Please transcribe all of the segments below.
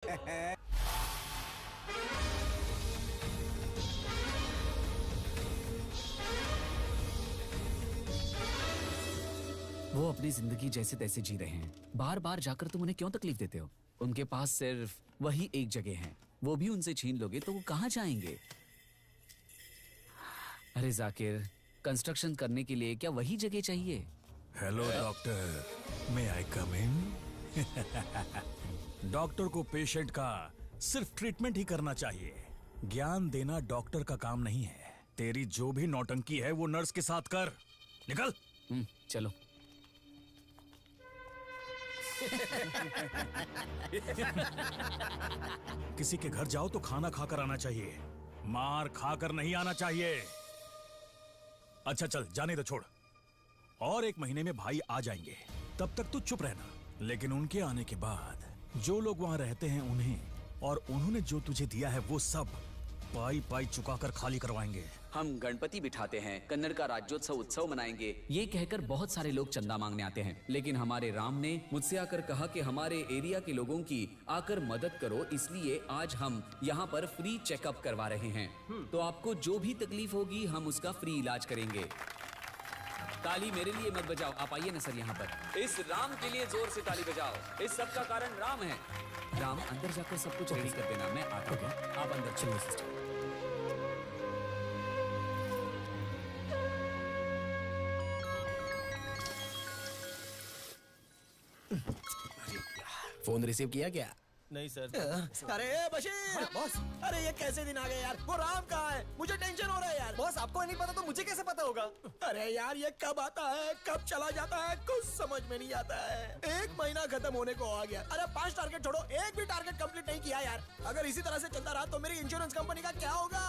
वो अपनी जिंदगी जैसे तैसे जी रहे हैं। बार बार जाकर तुम उन्हें क्यों तकलीफ देते हो? उनके पास सिर्फ वही एक जगह है, वो भी उनसे छीन लोगे तो वो कहाँ जाएंगे? अरे जाकिर, कंस्ट्रक्शन करने के लिए क्या वही जगह चाहिए? हेलो डॉक्टर, मे आई कम इन? डॉक्टर को पेशेंट का सिर्फ ट्रीटमेंट ही करना चाहिए, ज्ञान देना डॉक्टर का काम नहीं है। तेरी जो भी नौटंकी है वो नर्स के साथ कर। निकल। चलो। किसी के घर जाओ तो खाना खाकर आना चाहिए, मार खाकर नहीं आना चाहिए। अच्छा चल, जाने दो, छोड़। और 1 महीने में भाई आ जाएंगे, तब तक तू चुप रहना। लेकिन उनके आने के बाद जो लोग वहां रहते हैं उन्हें और उन्होंने जो तुझे दिया है वो सब पाई पाई चुकाकर खाली करवाएंगे। हम गणपति बिठाते हैं, कन्नड़ का राज्योत्सव उत्सव मनाएंगे, ये कहकर बहुत सारे लोग चंदा मांगने आते हैं। लेकिन हमारे राम ने मुझसे आकर कहा कि हमारे एरिया के लोगों की आकर मदद करो, इसलिए आज हम यहाँ पर फ्री चेकअप करवा रहे हैं। तो आपको जो भी तकलीफ होगी हम उसका फ्री इलाज करेंगे। ताली मेरे लिए मत बजाओ, आप आइए ना सर यहाँ पर। इस राम के लिए जोर से ताली बजाओ, इस सब का कारण राम है। राम, अंदर जाकर सब कुछ रेडी कर देना, मैं आता हूँ। आप अंदर चलिए सिस्टर। फोन रिसीव किया क्या? नहीं सर। अरे बशीर बॉस, अरे ये कैसे दिन आ गए यार? वो राम कहाँ है? मुझे टेंशन हो रहा है यार। बॉस, आपको नहीं पता तो मुझे कैसे पता होगा? अरे यार, ये कब आता है कब चला जाता है कुछ समझ में नहीं आता है। 1 महीना खत्म होने को आ गया। अरे 5 टारगेट छोड़ो, एक भी टारगेट कंप्लीट नहीं किया यार। अगर इसी तरह से चलता रहा तो मेरी इंश्योरेंस कंपनी का क्या होगा?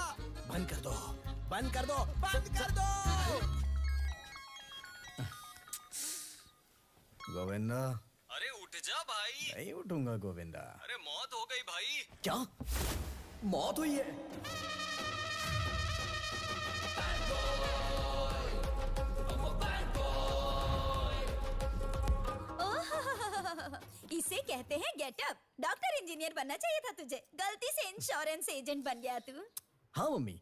बंद कर दो, बंद कर दो, बंद कर दो। गोविंदा, अरे उठ जा भाई। नहीं उठूंगा गोविंदा। अरे मौत हो गई भाई। क्या मौत हुई है? इसे कहते हैं गेटअप। डॉक्टर इंजीनियर बनना चाहिए था तुझे, गलती से इंश्योरेंस एजेंट बन गया तू। हाँ मम्मी,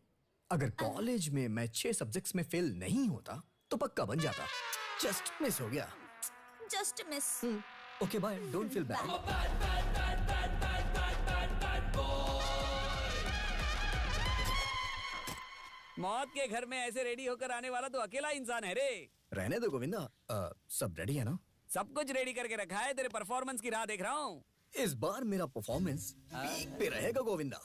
अगर कॉलेज में मैं 6 सब्जेक्ट्स में फेल नहीं होता तो पक्का बन जाता। जस्ट मिस हो गया। Just miss. Okay bye, don't feel bad. मौत के घर में ऐसे रेडी होकर आने वाला तो अकेला इंसान है रे। रहने दो गोविंदा, सब रेडी है ना? सब कुछ रेडी करके रखा है, तेरे परफॉर्मेंस की राह देख रहा हूँ। इस बार मेरा परफॉर्मेंस पीक पे रहेगा गोविंदा।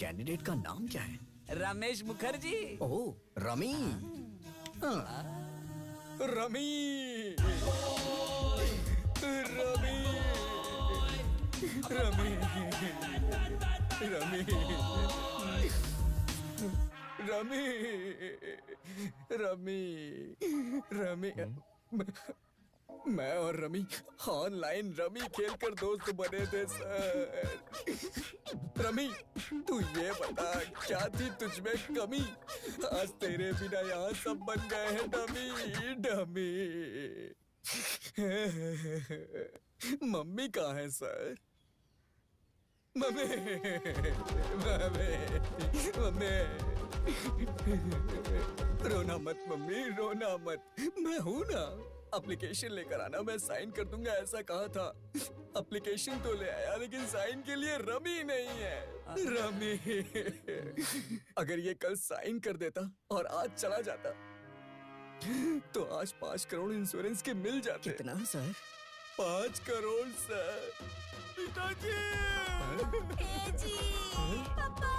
कैंडिडेट का नाम क्या है? रमेश मुखर्जी। ओह, रमी। रमी, रमी, रमी, रमी, रमी, रमी, रमी। मैं और रमी ऑनलाइन रमी खेलकर दोस्त बने थे सर। रमी, तू ये बता क्या थी तुझमें कमी? आज तेरे बिना यहाँ सब बन गए हैं डमी डमी। मम्मी कहाँ है सर? Mummy, mummy, mummy. रोना मत मम्मी, रोना मत, मैं हूँ ना। एप्लीकेशन लेकर आना, मैं साइन कर दूंगा, ऐसा कहा था। एप्लीकेशन तो ले आया लेकिन साइन के लिए रमी नहीं है। रमी, अगर ये कल साइन कर देता और आज चला जाता तो आज 5 करोड़ इंश्योरेंस के मिल जाते। कितना सर? 5 करोड़ सर। पिताजी, जी, पापा,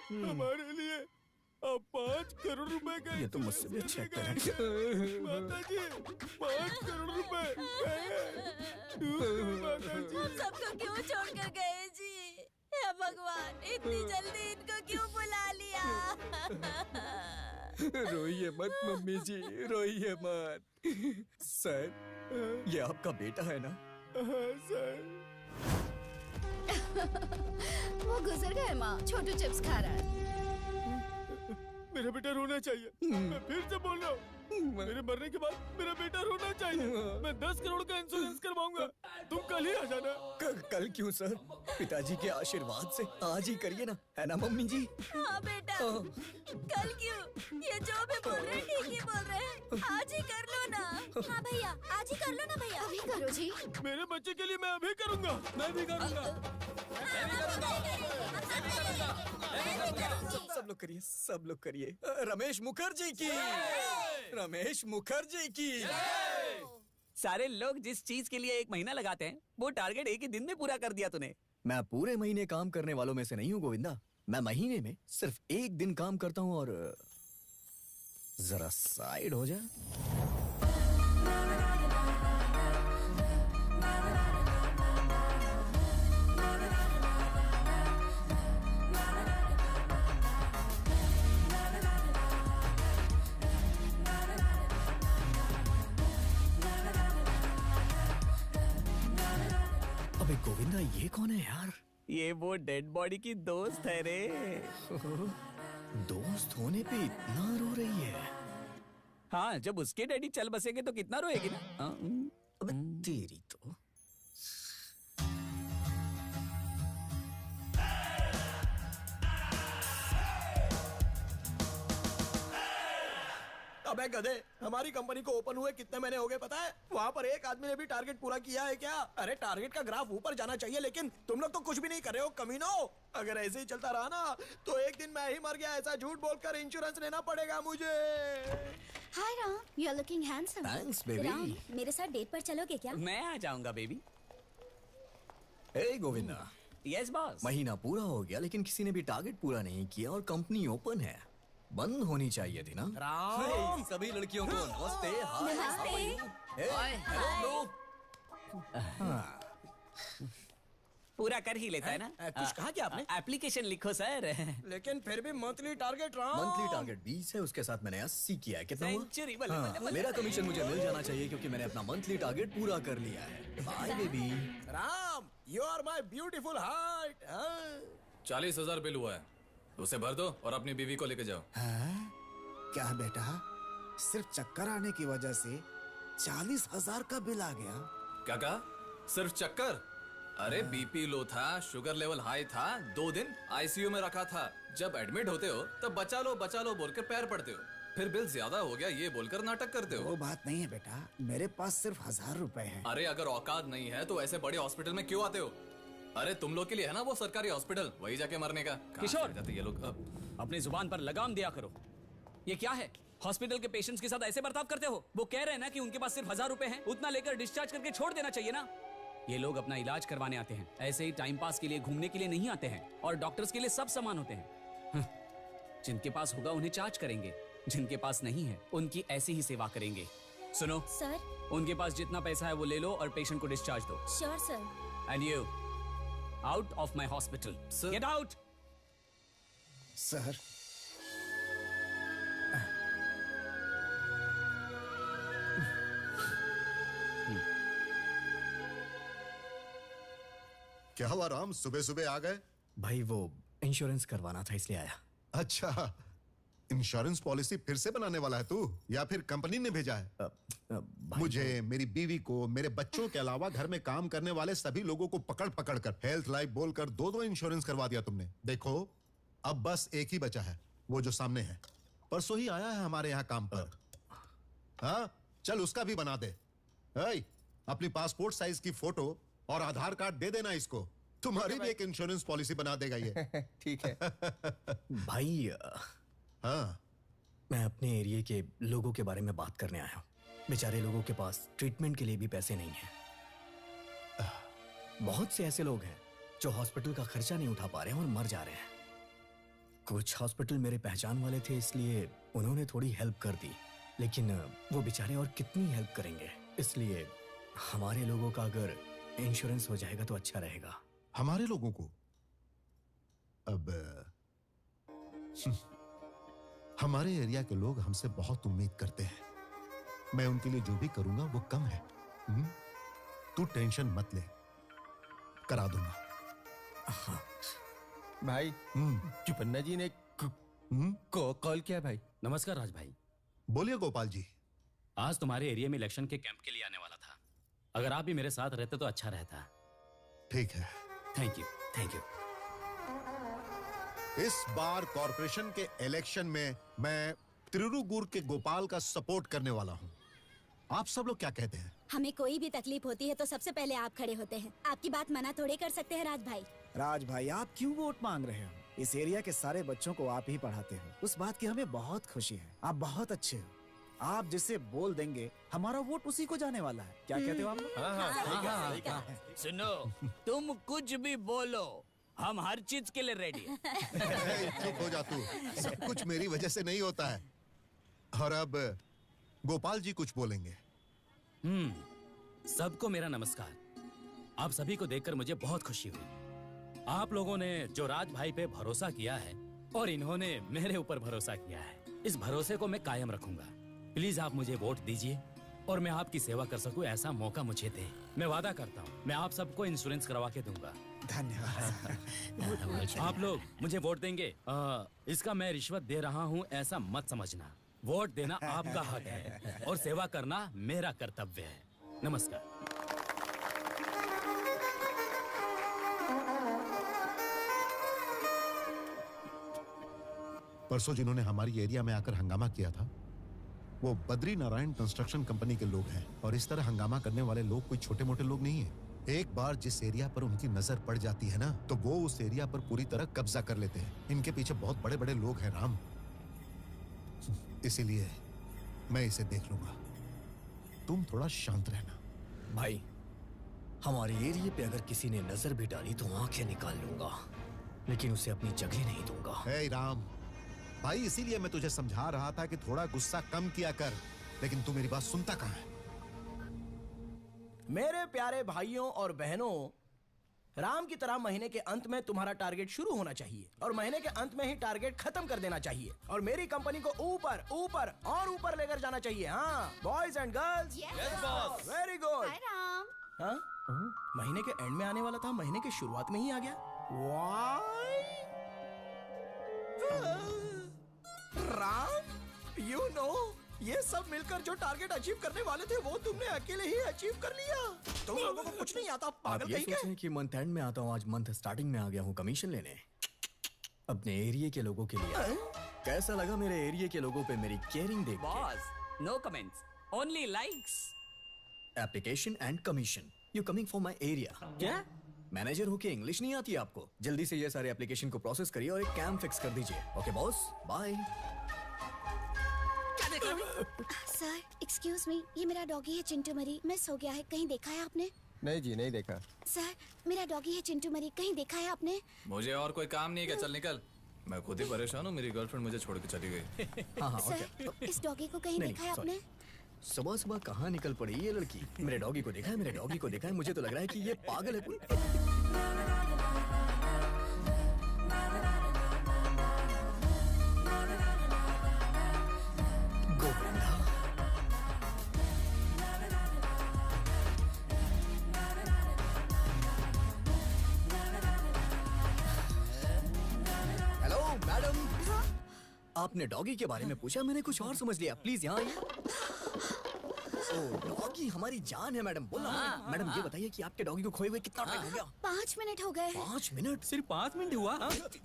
हमारे लिए आप 5 करोड़ रुपए का। ये तो मुझसे भी अच्छा एक्टर है। माताजी, 5 करोड़ रुपए। हम सबको क्यों छोड़कर गए जी? हे भगवान, इतनी जल्दी इनको क्यों बुला लिया? रोइए मत मम्मी जी, रोइए मत। सर, ये आपका बेटा है ना? सर। वो गुजर गए माँ, छोटू चिप्स खा रहा है। मेरा बेटा रोना चाहिए। मैं फिर से बोल रहा हूँ, मेरे मरने के बाद मेरा बेटा रोना चाहिए। मैं 10 करोड़ का इंश्योरेंस करवाऊंगा। तुम कल ही आ जाना। कल क्यों सर? पिताजी के आशीर्वाद से आज ही करिए ना, है ना मम्मी जी? हाँ बेटा, कल क्यों? ये जो भी बोल रहे हैं ठीक ही बोल रहे हैं। आज ही कर लो ना। हाँ भैया, आज ही कर लो ना भैया। अभी करो जी। मेरे बच्चे के लिए मैं अभी करूंगा। मैं भी करूंगा। सब लोग करिए। रमेश मुखर्जी की, रमेश मुखर्जी की। सारे लोग जिस चीज के लिए 1 महीना लगाते हैं वो टारगेट 1 ही दिन में पूरा कर दिया तूने। मैं पूरे महीने काम करने वालों में से नहीं हूँ गोविंदा। मैं महीने में सिर्फ 1 दिन काम करता हूँ। और जरा साइड हो जा। अबे गोविंदा, ये कौन है यार? ये वो डेड बॉडी की दोस्त है रे। दोस्त होने पे इतना रो रही है? हाँ, जब उसके डैडी चल बसेंगे तो कितना रोएगी ना। अबे तेरी तो। अबे गधे, हमारी कंपनी को ओपन हुए कितने महीने हो गए पता है? वहाँ पर एक आदमी ने भी टारगेट पूरा किया है क्या? अरे टारगेट का ग्राफ ऊपर जाना चाहिए, लेकिन तुम लोग तो कुछ भी नहीं कर रहे हो कमीनो। अगर ऐसे ही चलता रहा ना तो एक दिन मैं ही मर गया ऐसा झूठ बोलकर इंश्योरेंस लेना पड़ेगा मुझे। Hi Ram, you are looking handsome. Thanks baby. Ram, मेरे साथ डेट पर चलोगे क्या? मैं आ जाऊंगा बेबी। ए गोविंदा, यस बॉस। महीना पूरा हो गया लेकिन किसी ने भी टारगेट पूरा नहीं किया और कंपनी ओपन है। बंद होनी चाहिए थी ना। राम, सभी लड़कियों को नमस्ते। हाय। पूरा कर ही लेता है ना। कुछ कहा क्या आपने? एप्लीकेशन लिखो सर। लेकिन फिर भी monthly target Ram. Monthly target 20 है, उसके साथ मैंने 80 किया है। कितना हुआ? सेंचुरी हाँ, मेरा कमीशन मुझे मिल जाना चाहिए क्योंकि मैंने अपना मंथली टारगेट पूरा कर लिया है। Bye baby. Ram, you are my beautiful heart. 40,000 bill हुआ है, उसे भर दो और अपनी बीवी को लेके जाओ। क्या बेटा, सिर्फ चक्कर आने की वजह से 40,000 का बिल आ गया? क्या कहा? सिर्फ चक्कर? अरे बीपी लो था, शुगर लेवल हाई था, 2 दिन आईसीयू में रखा था। जब एडमिट होते हो तब बचा लो बोल के पैर पड़ते हो, फिर बिल ज्यादा हो गया ये बोलकर नाटक करते हो। वो बात नहीं है बेटा, मेरे पास सिर्फ 1,000 रुपए हैं। अरे अगर औकात नहीं है तो ऐसे बड़े हॉस्पिटल में क्यों आते हो? अरे तुम लोग के लिए है ना वो सरकारी हॉस्पिटल, वही जाके मरने का। किशोर, जाते ये लोग। अपनी जुबान पर लगाम दिया करो। ये क्या है? हॉस्पिटल के पेशेंट्स के साथ ऐसे बर्ताव करते हो? वो कह रहे हैं ना कि उनके पास सिर्फ 1,000 रुपए हैं, उतना लेकर डिस्चार्ज करके छोड़ देना चाहिए ना। ये लोग अपना इलाज करवाने आते हैं, ऐसे ही टाइम पास के लिए घूमने के लिए नहीं आते हैं। और डॉक्टर्स के लिए सब समान होते हैं। जिनके पास होगा उन्हें चार्ज करेंगे, जिनके पास नहीं है उनकी ऐसी ही सेवा करेंगे। सुनो सर। उनके पास जितना पैसा है वो ले लो और पेशेंट को डिस्चार्ज दो। Sure sir. And you out of my hospital, get out. Sir, क्या हुआ राम, सुबह सुबह आ गए? भाई वो इंश्योरेंस करवाना था इसलिए आया। अच्छा, इंश्योरेंस पॉलिसी फिर से बनाने वाला है तू, या फिर कंपनी ने भेजा है? मुझे, मेरी बीवी को, मेरे बच्चों के अलावा घर में काम करने वाले सभी लोगों को पकड़ पकड़ कर हेल्थ लाइफ बोलकर 2-2 इंश्योरेंस करवा दिया तुमने। देखो अब बस एक ही बचा है, वो जो सामने है, परसों ही आया है हमारे यहाँ काम पर। हाँ, चल उसका भी बना दे। अपनी पासपोर्ट साइज की फोटो और आधार कार्ड दे देना इसको, तुम्हारी भी एक इंश्योरेंस पॉलिसी बना देगा ये। ठीक है भाई। हाँ, मैं अपने एरिया के लोगों के बारे में बात करने आया हूँ। बेचारे लोगों के पास ट्रीटमेंट के लिए भी पैसे नहीं हैं। बहुत से ऐसे लोग हैं जो हॉस्पिटल का खर्चा नहीं उठा पा रहे हैं और मर जा रहे हैं। कुछ हॉस्पिटल मेरे पहचान वाले थे इसलिए उन्होंने थोड़ी हेल्प कर दी, लेकिन वो बेचारे और कितनी हेल्प करेंगे। इसलिए हमारे लोगों का अगर इंश्योरेंस हो जाएगा तो अच्छा रहेगा। हमारे लोगों को? अब हमारे एरिया के लोग हमसे बहुत उम्मीद करते हैं। मैं उनके लिए जो भी करूंगा वो कम है। तू टेंशन मत ले, करा दूंगा। हाँ। भाई, चुपन्ना जी ने कॉल किया भाई। नमस्कार राज भाई। बोलिए गोपाल जी। आज तुम्हारे एरिया में इलेक्शन के कैंप के लिए आने वाला था। अगर आप भी मेरे साथ रहते तो अच्छा रहता। ठीक है। Thank you, thank you. इस बार कॉर्पोरेशन के इलेक्शन में मैं तिरुगुर के गोपाल का सपोर्ट करने वाला हूँ। आप सब लोग क्या कहते हैं? हमें कोई भी तकलीफ होती है तो सबसे पहले आप खड़े होते हैं। आपकी बात मना थोड़े कर सकते हैं राज भाई। राज भाई, आप क्यों वोट मांग रहे हो? इस एरिया के सारे बच्चों को आप ही पढ़ाते हो। उस बात की हमें बहुत खुशी है। आप बहुत अच्छे हो। आप जिसे बोल देंगे हमारा वोट उसी को जाने वाला है। क्या कहते हो आप लोग? सुनो, तुम कुछ भी बोलो, हम हर चीज के लिए रेडी हैं। चुप हो जा तू। सब कुछ मेरी वजह से नहीं होता है। और अब गोपाल जी कुछ बोलेंगे। सबको मेरा नमस्कार। आप सभी को देखकर मुझे बहुत खुशी हुई। आप लोगों ने जो राज भाई पे भरोसा किया है और इन्होंने मेरे ऊपर भरोसा किया है, इस भरोसे को मैं कायम रखूंगा। प्लीज आप मुझे वोट दीजिए और मैं आपकी सेवा कर सकूं, ऐसा मौका मुझे दे। मैं वादा करता हूं, मैं आप सबको इंश्योरेंस करवा के दूंगा। धन्यवाद। आप लोग मुझे वोट देंगे, इसका मैं रिश्वत दे रहा हूं ऐसा मत समझना। वोट देना आपका हक है और सेवा करना मेरा कर्तव्य है। नमस्कार। परसों जिन्होंने हमारी एरिया में आकर हंगामा किया था वो बद्री नारायण कंस्ट्रक्शन कंपनी के लोग हैं। और इस तरह हंगामा करने वाले लोग कोई छोटे मोटे लोग नहीं है। एक बार जिस एरिया पर उनकी नजर पड़ जाती है ना, तो वो उस एरिया पर पूरी तरह कब्जा कर लेते हैं। इनके पीछे बहुत बड़े बड़े लोग हैं राम, इसीलिए मैं इसे देख लूंगा। तुम थोड़ा शांत रहना। भाई, हमारे एरिया पे अगर किसी ने नजर भी डाली तो आंखें निकाल लूंगा, लेकिन उसे अपनी जगह नहीं दूंगा। हे राम भाई, इसीलिए मैं तुझे समझा रहा था कि थोड़ा गुस्सा कम किया कर, लेकिन तू मेरी बात सुनता कहाँ है? मेरे प्यारे भाइयों और बहनों, राम की तरह महीने के अंत में तुम्हारा टारगेट शुरू होना चाहिए और महीने के अंत में ही टारगेट खत्म कर देना चाहिए और मेरी कंपनी को ऊपर ऊपर और ऊपर लेकर जाना चाहिए। हाँ boys and girls, very good. हाँ, महीने के एंड में आने वाला था, महीने के शुरुआत में ही आ गया। राम, यू नो, ये सब मिलकर जो टारगेट अचीव करने वाले थे वो तुमने अकेले ही अचीव कर लिया। तुम लोगों को कुछ नहीं आता, आप पागल ये कहीं सोच रहे हैं कि मंथ एंड में आता हूँ, आज मंथ स्टार्टिंग में आ गया हूँ कमीशन लेने अपने एरिया के लोगों के लिए। कैसा लगा मेरे एरिया के लोगों पे मेरी केयरिंग देख? Boss, no comments, only likes. Application and commission, you coming for my area. क्या? मैनेजर होके इंग्लिश नहीं आती आपको? जल्दी से ये सारे एप्लीकेशन को प्रोसेस करिए और एक कैंप फिक्स कर दीजिए। Okay boss, bye. Sir excuse me, ये मेरा डॉगी है चिंटू मरी, मिस हो गया है। कहीं देखा है आपने? नहीं जी, नहीं देखा। सर मेरा डॉगी है चिंटू मरी, कहीं देखा है आपने? मुझे और कोई काम नहीं है क्या? चल निकल। मैं खुद ही परेशान हूँ, मेरी गर्लफ्रेंड मुझे छोड़ के चली गई। हाँ, सर इस डॉगी को कहीं देखा है आपने? सुबह सुबह कहाँ निकल पड़ी ये लड़की? मेरे डॉगी को देखा है, मेरे डॉगी को देखा है। मुझे तो लग रहा है कि ये पागल है। Govinda, hello madam. आपने डॉगी के बारे में पूछा, मैंने कुछ और समझ लिया। प्लीज यहाँ आइए। डॉगी हमारी जान है मैडम। बोला मैडम, ये बताइए कि आपके डॉगी को खोए हुए कितना टाइम हो गया? 5 मिनट हो गए। 5 मिनट? सिर्फ 5 मिनट हुआ?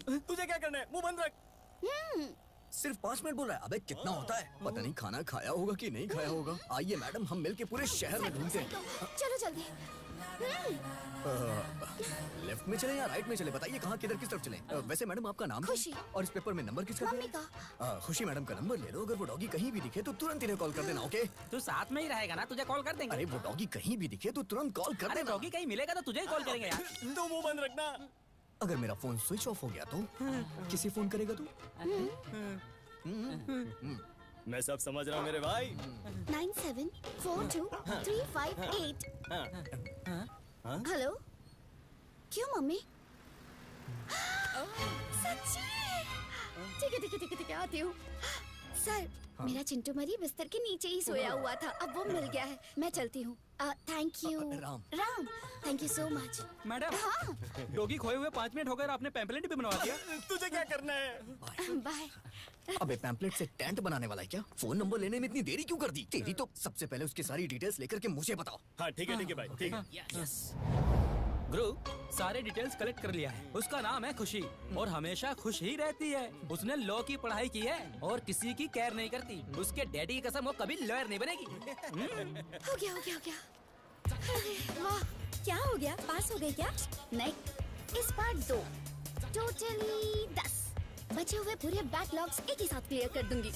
तुझे क्या करना है? मुंह बंद रख। सिर्फ 5 मिनट बोल रहा है? अबे कितना होता है? पता नहीं खाना खाया होगा कि नहीं खाया होगा। आइए मैडम, हम मिलके पूरे शहर में ढूंढते हैं। चलो जल्दी। लेफ्ट में चले या राइट में चले? बताइए कहाँ, किधर, किस तरफ चले? वैसे मैडम आपका नाम खुशी। और इस पेपर में नंबर किसका? मम्मी का। खुशी मैडम का नंबर ले लो। अगर वो डॉगी कहीं भी दिखे तो तुरंत इन्हें कॉल कर देना। ओके? तू साथ में ही रहेगा ना, तुझे कॉल कर देंगे। अरे वो डॉगी कहीं भी दिखे तो तुरंत कॉल कर अरे देना। डॉगी कहीं मिलेगा तो तुझे ही कॉल करेंगे यार। तू मुंह बंद रखना। अगर मेरा फोन स्विच ऑफ हो गया तो किसे फोन करेगा तू? मैं सब समझ रहा हूँ मेरे भाई। 974235 हेलो। क्यों मम्मी? सच्ची? ठीक है आती हूँ। सर मेरा चिंटू मरी बिस्तर के नीचे ही सोया हुआ था, अब वो मिल गया है। मैं चलती हूँ। Thank you Ram, thank you so much. Madam, हाँ डॉगी खोए हुए 5 मिनट हो गए, आपने पैम्पलेट भी बनवा दिया। तुझे क्या करना है? बाय। अबे पैम्पलेट से टेंट बनाने वाला है क्या? फोन नंबर लेने में इतनी देरी क्यों कर दी? तेरी तो सबसे पहले उसकी सारी डिटेल्स लेकर के मुझे बताओ। हाँ ठीक है भाई, ठीक है। गुरु, सारे डिटेल्स कलेक्ट कर लिया है। उसका नाम है खुशी और हमेशा खुश ही रहती है। उसने लॉ की पढ़ाई की है और किसी की केयर नहीं करती। उसके डैडी की कसम, वो कभी लॉयर नहीं बनेगी। हो गया। अरे वाह, क्या हो गया? पास हो गए क्या? नहीं, इस बार 2, टोटली 10। बचे हुए पूरे बैकलॉग्स एक ही साथ क्लियर कर दूंगी।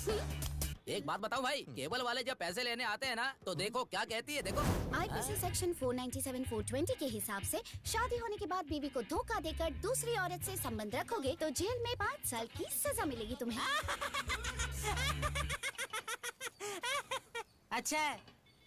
एक बात बताओ भाई, केबल वाले जब पैसे लेने आते हैं ना, तो देखो क्या कहती है, देखो। आईपीसी सेक्शन 497 420 के हिसाब से शादी होने के बाद बीवी को धोखा देकर दूसरी औरत से संबंध रखोगे तो जेल में 5 साल की सजा मिलेगी तुम्हें। अच्छा,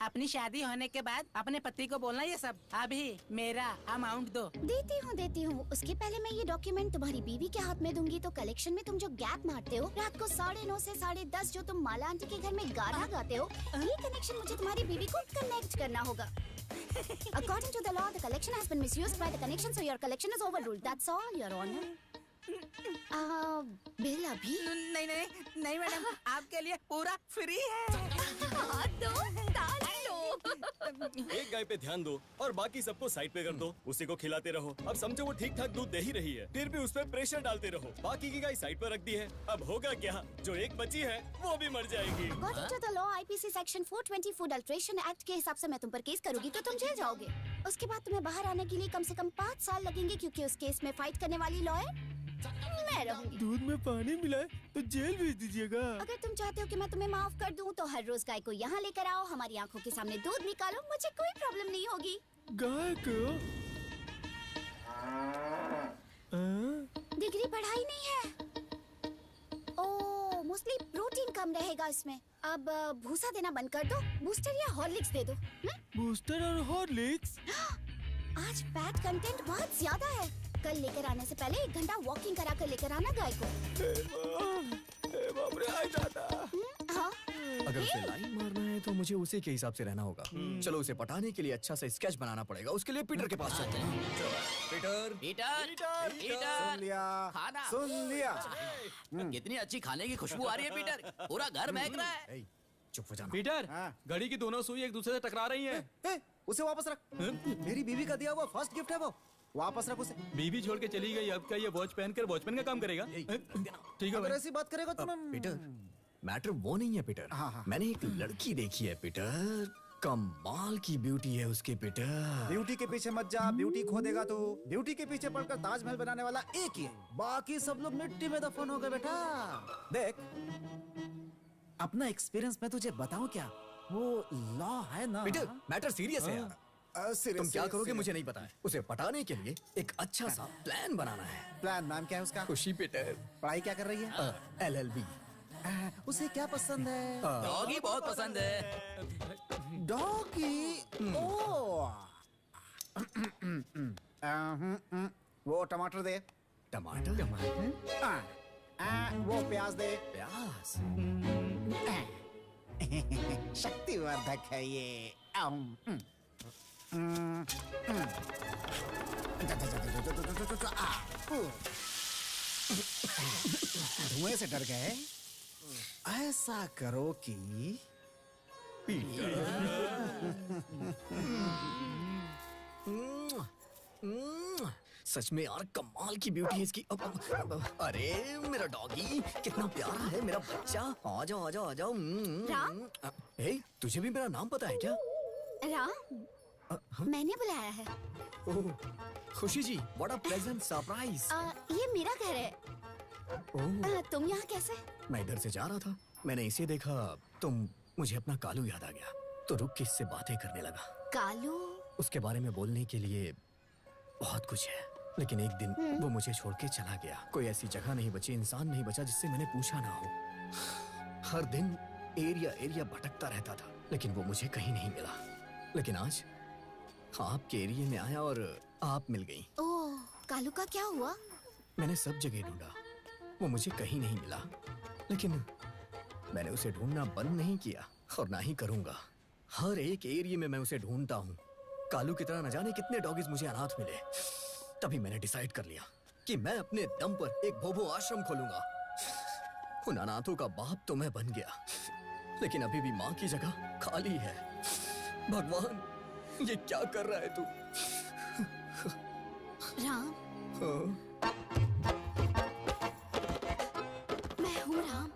अपनी शादी होने के बाद अपने पति को बोलना ये सब। अभी मेरा अमाउंट दो। देती हूँ। उसके पहले मैं ये डॉक्यूमेंट तुम्हारी बीवी के हाथ में दूंगी तो कलेक्शन में तुम जो गैप मारते हो, रात को 9:30 से 10:30 जो तुम माला आंटी के घर में गाना गाते हो, ये कनेक्शन मुझे तुम्हारी बीवी को कनेक्ट करना होगा। According to the law, the collection has been misused by the connection, so your collection is overruled. That's all, Your Honor. Bill अभी? नहीं मैडम, आपके लिए पूरा फ्री है। एक गाय पे ध्यान दो और बाकी सबको साइड पे कर दो। उसी को खिलाते रहो। अब समझो वो ठीक ठाक दूध दे ही रही है, फिर भी उस पर प्रेशर डालते रहो। बाकी की गाय साइड पर रख दी है। अब होगा क्या? जो एक बची है वो भी मर जाएगी। According to the law, IPC section 420 food alteration act के हिसाब से मैं तुम पर केस करूंगी तो तुम जेल जाओगे। उसके बाद तुम्हें बाहर आने के लिए कम से कम 5 साल लगेंगे, क्योंकि उस केस में फाइट करने वाली लॉयर मैं रहूंगी। दूध में पानी मिला है तो जेल भेज दीजिएगा। अगर तुम चाहते हो कि मैं तुम्हें माफ कर दूं तो हर रोज गाय को यहाँ लेकर आओ, हमारी आंखों के सामने दूध निकालो, मुझे कोई प्रॉब्लम नहीं होगी। गाय को डिग्री पढ़ाई नहीं है। ओह, मोस्टली प्रोटीन कम रहेगा इसमें। अब भूसा देना बंद कर दो, बूस्टर या हॉर्लिक्स दे दो। बूस्टर और हॉर्लिक्स? आज फैट कंटेंट बहुत ज्यादा है। कल लेकर आने से पहले 1 घंटा वॉकिंग करा कर लेकर आना गाय को। बाप रे, आ जाता। हाँ। अगर उसे लाइन मारना है तो मुझे उसी के हिसाब से रहना होगा। चलो, उसे पटाने के लिए अच्छा सा स्केच बनाना पड़ेगा। उसके लिए पीटर के पास चलते हैं। पीटर, सुन लिया, खाना सुन लिया। कितनी अच्छी खाने की खुशबू आ रही है पीटर, पूरा घर महक रहा है। चुप हो जाना। पीटर, घड़ी की दोनों सुई एक दूसरे से टकरा रही हैं। उसे वापस रख। मेरी बीवी का दिया हुआ फर्स्ट गिफ्ट है वो। वापस रख उसे। बीवी छोड़ के चली गई, अब क्या ये वॉच पहनकर वॉचमैन का काम करेगा? ठीक है अगर भाई। ऐसी बात करेगा तो मैं पीटर, मैटर वो नहीं है पीटर। मैंने एक लड़की देखी है पीटर, कमाल की ब्यूटी है उसकी पीटर। ब्यूटी के पीछे मत जा, ब्यूटी खो देगा तू। ब्यूटी के पीछे पड़कर ताजमहल बनाने वाला एक ही है, बाकी सब लोग मिट्टी में दफन हो गए बेटा। देख, अपना एक्सपीरियंस मैं तुझे बताऊं क्या, वो लॉ है ना। पीटर, मैटर सीरियस है यार। तुम क्या करोगे मुझे नहीं पता है। उसे पटाने के लिए एक अच्छा सा प्लान बनाना है। प्लान नाम क्या है उसका? खुशी पीटर। पढ़ाई क्या कर रही है? LLB। उसे क्या पसंद है? डॉगी बहुत पसंद है। डॉगी? ओह, वो टमाटर दे। टमाटर? वो प्याज दे। प्याज? शक्तिवर्धक है ये। धुएं से डर गए? ऐसा करो कि सच में यार कमाल की ब्यूटी है इसकी। अरे मेरा डॉगी कितना प्यारा है, मेरा बच्चा। आ जाओ आ जाओ आ जाओ। राम? हे, तुझे भी मेरा नाम पता है क्या? राम, मैंने बुलाया है। ओह, खुशी जी, व्हाट अ प्लेजेंट सरप्राइज। ये मेरा घर है। तुम यहाँ कैसे? मैं इधर से जा रहा था, मैंने इसे देखा, तुम मुझे अपना कालू याद आ गया, तो रुक के इससे बातें करने लगा। कालू? उसके बारे में बोलने के लिए बहुत कुछ है, लेकिन एक दिन वो मुझे छोड़ के चला गया। कोई ऐसी जगह नहीं बची, इंसान नहीं बचा जिससे मैंने पूछा ना हो। हर दिन एरिया भटकता रहता था, लेकिन वो मुझे कहीं नहीं मिला। लेकिन आज आपके एरिया में आया और आप मिल गई। ओह, कालू का क्या हुआ? मैंने सब जगह ढूंढा, वो मुझे कहीं नहीं मिला, लेकिन मैंने उसे ढूंढना बंद नहीं किया और ना ही करूंगा। हर एक एरिया में मैं उसे ढूंढता हूँ। कालू की तरह न जाने कितने डॉगीज मुझे अनाथ मिले। तभी मैंने डिसाइड कर लिया कि मैं अपने दम पर एक भोभो आश्रम खोलूंगा। उन अनाथों का बाप तो मैं बन गया, लेकिन अभी भी माँ की जगह खाली है। भगवान, ये क्या कर रहा है तू? राम, मैं हूँ राम।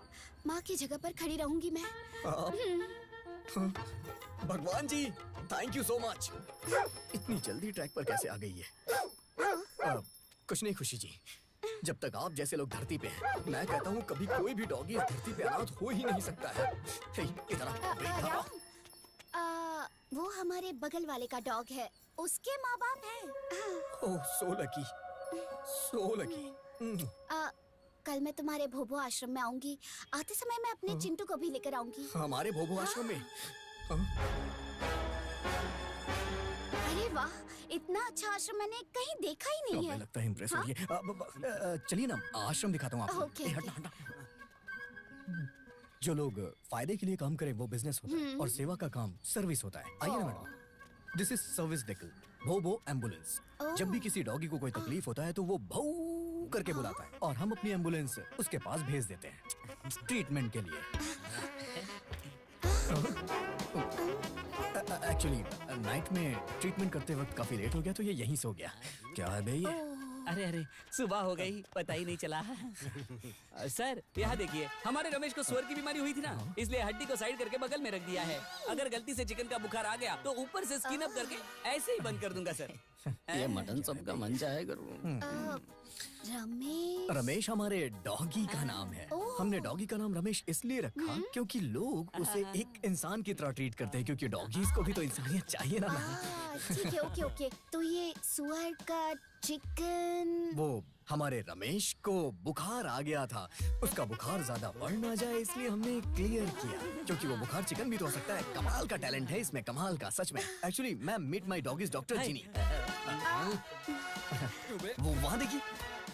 माँ की जगह पर खड़ी रहूंगी मैं। भगवान जी, थैंक यू सो मच। इतनी जल्दी ट्रैक पर कैसे आ गई है? कुछ नहीं खुशी जी, जब तक आप जैसे लोग धरती पे हैं, मैं कहता हूँ कभी कोई भी डॉगी इस धरती पे अनाथ हो ही नहीं सकता है। इधर आ। वो हमारे बगल वाले का डॉग है, उसके माँ बाप हैं। ओह, सो लकी, सो लकी। कल मैं तुम्हारे भोभो आश्रम में आऊंगी। आते समय मैं अपने चिंटू को भी लेकर आऊंगी। हमारे भोभो आश्रम में? अरे वाह, इतना अच्छा आश्रम मैंने कहीं देखा ही नहीं है। लगता है इम्प्रेस हो गए। चलिए ना, आश्रम दिखाता हूँ आपको। ओके। हटा हटा। जो लोग फायदे के लिए काम करें वो बिजनेस होता है और सेवा का काम सर्विस होता है। आइए ना madam, this is service vehicle, भोभो एम्बुलेंस। जब भी किसी डॉगी को कोई तकलीफ होता है तो वो भौ करके बुलाता है और हम अपनी एम्बुलेंस उसके पास भेज देते हैं ट्रीटमेंट के लिए। एक्चुअली नाइट में ट्रीटमेंट करते वक्त काफी लेट हो गया तो ये यहीं सो गया। क्या है भैया? अरे अरे, सुबह हो गई, पता ही नहीं चला। सर, यहाँ देखिए, हमारे रमेश को स्वर की बीमारी हुई थी ना, इसलिए हड्डी को साइड करके बगल में रख दिया है। अगर गलती से चिकन का बुखार आ गया तो ऊपर से स्किन अप करके ऐसे ही बंद कर दूंगा सर। ये मटन सबका मन चाहे करूँ। रमेश हमारे डॉगी का नाम है। हमने डॉगी का नाम रमेश इसलिए रखा क्योंकि लोग उसे एक इंसान की तरह ट्रीट करते हैं, क्योंकि डॉगीज को भी तो इंसानियत चाहिए ना। ठीक है, ओके ओके। तो ये सुअर का चिकन, वो हमारे रमेश को बुखार आ गया था। उसका बुखार ज्यादा बढ़ ना जाए इसलिए हमने क्लियर किया, क्योंकि वो बुखार चिकन भी तो हो सकता है। कमाल का टैलेंट है इसमें, कमाल का, सच में। एक्चुअली मैं मीट माय डॉगीज डॉक्टर जिनी। वो वहाँ देखिए।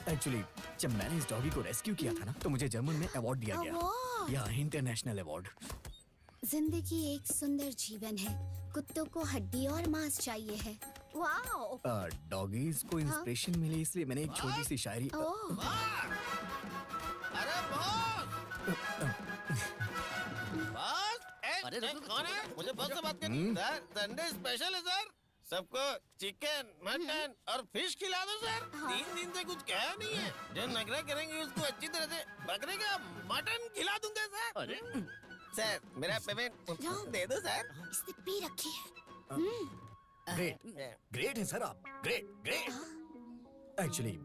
एक्चुअली जब मैंने इस डॉगी को रेस्क्यू किया था ना, तो मुझे जर्मन में अवार्ड दिया गया। यह इंटरनेशनल अवार्ड। जिंदगी एक सुंदर जीवन है, कुत्तों को हड्डी और मांस चाहिए है। वाओ। डॉगीज को इंस्पिरेशन मिली इसलिए मैंने एक छोटी सी शायरी। अरे बॉस, कौन है? मुझे बॉस से बात करनी है। संडे स्पेशल है सर, सबको चिकन, मटन और फिश खिला दो सर। 3 दिन से कुछ कहा नहीं है। जो नखरा करेंगे उसको अच्छी तरह से बकरे का मटन खिला दूंगा सर। अरे सर, मेरा पेमेंट दे दो सर। इसने पी रखी है। ग्रेट है सर आप, ग्रेट। एक्चुअली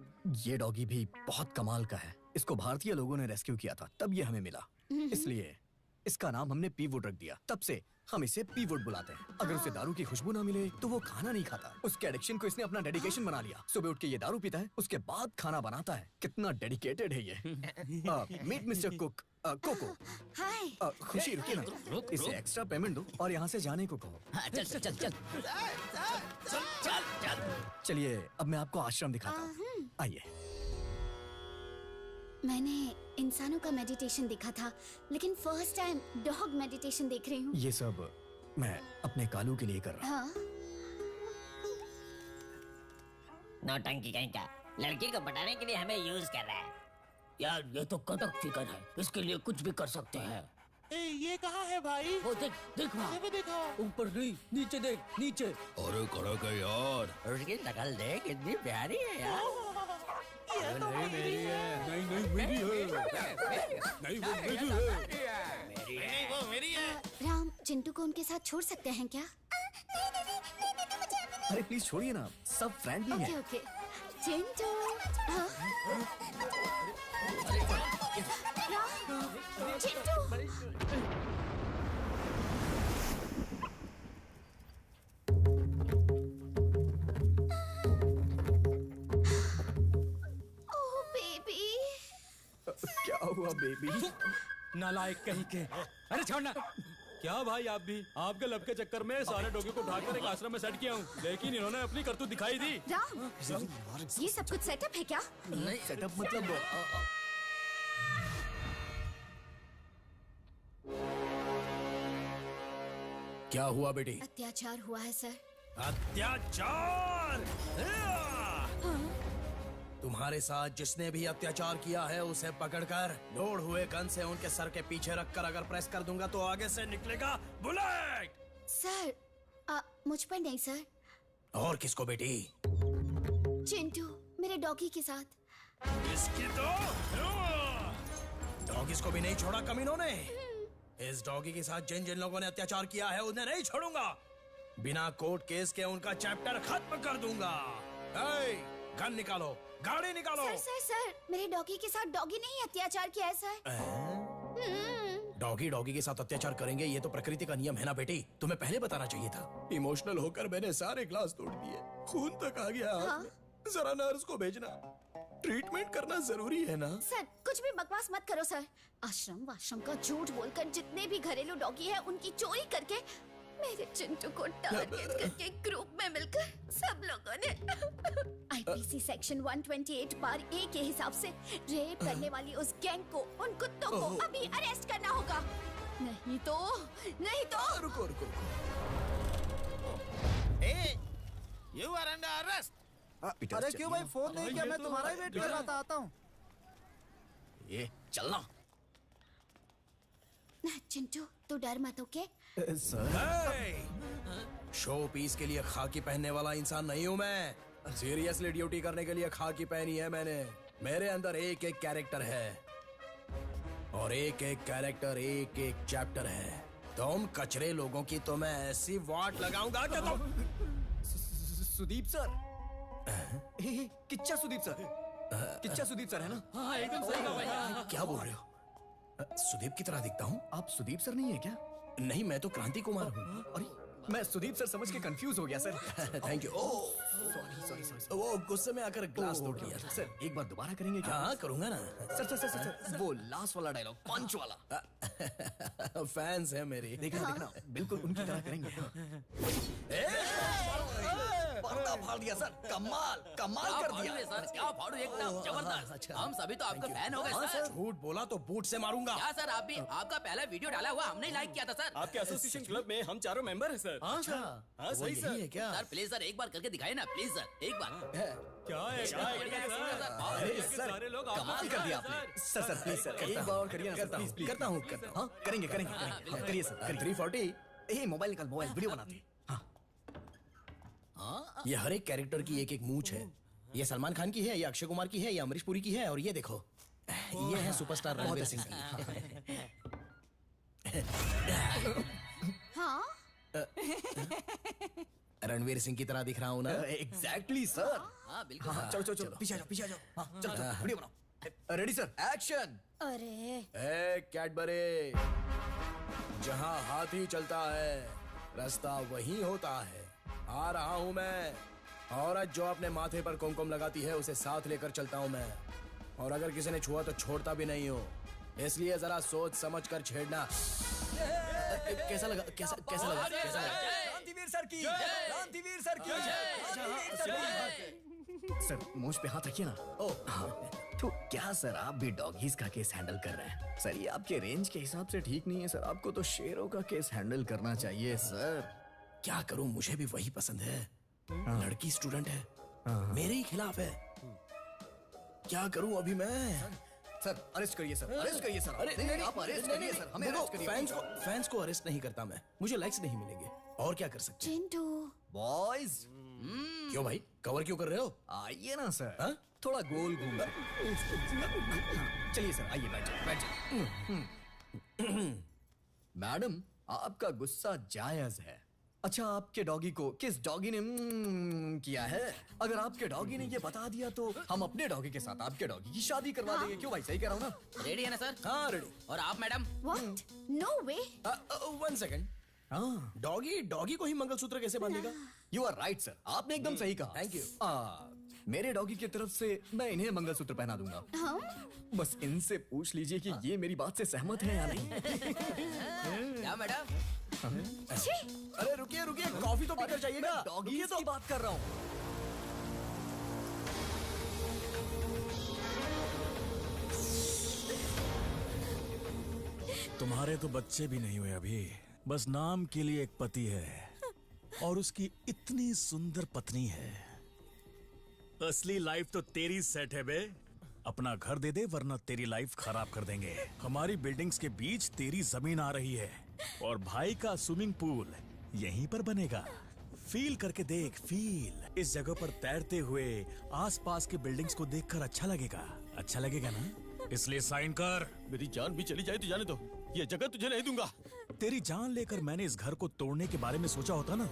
ये डॉगी भी बहुत कमाल का है। इसको भारतीय लोगों ने रेस्क्यू किया था, तब ये हमें मिला, इसलिए इसका नाम हमने पीवुड रख दिया। तब से हम इसे पीवुड बुलाते हैं। अगर उसे दारू की खुशबू ना मिले तो वो खाना नहीं खाता। उसके एडिक्शन को इसने अपना डेडिकेशन बना लिया। सुबह उठ के ये दारू पीता है, उसके बाद खाना बनाता है। कितना डेडिकेटेड है ये। Meet mister Cook, Coco. Hi. Khushi रुकिए ना, इसे एक्स्ट्रा पेमेंट दो और यहाँ से जाने को कहो। चल चल चल चल चल। चलिए अब मैं आपको आश्रम दिखाता हूँ, आइए। मैंने इंसानों का मेडिटेशन देखा था, लेकिन फर्स्ट टाइम डॉग मेडिटेशन देख रही हूँ। ये सब मैं अपने कालू के लिए कर रहा हूँ। नौटंकी कहीं का, लड़की को पटाने के लिए हमें यूज कर रहा है। यार ये तो कटक फिगर है, इसके लिए कुछ भी कर सकते हैं। ये कहाँ है भाई? वो देख देख वहाँ, ऊपर नहीं, नीचे देख, नीचे। अरे कड़क है यार। उसकी शक्ल देख, कितनी प्यारी है यार। नहीं मेरी है। नहीं मेरी है। नहीं वो मेरी है। नहीं वो मेरी है। राम, चिंटू को उनके साथ छोड़ सकते हैं क्या? अरे प्लीज छोड़िए ना, सब फ्रेंडली हैं। Okay okay. चिंटू। राम, चिंटू। क्या हुआ बेबी? नालायक कहीं के। अरे छोड़ना। क्या भाई आप भी? आपके लब के चक्कर में सारे डॉगी को उठाकर एक आश्रम में सेट किया हूँ, लेकिन इन्होंने अपनी करतूत दिखाई दी। राम, ये सब कुछ सेटअप है क्या? नहीं सेटअप मतलब क्या हुआ बेटी? अत्याचार हुआ है सर। अत्याचार? तुम्हारे साथ जिसने भी अत्याचार किया है उसे पकड़कर लोड हुए गन से उनके सर के पीछे रखकर अगर प्रेस कर दूंगा तो आगे से निकलेगा बुलेट। सर मुझ पर नहीं सर। और किसको बेटी? चिंटू, मेरे डॉगी के साथ। इसकी तो डॉगीज को भी नहीं छोड़ा कमीनों ने। इस डॉगी के साथ जिन जिन लोगों ने अत्याचार किया है उन्हें नहीं छोड़ूंगा। बिना कोर्ट केस के उनका चैप्टर खत्म कर दूंगा। गन निकालो, गाड़ी निकालो। सर सर सर, मेरे डॉगी के साथ डॉगी नहीं अत्याचार किया है सर। डॉगी के साथ अत्याचार करेंगे ये तो प्रकृति का नियम है ना बेटी, तुम्हें पहले बताना चाहिए था। इमोशनल होकर मैंने सारे ग्लास तोड़ दिए, खून तक आ गया हाथ में। जरा नर्स को भेजना, ट्रीटमेंट करना जरूरी है ना। सर कुछ भी बकवास मत करो सर। आश्रम वाश्रम का झूठ बोलकर जितने भी घरेलू डॉगी है उनकी चोरी करके मेरे चिंटू को टारगेट करके ग्रुप में मिलकर सब लोगों ने आईपीसी सेक्शन 128 बार ए के हिसाब से रेप करने वाली उस गैंग को, उन कुत्तों को अभी अरेस्ट करना होगा। नहीं तो रुको। You are under arrest. अरे क्यों भाई फोन नहीं किया? मैं तुम्हारा ही वेट कर रहा था, आता हूँ। ये चलना। चिंटू तू डर मत, ओके? शो पीस के लिए खाकी पहनने वाला इंसान नहीं हूँ मैं। सीरियसली ड्यूटी करने के लिए खाकी पहनी है मैंने। मेरे अंदर एक एक कैरेक्टर है और एक एक कैरेक्टर एक एक चैप्टर है। तुम कचरे लोगों की तो मैं ऐसी वाट लगाऊंगा कि तुम। सुदीप सर, किच्चा सुदीप सर है ना? हाँ एकदम सही कहा भैया। क्या बोल रहे हो? सुदीप की तरह दिखता हूँ? आप सुदीप सर नहीं है क्या? नहीं, मैं तो क्रांति कुमार हूँ। अरे मैं सुदीप सर समझ के कंफ्यूज हो गया सर। Thank you. सॉरी। वो गुस्से में आकर ग्लास तोड़ लिया। सर एक बार दोबारा करेंगे क्या? हाँ करूंगा ना। सर वो लास्ट वाला डायलॉग, पंच वाला। फैंस है मेरे। देखना बिल्कुल उनकी तरह करेंगे। पर्दा फाड़ दिया सर, कमाल कर दिया सर। क्या फाड़ू, एकदम जबरदस्त। हम सभी तो आपका फैन हो गए सर। झूठ बोला तो बूट से मारूंगा। क्या सर, आप भी आपका पहला वीडियो डाला हुआ हमने लाइक किया था सर। आपके एसोसिएशन क्लब में हम चारों मेंबर हैं सर। अच्छा हाँ सही सर। है क्या? सर प्लीज सर एक बार करके दिखाइए ना, प्लीज सर एक बार। क्या है सारे लोग कमाल कर दिया आपने। सर प्लीज सर एक बार और करिए ना। करता हूँ। हाँ करेंगे करिए सर। 340 मोबाइल निकाल, मोबाइल वीडियो बनाते। ये हर एक कैरेक्टर की एक एक मूंछ है। ये सलमान खान की है, ये अक्षय कुमार की है, ये अमरीश पुरी की है और ये देखो ये है सुपरस्टार रणवीर सिंह की। हाँ रणवीर सिंह की तरह दिख रहा हूँ ना? Exactly sir. हाँ बिल्कुल। चलो पीछे आ जाओ। चलो वीडियो बनाओ। Ready sir, action. अरे कैडबरी, जहाँ हाथी चलता है रास्ता वही होता है। आ रहा हूँ मैं। औरत जो अपने माथे पर कुमकुम लगाती है उसे साथ लेकर चलता हूँ मैं, और अगर किसी ने छुआ तो छोड़ता भी नहीं हूँ। इसलिए जरा सोच समझ कर छेड़ना। कैसा लगा? क्रांतिवीर सर की। सर मुझ पे हाथ रखिए ना। तो क्या सर आप भी डॉगीज का केस हैंडल कर रहे हैं? सर ये आपके रेंज के हिसाब से ठीक नहीं है सर। आपको तो शेरों का केस हैंडल करना चाहिए सर। क्या करूं, मुझे भी वही पसंद है। लड़की स्टूडेंट है, मेरे ही खिलाफ है। क्या करूं अभी मैं? सर अरेस्ट करिए सर। अरे नहीं, आप अरेस्ट करिए सर। हमें अरेस्ट करिए। फैंस को अरेस्ट नहीं करता मैं, मुझे लाइक्स नहीं मिलेंगे। और क्या कर सकते हैं? चिंटू बॉयज। क्यों भाई, कवर क्यों कर रहे हो? आइए ना सर। थोड़ा गोल घूम। चलिए सर, आइए बैठ जाइए। मैडम आपका गुस्सा जायज है। अच्छा आपके डॉगी को किस डॉगी ने किया है? अगर आपके डॉगी ने ये बता दिया तो हम अपने डॉगी के साथ आपके डॉगी की शादी करवा देंगे। क्यों भाई, सही कह रहा हूँ ना? रेडी है ना सर? हाँ रेडी। और आप madam? What? No way. 1 second. Doggy को ही मंगलसूत्र कैसे बांधेगा? यू आर राइट सर, आपने एकदम सही कहा। Thank you. मेरे डॉगी की तरफ से मैं इन्हें मंगलसूत्र पहना दूंगा। बस इनसे पूछ लीजिए कि ये मेरी बात से सहमत है या नहीं। क्या मैडम? अरे रुकिए, कॉफी तो पीकर जाइएगा। डॉगी की बात कर रहा हूँ। तुम्हारे तो बच्चे भी नहीं हुए अभी, बस नाम के लिए एक पति है और उसकी इतनी सुंदर पत्नी है। असली लाइफ तो तेरी सेट है बे। अपना घर दे दे वरना तेरी लाइफ खराब कर देंगे। हमारी बिल्डिंग्स के बीच तेरी जमीन आ रही है और भाई का स्विमिंग पूल यहीं पर बनेगा। फील करके देख, फील। इस जगह पर तैरते हुए आसपास के बिल्डिंग्स को देखकर अच्छा लगेगा। अच्छा लगेगा ना? इसलिए साइन कर। मेरी जान भी चली जाए तो जाने दो, ये जगह तुझे नहीं दूंगा। तेरी जान लेकर मैंने इस घर को तोड़ने के बारे में सोचा होता ना,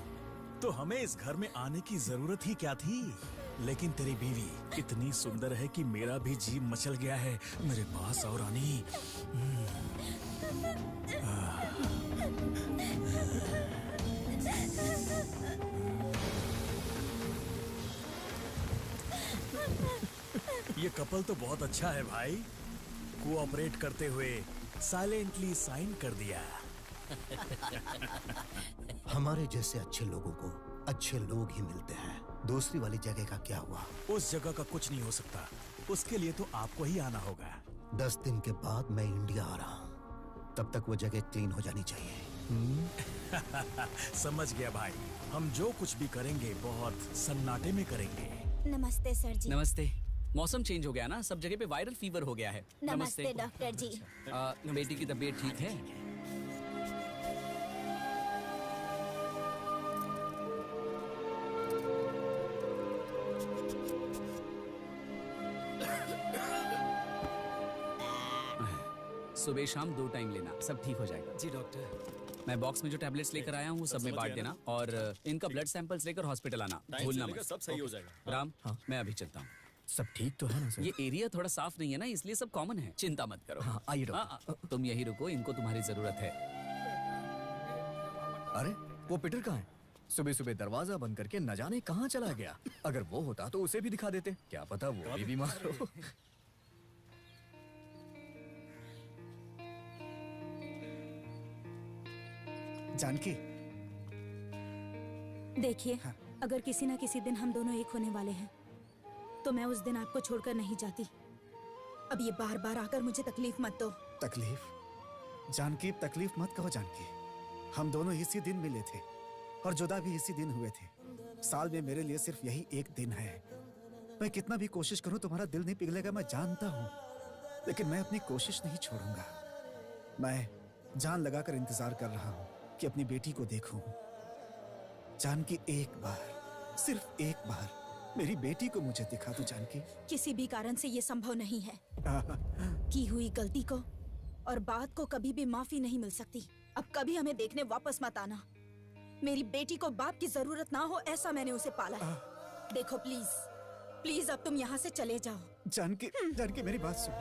तो हमें इस घर में आने की जरूरत ही क्या थी। लेकिन तेरी बीवी इतनी सुंदर है कि मेरा भी जी मचल गया है मेरे पास। और रानी, ये कपल तो बहुत अच्छा है भाई। कोऑपरेट करते हुए साइलेंटली साइन कर दिया। हमारे जैसे अच्छे लोगों को अच्छे लोग ही मिलते हैं। दूसरी वाली जगह का क्या हुआ? उस जगह का कुछ नहीं हो सकता। उसके लिए तो आपको ही आना होगा। 10 दिन के बाद मैं इंडिया आ रहा हूँ, तब तक वो जगह क्लीन हो जानी चाहिए। समझ गया भाई। हम जो कुछ भी करेंगे बहुत सन्नाटे में करेंगे। नमस्ते सर जी। नमस्ते। मौसम चेंज हो गया ना, सब जगह पे वायरल फीवर हो गया है। नमस्ते डॉक्टर जी। बेटी की तबीयत ठीक है? सुबह शाम 2 टाइम लेना, सब ठीक हो जाएगा। जी डॉक्टर। मैं बॉक्स में जो टैबलेट्स लेकर आया हूँ वो सब में बांट देना और इनका ब्लड सैंपल्स लेकर हॉस्पिटल आना, भूलना मत। सब सही हो जाएगा। राम, मैं अभी चलता हूँ। सब ठीक तो है ना सर? ये एरिया थोड़ा साफ नहीं है ना, इसलिए सब कॉमन है। चिंता मत करो। हाँ, आइए डॉक्टर। तुम यही रुको, इनको तुम्हारी जरूरत है। अरे वो पीटर कहाँ है? सुबह सुबह दरवाजा बंद करके न जाने कहाँ चला गया। अगर वो होता तो उसे भी दिखा देते, क्या पता वो भी बीमार हो। जानकी, देखिए, अगर किसी ना किसी दिन हम दोनों एक होने वाले हैं तो मैं उस दिन आपको छोड़कर नहीं जाती। अब ये बार बार आकर मुझे तकलीफ मत दो। तकलीफ? जानकी, तकलीफ मत कहो जानकी। हम दोनों इसी दिन मिले थे और जुदा भी इसी दिन हुए थे। साल में मेरे लिए सिर्फ यही एक दिन है। मैं कितना भी कोशिश करूं तुम्हारा दिल नहीं पिघलेगा, मैं जानता हूं, लेकिन मैं अपनी कोशिश नहीं छोड़ूंगा। मैं जान लगाकर इंतजार कर रहा हूं कि अपनी बेटी को देखूं। जानकी, एक बार, सिर्फ एक बार मेरी बेटी को मुझे दिखा दो जानकी। किसी भी कारण से ये संभव नहीं है। की हुई गलती को और बात को कभी भी माफी नहीं मिल सकती। अब कभी हमें देखने वापस मत आना। मेरी बेटी को बाप की जरूरत ना हो, ऐसा मैंने उसे पाला है। देखो प्लीज, प्लीज अब तुम यहाँ से चले जाओ। जानकी, जानकी मेरी बात सुन।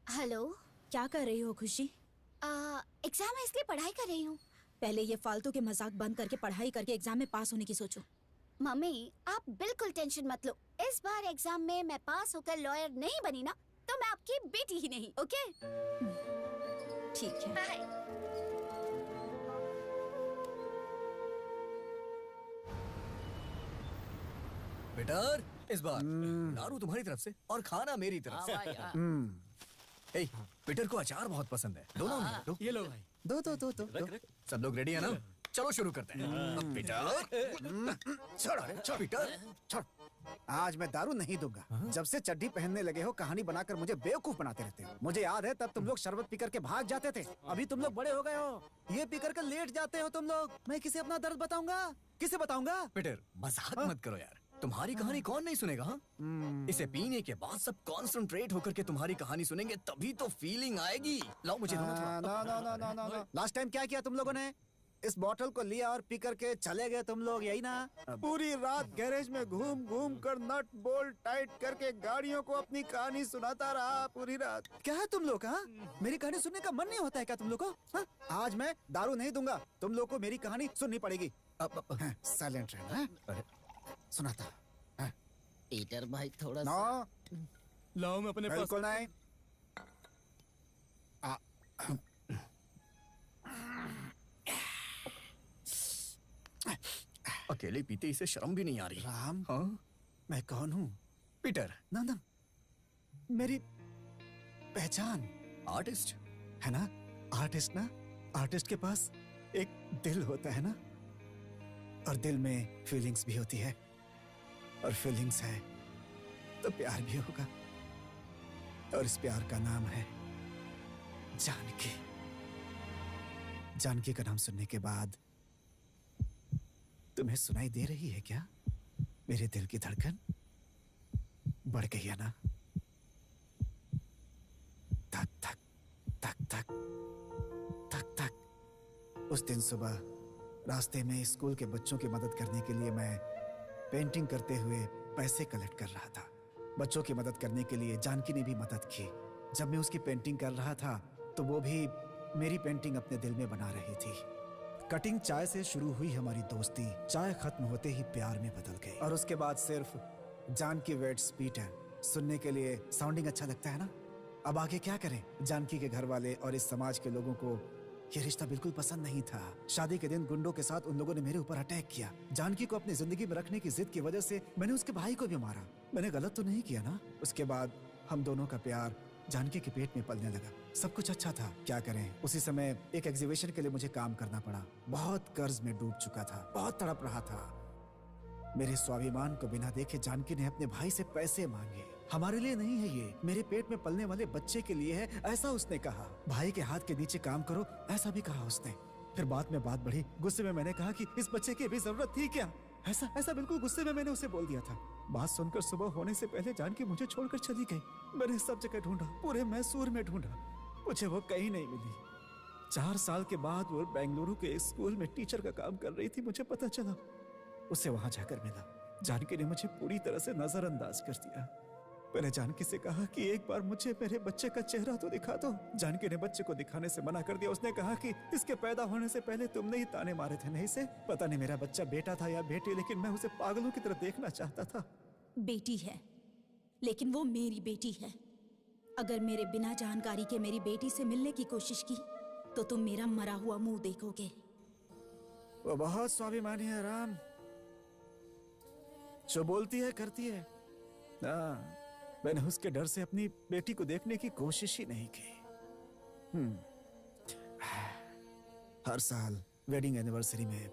हेलो, क्या कर रही हो खुशी? एग्जाम है इसलिए पढ़ाई कर रही हूँ। पहले ये फालतू के मजाक बंद करके पढ़ाई करके एग्जाम में पास होने की सोचो। मम्मी, आप बिल्कुल टेंशन मत लो। इस बार एग्जाम में मैं पास होकर लॉयर नहीं बनी ना, तो मैं आपकी बेटी ही नहीं। ओके? ठीक है। बाय। बेटर, इस बार दारू तुम्हारी तरफ से और खाना मेरी तरफ से। ए, पीटर को अचार बहुत पसंद है। दो ना, दो। ये लो भाई। दो। सब लोग रेडी है ना? चलो शुरू करते हैं। अब पीटर, छोड़ पीटर, छोड़। आज मैं दारू नहीं दूंगा। जब से चड्डी पहनने लगे हो कहानी बनाकर मुझे बेवकूफ बनाते रहते हो। मुझे याद है तब तुम लोग शरबत पीकर के भाग जाते थे। अभी तुम लोग बड़े हो गए हो, ये पीकर के लेट जाते हो तुम लोग। मैं किसे अपना दर्द बताऊंगा? किसे बताऊंगा? पीटर, मजाक मत करो यार। तुम्हारी कहानी कौन नहीं सुनेगा? हाँ, इसे पीने के बाद सब कॉन्सेंट्रेट होकर के तुम्हारी कहानी सुनेंगे, तभी तो फीलिंग आएगी। लाओ मुझे दो ना थोड़ा। लास्ट टाइम क्या किया तुम लोगों ने? इस बॉटल को लिया और पी करके चले गए तुम लोग, यही ना? पूरी रात गैरेज में घूम घूम कर नट बोल्ट टाइट करके गाड़ियों को अपनी कहानी सुनाता रहा पूरी रात। क्या है तुम लोग? हाँ, मेरी कहानी सुनने का मन नहीं होता है क्या तुम लोग को? हाँ? आज मैं दारू नहीं दूंगा, तुम लोग को मेरी कहानी सुननी पड़ेगी। साइलेंट रहना। सुनाता पीटर भाई थोड़ा लाओ मैं अपने पास। बिल्कुल नहीं। अकेले पीते इसे शर्म भी नहीं आ रही। राम, हाँ? मैं कौन हूँ? पीटर। ना, मेरी पहचान आर्टिस्ट है ना? आर्टिस्ट ना, आर्टिस्ट के पास एक दिल होता है ना, और दिल में फीलिंग्स भी होती है, और फीलिंग्स है तो प्यार भी होगा, और इस प्यार का नाम है जानकी। जानकी का नाम सुनने के बाद तुम्हें सुनाई दे रही है क्या मेरे दिल की धड़कन? बढ़ गई है ना? धक धक धक धक धक धक। उस दिन सुबह रास्ते में स्कूल के बच्चों की मदद करने के लिए मैं पेंटिंग करते हुए पैसे कलेक्ट कर रहा था। बच्चों की मदद करने के लिए जानकी ने भी मदद की। जब मैं उसकी पेंटिंग कर रहा था तो वो भी मेरी पेंटिंग अपने दिल में बना रही थी। कटिंग चाय से शुरू हुई हमारी दोस्ती चाय खत्म होते ही प्यार में बदल गई, और उसके बाद सिर्फ जानकी वेट्स पीटर सुनने के लिए साउंडिंग अच्छा लगता है ना? अब आगे क्या करें? जानकी के घर वाले और इस समाज के लोगों को ये रिश्ता बिल्कुल पसंद नहीं था। शादी के दिन गुंडों के साथ उन लोगों ने मेरे ऊपर अटैक किया। जानकी को अपनी जिंदगी में रखने की जिद की वजह से मैंने उसके भाई को भी मारा। मैंने गलत तो नहीं किया ना? उसके बाद हम दोनों का प्यार जानकी के पेट में पलने लगा। सब कुछ अच्छा था, क्या करें? उसी समय एक एग्जीबिशन के लिए मुझे काम करना पड़ा। बहुत कर्ज में डूब चुका था, बहुत तड़प रहा था। मेरे स्वाभिमान को बिना देखे जानकी ने अपने भाई से पैसे मांगे। हमारे लिए नहीं है ये, मेरे पेट में पलने वाले बच्चे के लिए है, ऐसा उसने कहा। भाई के हाथ के नीचे काम करो, ऐसा भी कहा उसने। फिर बाद में बात बढ़ी। गुस्से में मैंने कहा कि इस बच्चे की भी जरूरत थी क्या? ऐसा बिल्कुल गुस्से में मैंने उसे बोल दिया था। बात सुनकर सुबह होने से पहले जानकी मुझे छोड़कर चली गई। मैंने सब जगह ढूंढा, पूरे मैसूर में ढूंढा, मुझे वो कहीं नहीं मिली। 4 साल के बाद वो बेंगलुरु के स्कूल में टीचर का काम कर रही थी। मुझे पता चला, उसे वहां जाकर मिला। जानकी ने मुझे पूरी तरह से नजरअंदाज कर दिया। मैंने जानकी से कहा कि एक बार मुझे मेरे बच्चे का चेहरा तो दिखा दो। जानकी ने बच्चे को दिखाने से मना कर दिया। उसने कहा कि इसके पैदा होने से पहले तुमने ही ताने मारे थे। नहीं से पता नहीं मेरा बच्चा बेटा था या बेटी, लेकिन मैं उसे पागलों की तरह देखना चाहता था। बेटी है, लेकिन वो मेरी बेटी है। अगर मेरे बिना जानकारी के मेरी बेटी से मिलने की कोशिश की तो तुम मेरा मरा हुआ मुंह देखोगे। वो बहुत स्वाभिमानी है राम, जो बोलती है करती है। मैंने उसके डर से अपनी बेटी को देखने की कोशिश ही नहीं की। हर साल वेडिंग एनिवर्सरी में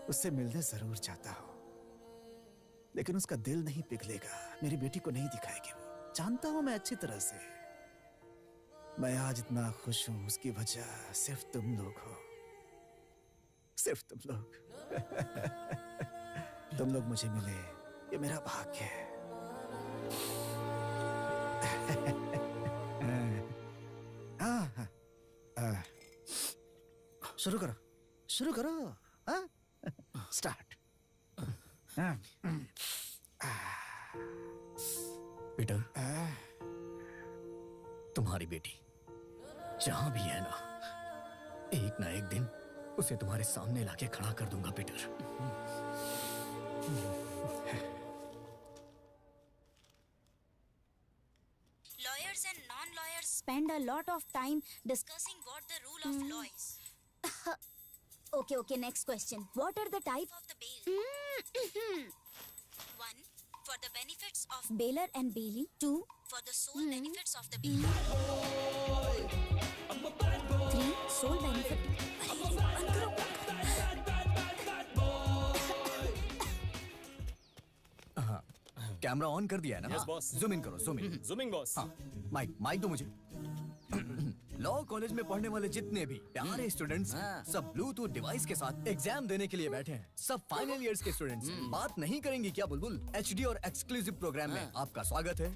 उससे मिलने जरूर जाता हूं, लेकिन उसका दिल नहीं पिघलेगा, मेरी बेटी को नहीं दिखाएगी। वो जानता हूं मैं अच्छी तरह से। मैं आज इतना खुश हूं, उसकी वजह सिर्फ तुम लोग हो, सिर्फ तुम लोग। तुम लोग मुझे मिले, ये मेरा भाग्य है। शुरू करो स्टार्ट। पीटर, तुम्हारी बेटी जहां भी है ना, एक ना एक दिन उसे तुम्हारे सामने लाके खड़ा कर दूंगा Peter. Lawyers and non-lawyers spend a lot of time discussing what the rule of law is. Okay, next question. What are the type of the bail? 1. For the benefits of Bailer and bailee. 2. for the sole benefits of the bailey. 3. Sole benefit. Camera on कर दिया है ना? Yes, boss. Zoom in करो, zoom in. Zooming boss. हाँ, mic दो मुझे। Law college में पढ़ने वाले जितने भी प्यारे स्टूडेंट्स सब ब्लूटूथ डिवाइस के साथ एग्जाम देने के लिए बैठे हैं। सब फाइनल इयर्स के स्टूडेंट्स। बात नहीं करेंगी क्या बुलबुल? HD और एक्सक्लूसिव प्रोग्राम में आपका स्वागत है।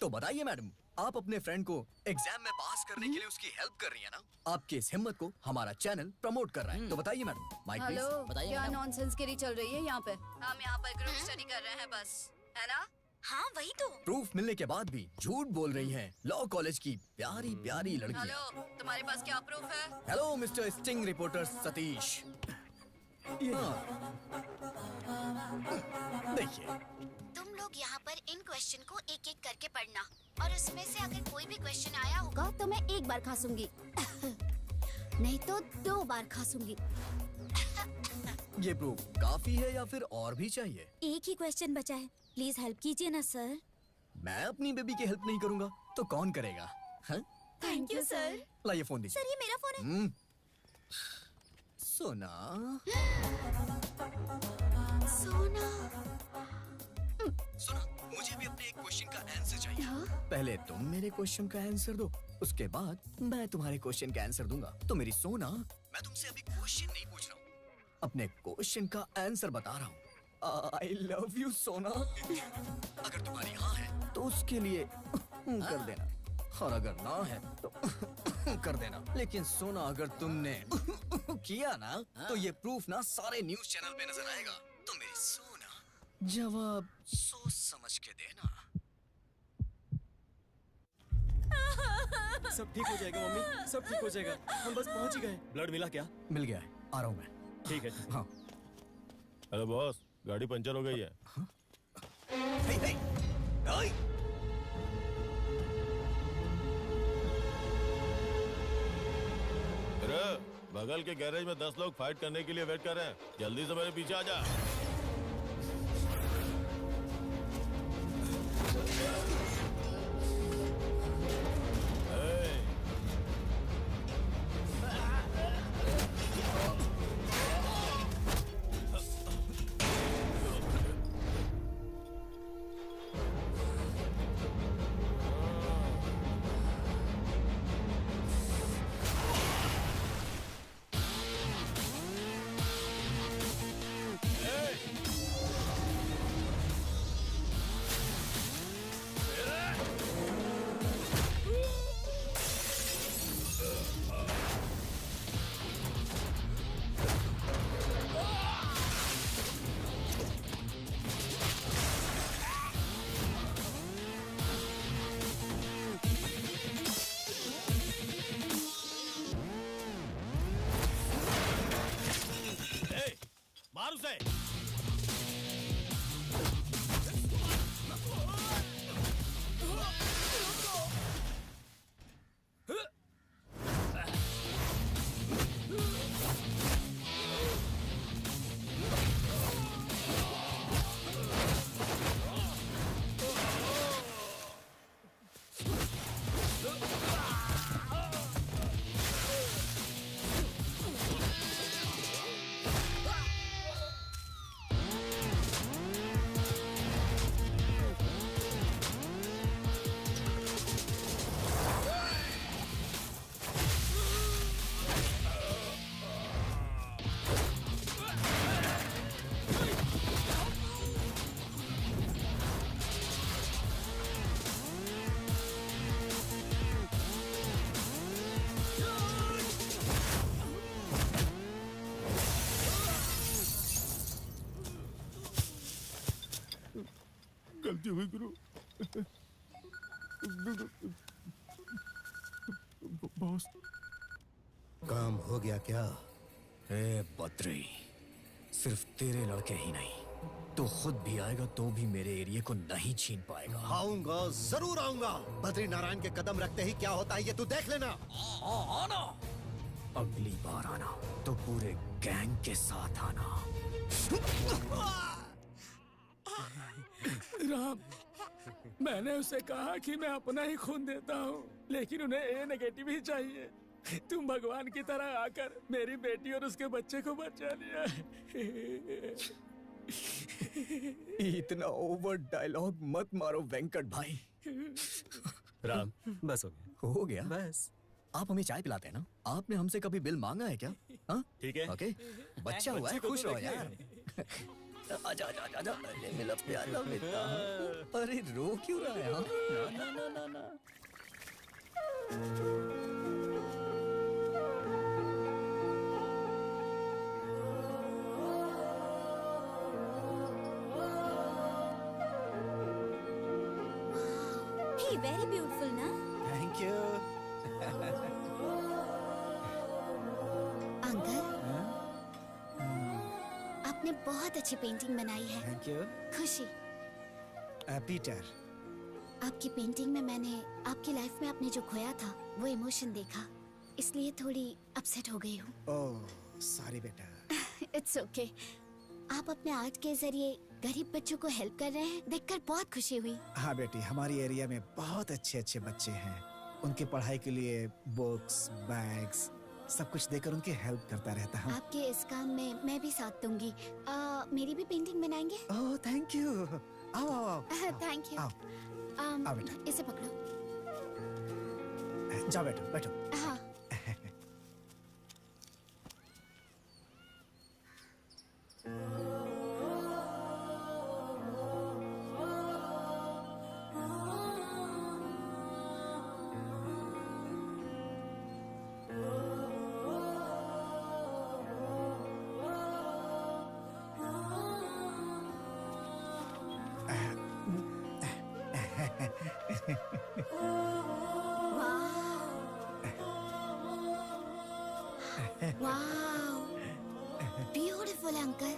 तो बताइए मैडम, आप अपने फ्रेंड को एग्जाम में पास करने के लिए उसकी हेल्प कर रही है ना? आपकी इस हिम्मत को हमारा चैनल प्रमोट कर रहा है। तो बताइए मैडम। Mike hello, please. क्या नॉनसेंस गिरी चल रही है यहाँ पे? हम यहाँ पर ग्रुप स्टडी कर रहे हैं बस, है ना? हाँ वही तो। प्रूफ मिलने के बाद भी झूठ बोल रही हैं लॉ कॉलेज की प्यारी प्यारी लड़कियां। हेलो, तुम्हारे पास क्या प्रूफ है? Hello mister sting reporter Satish. देखिए, तुम लोग यहाँ पर इन क्वेश्चन को एक एक करके पढ़ना, और उसमें से अगर कोई भी क्वेश्चन आया होगा तो मैं एक बार खासूंगी नहीं तो 2 बार खासूंगी। ये प्रूफ काफी है या फिर और भी चाहिए? एक ही क्वेश्चन बचा है, प्लीज हेल्प कीजिए ना सर। मैं अपनी बेबी की हेल्प नहीं करूंगा तो कौन करेगा? Thank you sir. लाइए फोन दीजिए। सर ये मेरा फोन है। सोना सोना, सुना, मुझे भी अपने एक क्वेश्चन का आंसर चाहिए। पहले तुम मेरे क्वेश्चन का आंसर दो, उसके बाद मैं तुम्हारे क्वेश्चन का आंसर दूंगा। तो मेरी सोना, मैं तुमसे अभी क्वेश्चन नहीं पूछ रहा हूँ, अपने क्वेश्चन का आंसर बता रहा हूँ। आई लव यू सोना। अगर तुम्हारी हाँ है तो उसके लिए कर देना, और अगर ना है तो कर देना। लेकिन सोना, अगर तुमने किया ना तो ये प्रूफ ना सारे न्यूज चैनल पे नजर आएगा। तो मेरी सोना, जवाब सोच समझ के देना। सब ठीक हो जाएगा मम्मी, सब ठीक हो जाएगा। हम बस पहुंच ही गए। ब्लड मिला क्या? मिल गया है, आ रहा हूँ मैं। ठीक है। हाँ। हेलो बॉस, गाड़ी पंचर हो गई है। हे, हे, ओए! अरे बगल के गैरेज में 10 लोग फाइट करने के लिए वेट कर रहे हैं, जल्दी से मेरे पीछे आ जा। मार उसे। गलती हुई गुरु। बॉस, काम हो गया क्या? ए बद्री, सिर्फ तेरे लड़के ही नहीं, तो खुद भी आएगा तो भी मेरे एरिया को नहीं छीन पाएगा। आऊंगा, जरूर आऊंगा। बद्री नारायण के कदम रखते ही क्या होता है ये तू देख लेना। आना, अगली बार आना तो पूरे गैंग के साथ आना। राम, मैंने उसे कहा कि मैं अपना ही खून देता हूँ, लेकिन उन्हें ए नेगेटिव ही चाहिए। तुम भगवान की तरह आकर मेरी बेटी और उसके बच्चे को बचा लिया। इतना ओवर डायलॉग मत मारो वेंकट भाई। राम, बस हो गया। हो गया बस। आप हमें चाय पिलाते हैं ना? आपने हमसे कभी बिल मांगा है क्या? हाँ ठीक है। ओके, बच्चा हुआ है, खुश रहो यार। आजा आजा आजा आजा, अरे मेरा प्यारा बेटा। अरे रो क्यों रहा है? हाँ? ना ना ना ना ना। वेरी ब्यूटीफुल ना? Thank you. अंकल, आपने बहुत अच्छी पेंटिंग बनाई है। Thank you. खुशी। पीटर, आपकी पेंटिंग में मैंने आपकी लाइफ में आपने जो खोया था वो इमोशन देखा, इसलिए थोड़ी अपसेट हो गई हूँ। ओह सॉरी बेटा। It's okay. आप अपने आर्ट के जरिए गरीब बच्चों को हेल्प कर रहे हैं, देखकर बहुत खुशी हुई। हाँ बेटी, हमारी एरिया में बहुत अच्छे अच्छे बच्चे हैं। उनकी पढ़ाई के लिए बुक्स, बैग्स, सब कुछ देकर उनकी हेल्प करता रहता हूँ। आपके इस काम में मैं भी साथ दूंगी। मेरी भी पेंटिंग बनाएंगे? Oh thank you. आओ आओ आओ। Thank you. आओ बेटा। इसे पकड़ो। जाओ बैठो बैठो। हाँ। Beautiful uncle.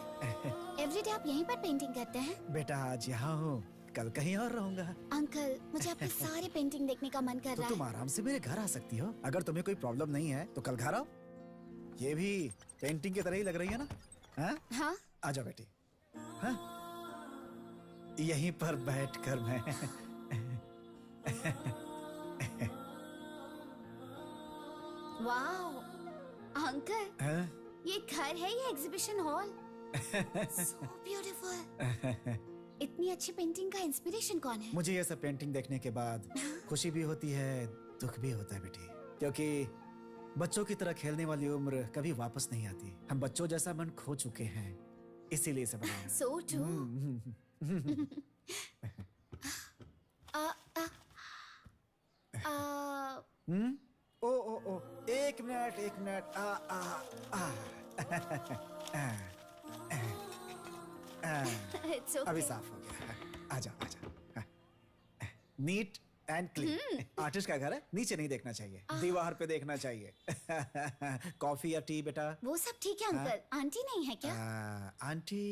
एवरीडे आप यहीं पर पेंटिंग करते हैं? बेटा आज यहाँ हूँ, कल कहीं और रहूँगा। अंकल, मुझे आपकी सारी पेंटिंग देखने का मन कर तो रहा तुम है। आराम से मेरे घर आ सकती हो। अगर तुम्हें कोई प्रॉब्लम नहीं है तो कल घर आओ। ये भी पेंटिंग की तरह ही लग रही है ना? हाँ? हाँ? आ जाओ बेटी। हाँ? यहीं पर बैठकर मैं वाओ अंकल, हाँ? ये घर है या एग्जीबिशन हॉल? So beautiful। इतनी अच्छी पेंटिंग का इंस्पिरेशन कौन है? मुझे ये सब पेंटिंग देखने के बाद खुशी भी होती है, दुख भी होता है बेटी, क्योंकि बच्चों की तरह खेलने वाली उम्र कभी वापस नहीं आती। हम बच्चों जैसा मन खो चुके हैं, इसीलिए इसे बनाया। So true। ओ ओ ओ, एक मिनट। It's okay। अभी साफ हो गया। आजा। Neat and clean. आर्टिस्ट का घर है, नीचे नहीं देखना चाहिए, दीवार पे देखना चाहिए। कॉफी या टी बेटा? वो सब ठीक है अंकल। आंटी नहीं है क्या? आंटी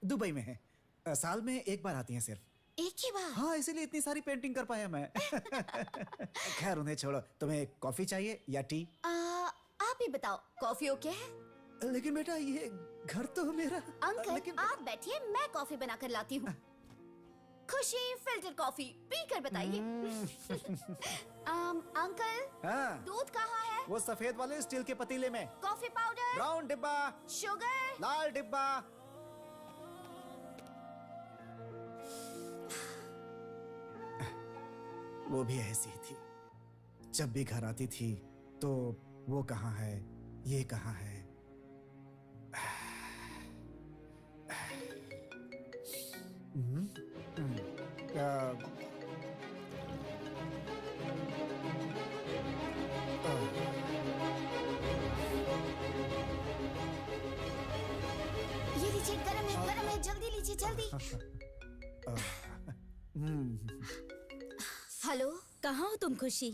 दुबई में है, साल में एक बार आती हैं सिर्फ। एक ही बार? हाँ, इसीलिए इतनी सारी पेंटिंग कर पाया मैं। खैर उन्हें छोड़ो, तुम्हें कॉफी चाहिए या टी? आप ही बताओ, कॉफी ओके है? लेकिन बेटा ये घर तो मेरा। अंकल आप बैठिए, मैं कॉफी बनाकर लाती हूँ। खुशी फिल्टर कॉफी पीकर बताइए। अंकल, हाँ? दूध कहाँ है? वो सफेद वाले स्टील के पतीले में। Coffee powder? ब्राउन डिब्बा। शुगर? लाल डिब्बा। वो भी ऐसी थी, जब भी घर आती थी तो वो कहाँ है, ये कहाँ है। ये लीजिए, गरम है, जल्दी लीजिए, जल्दी। हेलो, कहाँ हो तुम खुशी?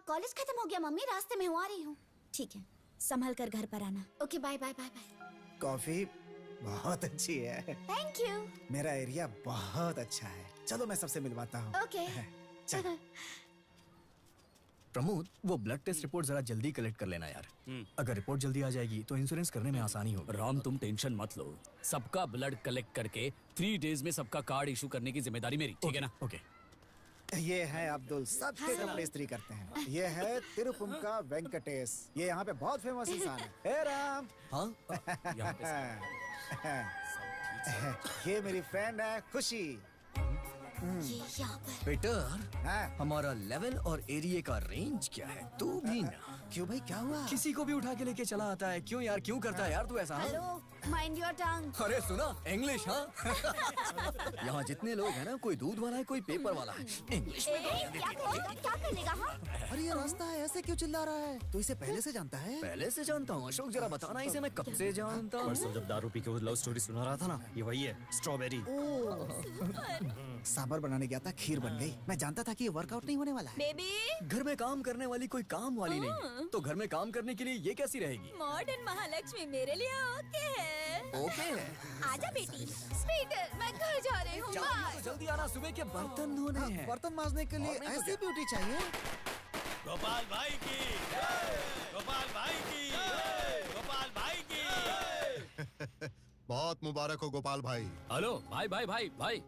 कॉलेज खत्म हो गया मम्मी, रास्ते में हूँ, आ रही हूँ। ठीक है, संभल कर घर पर आना। Okay, bye bye bye bye. Coffee बहुत अच्छी है। Thank you. मेरा एरिया बहुत अच्छा है, चलो मैं सबसे मिलवाता हूँ। ओके। चल। प्रमोद, वो ब्लड टेस्ट रिपोर्ट जरा जल्दी कलेक्ट कर लेना यार। अगर रिपोर्ट जल्दी आ जाएगी तो इंश्योरेंस करने में आसानी होगी। राम तुम टेंशन मत लो, सबका ब्लड कलेक्ट करके 3 डेज में सबका कार्ड इशू करने की जिम्मेदारी मेरी, ठीक है ना? ओके। ये है अब्दुल, सबके कपड़े इस्त्री करते हैं। ये है तिरुपुम का वेंकटेश, ये यहाँ पे बहुत फेमस इंसान है। हे राम। हाँ? यहाँ पे ये मेरी फ्रेंड है खुशी। ये यहाँ पर। पीटर, हमारा लेवल और एरिया का रेंज क्या है? तू भी ना। क्यों भाई, क्या हुआ? किसी को भी उठा के लेके चला आता है। क्यों यार, क्यों करता है यार तू ऐसा? Hello, mind your tongue. अरे सुना, इंग्लिश हाँ। यहाँ जितने लोग हैं ना, कोई दूध वाला है, कोई पेपर वाला है। इंग्लिश में क्या करेगा? हाँ? अरे ये रास्ता है, ऐसे क्यों चिल्ला रहा है? तू इसे पहले से जानता है? पहले से जानता हूँ अशोक, जरा बताना इसे मैं कब से जानता हूँ। परसों जब दारू पी के वो लव स्टोरी सुना रहा था ना, ये वही है, स्ट्रॉबेरी। सांबर बनाने गया था, खीर बन गई। मैं जानता था कि ये वर्कआउट नहीं होने वाला है। बेबी, घर में काम करने वाली कोई काम वाली नहीं है, तो घर में काम करने के लिए ये कैसी रहेगी? मॉडर्न महालक्ष्मी मेरे लिए ओके है। ओके है। आजा बेटी। पीटर, मैं घर जा रही हूँ। बाय। जल्दी आना, सुबह के बर्तन धोने हैं। बर्तन मांजने के लिए ऐसी ब्यूटी चाहिए। गोपाल भाई की, गोपाल भाई की, गोपाल भाई की। बहुत मुबारक हो गोपाल भाई। हेलो भाई भाई भाई भाई।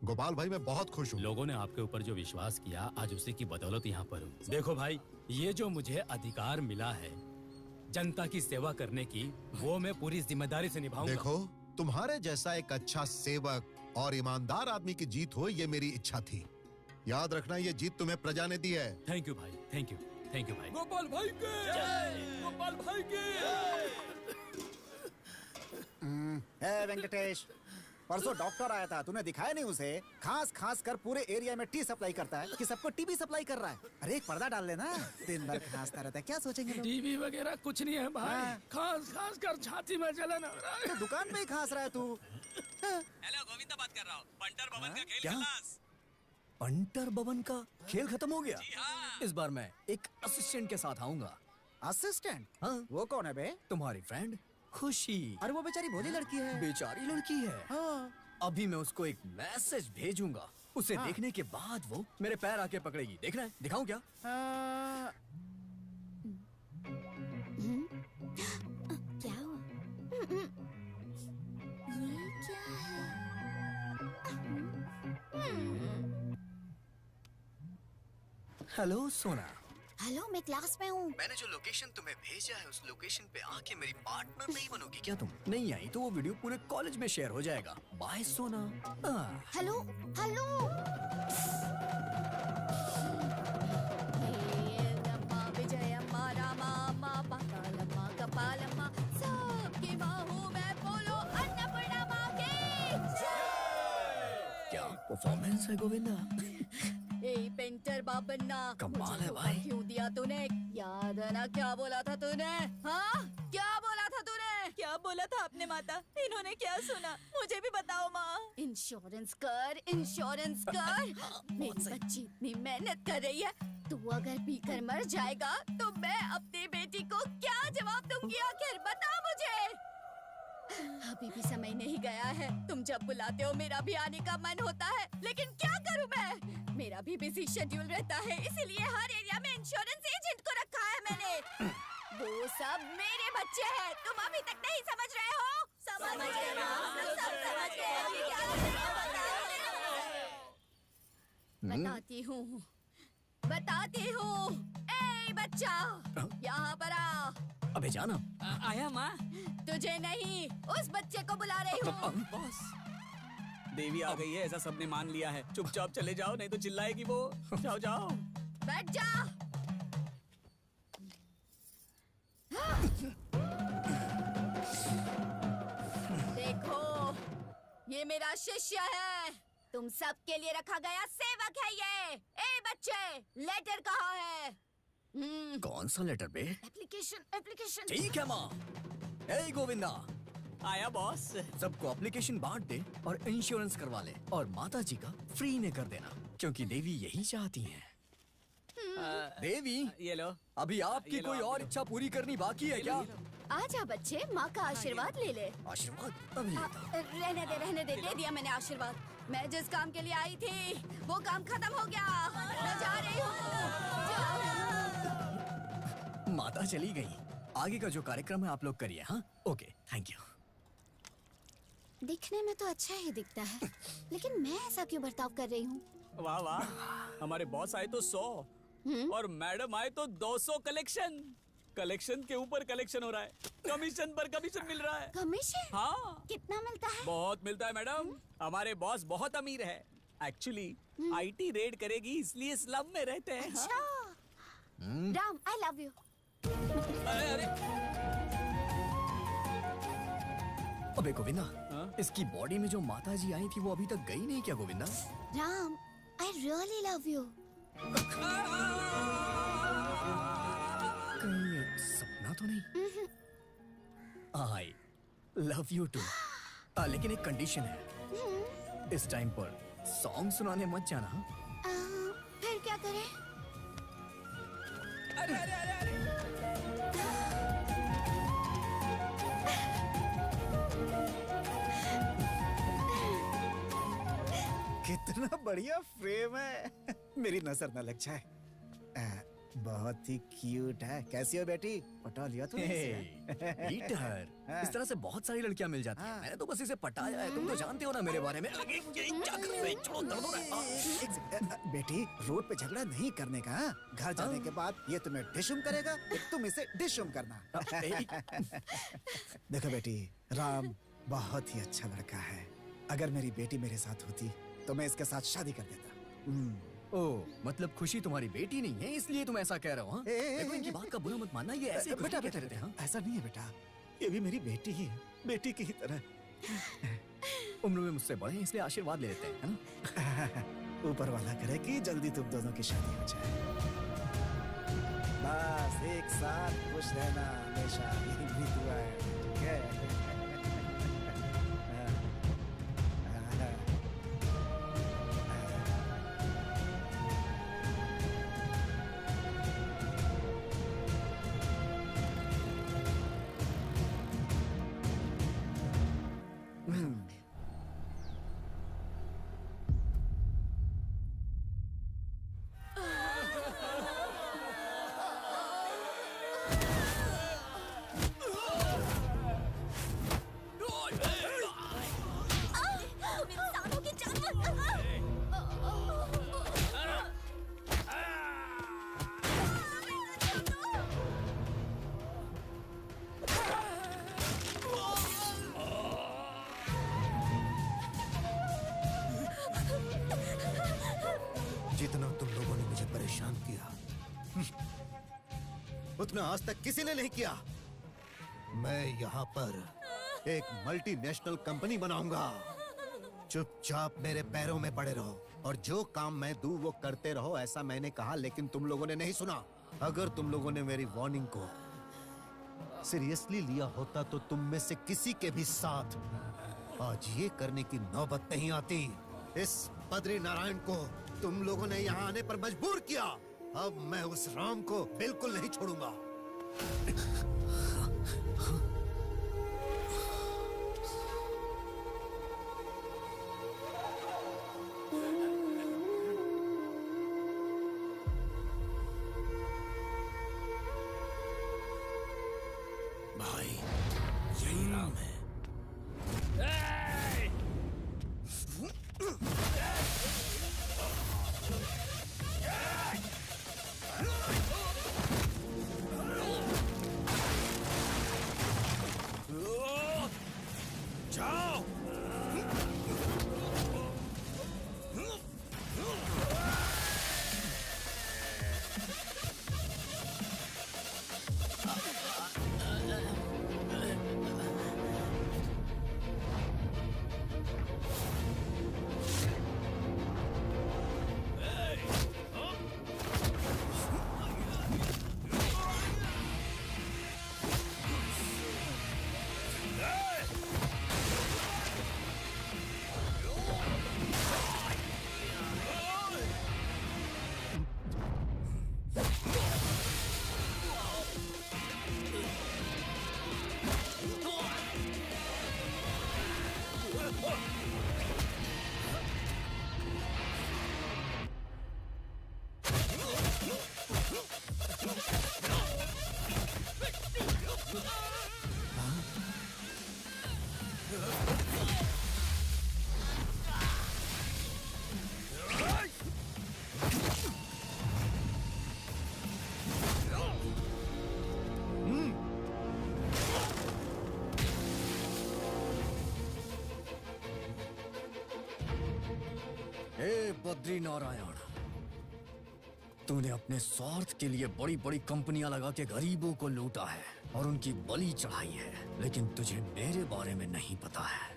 गोपाल भाई मैं बहुत खुश हूँ। लोगों ने आपके ऊपर जो विश्वास किया, आज उसी की बदौलत यहाँ पर हूँ। देखो भाई, ये जो मुझे अधिकार मिला है जनता की सेवा करने की, वो मैं पूरी जिम्मेदारी से निभाऊंगा। देखो, तुम्हारे जैसा एक अच्छा सेवक और ईमानदार आदमी की जीत हो, ये मेरी इच्छा थी। याद रखना, ये जीत तुम्हें प्रजा ने दी है। थैंक यू भाई, थैंक यू, थैंक यू भाई। गोपाल भाई के, गोपाल भाई के। वेंकटेश, परसों डॉक्टर आया था, तूने दिखाया नहीं उसे? खास खास कर पूरे एरिया में टी सप्लाई करता है कि सबको टीबी सप्लाई कर रहा है। अरे एक पर्दा डाल लेना, दिन भर खांसता रहता है, क्या सोचेंगे लोग? टीवी वगैरह कुछ नहीं है भाई, खास खास कर छाती में जलन हो रहा है। तो दुकान में ही खांस रहा है तू। हेलो, गोविंदा बात कर रहा हूँ। पंटर भवन का खेल क्या? खलास। पंटर भवन का खेल खत्म हो गया? इस बार मैं एक असिस्टेंट के साथ आऊंगा। असिस्टेंट? हाँ। वो कौन है बे? तुम्हारी फ्रेंड खुशी। अरे वो बेचारी भोली लड़की है। बेचारी लड़की है। हाँ। अभी मैं उसको एक मैसेज भेजूंगा, उसे हाँ। देखने के बाद वो मेरे पैर आके पकड़ेगी। देखना है? दिखाऊं क्या? क्या हुआ? ये क्या है? हेलो सोना। हेलो, मैं क्लास में हूँ। मैंने जो लोकेशन तुम्हें भेजा है, उस लोकेशन पे आके मेरी पार्टनर नहीं बनोगी क्या तुम? नहीं आई तो वो वीडियो पूरे कॉलेज में शेयर हो जाएगा। बाय सोना। Hello, hello. विजयम्मा रामा माँ पातालम्मा कपालम्मा, सबकी बाहों में बोलो अन्नपूर्णा माँ की जय। क्या परफॉर्मेंस है गोविंदा? ए पेंटर बाबन्ना, कमाल है भाई। क्यों दिया तूने? याद है ना क्या बोला था तूने? हाँ, क्या बोला था तूने? क्या बोला था आपने माता? इन्होंने क्या सुना? मुझे भी बताओ माँ। इंश्योरेंस कर, इंश्योरेंस कर। मेरी बच्ची इतनी मेहनत कर रही है, तू अगर पीकर मर जाएगा तो मैं अपनी बेटी को क्या जवाब दूंगी? आखिर बता मुझे। अभी भी समय नहीं गया है। तुम जब बुलाते हो मेरा भी आने का मन होता है, लेकिन क्या करूं मैं? मेरा भी बिजी शेड्यूल रहता है, इसीलिए हर एरिया में इंश्योरेंस एजेंट को रखा है मैंने। वो सब मेरे बच्चे हैं, तुम अभी तक नहीं समझ रहे हो? समझ गए माँ, सब समझ गए। अभी क्या बताती हूँ, बताती हूँ। ए बच्चा, यहाँ पर आ। अबे जाना। आया माँ। तुझे नहीं, उस बच्चे को बुला रही हूँ। बॉस, देवी आ गई है ऐसा सबने मान लिया है। चुपचाप चले जाओ, नहीं तो चिल्लाएगी वो। जाओ जाओ। बैठ जा। देखो, ये मेरा शिष्य है, तुम सबके लिए रखा गया सेवक है ये। ए बच्चे, लेटर कहाँ है? कौन सा लेटर बे? Application, application. ठीक है माँ। ए गोविंदा, आया बॉस। सबको एप्लीकेशन बांट दे और इंश्योरेंस करवा ले, और माता जी का फ्री में कर देना, क्योंकि देवी यही चाहती हैं। देवी, ये लो। अभी आपकी कोई और इच्छा पूरी करनी बाकी है क्या? आजा बच्चे, माँ का आशीर्वाद ले ले। आशीर्वाद अभी रहने दे, रहने दे, ले दिया मैंने आशीर्वाद। मैं जिस काम के लिए आई थी वो काम खत्म हो गया, मैं जा रही हूँ। माता चली गई, आगे का जो कार्यक्रम है आप लोग करिए। हाँ, ओके, थैंक यू। दिखने में तो अच्छा ही दिखता है, लेकिन मैं ऐसा क्यों बर्ताव कर रही हूँ? वाह वाह, हमारे बॉस आए तो 100 और मैडम आए तो 200 कलेक्शन। कलेक्शन के ऊपर कलेक्शन हो रहा है, कमीशन पर कमीशन मिल रहा है। कमीशन? हाँ। कितना मिलता है? बहुत मिलता है मैडम, हमारे बॉस बहुत अमीर है। एक्चुअली आईटी रेड करेगी इसलिए स्लम में रहते हैं। अच्छा। राम, आई लव यू। अबे गोविंदा, इसकी बॉडी में जो माता जी आई थी वो अभी तक गई नहीं क्या Govinda? Ram, I really love you. कहीं ये सपना तो नहीं? I love you too. लेकिन एक कंडीशन है, इस टाइम पर सॉन्ग सुनाने मत जाना। फिर क्या करें? अरे अरे अरे अरे। कितना बढ़िया फ्रेम है। मेरी नजर न लग जाए। बहुत ही क्यूट है। कैसी हो बेटी? पटा लिया तूने इसे? ईटर, इस तरह से बहुत सारी लड़कियां मिल जाती हैं। मैंने तो बस इसे पटाया है। तुम तो जानते हो ना मेरे बारे में। क्या कर रहे हो? छोड़ो, दर्द हो रहा है। बेटी, रोड पे झगड़ा नहीं करने का। घर जाने के बाद ये तुम्हें डिशुम करेगा, तुम इसे डिशुम करना। देखो बेटी, राम बहुत ही अच्छा लड़का है। अगर मेरी बेटी मेरे साथ होती तो मैं इसके साथ शादी कर देता। ओह, मतलब खुशी तुम्हारी बेटी नहीं है इसलिए तुम ऐसा कह रहे हो? देखो, इनकी बात का बुरा मत मानना। ये ऐसे बेटा बेटा रहते हैं। ऐसा नहीं है बेटा, ये भी मेरी बेटी ही है, बेटी की ही तरह। उम्र में मुझसे बड़े हैं इसलिए आशीर्वाद ले लेते हैं, है ना? ऊपर वाला करे कि जल्दी तुम दोनों की शादी हो जाए। बस एक साथ खुश रहना हमेशा, यही मेरी दुआ है। ठीक है? जितना तुम लोगों ने मुझे परेशान किया उतना आज तक किसी ने नहीं किया। मैं यहाँ पर एक मल्टीनेशनल कंपनी बनाऊंगा। चुपचाप मेरे पैरों में पड़े रहो और जो काम मैं दूं वो करते रहो, ऐसा मैंने कहा, लेकिन तुम लोगों ने नहीं सुना। अगर तुम लोगों ने मेरी वार्निंग को सीरियसली लिया होता तो तुम में से किसी के भी साथ आज ये करने की नौबत नहीं आती। इस बद्री नारायण को तुम लोगों ने यहाँ आने पर मजबूर किया। अब मैं उस राम को बिल्कुल नहीं छोड़ूंगा। भाई, यही राम है। बद्री नारायण, तूने अपने स्वार्थ के लिए बड़ी बड़ी कंपनियां लगा के गरीबों को लूटा है और उनकी बलि चढ़ाई है, लेकिन तुझे मेरे बारे में नहीं पता है।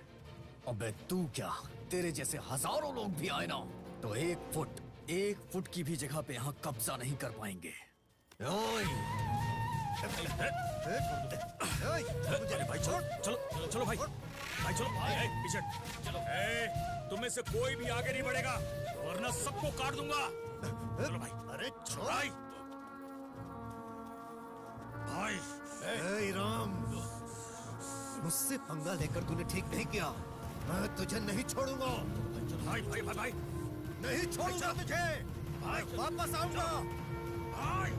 अबे तू क्या, तेरे जैसे हजारों लोग भी आए ना तो एक फुट की भी जगह पे यहाँ कब्जा नहीं कर पाएंगे। ओए! अरे भाई चलो चलो चलो भाई चलो पीछे चलो। तुम में से कोई भी आगे नहीं बढ़ेगा वरना सबको काट दूंगा। चलो भाई। अरे चलो भाई। भाई राम, मुझसे पंगा लेकर तूने ठीक नहीं किया। मैं तुझे नहीं छोड़ूंगा। भाई भाई भाई भाई नहीं छोड़ूंगा तुझे। भाई वापस आऊंगा। भाई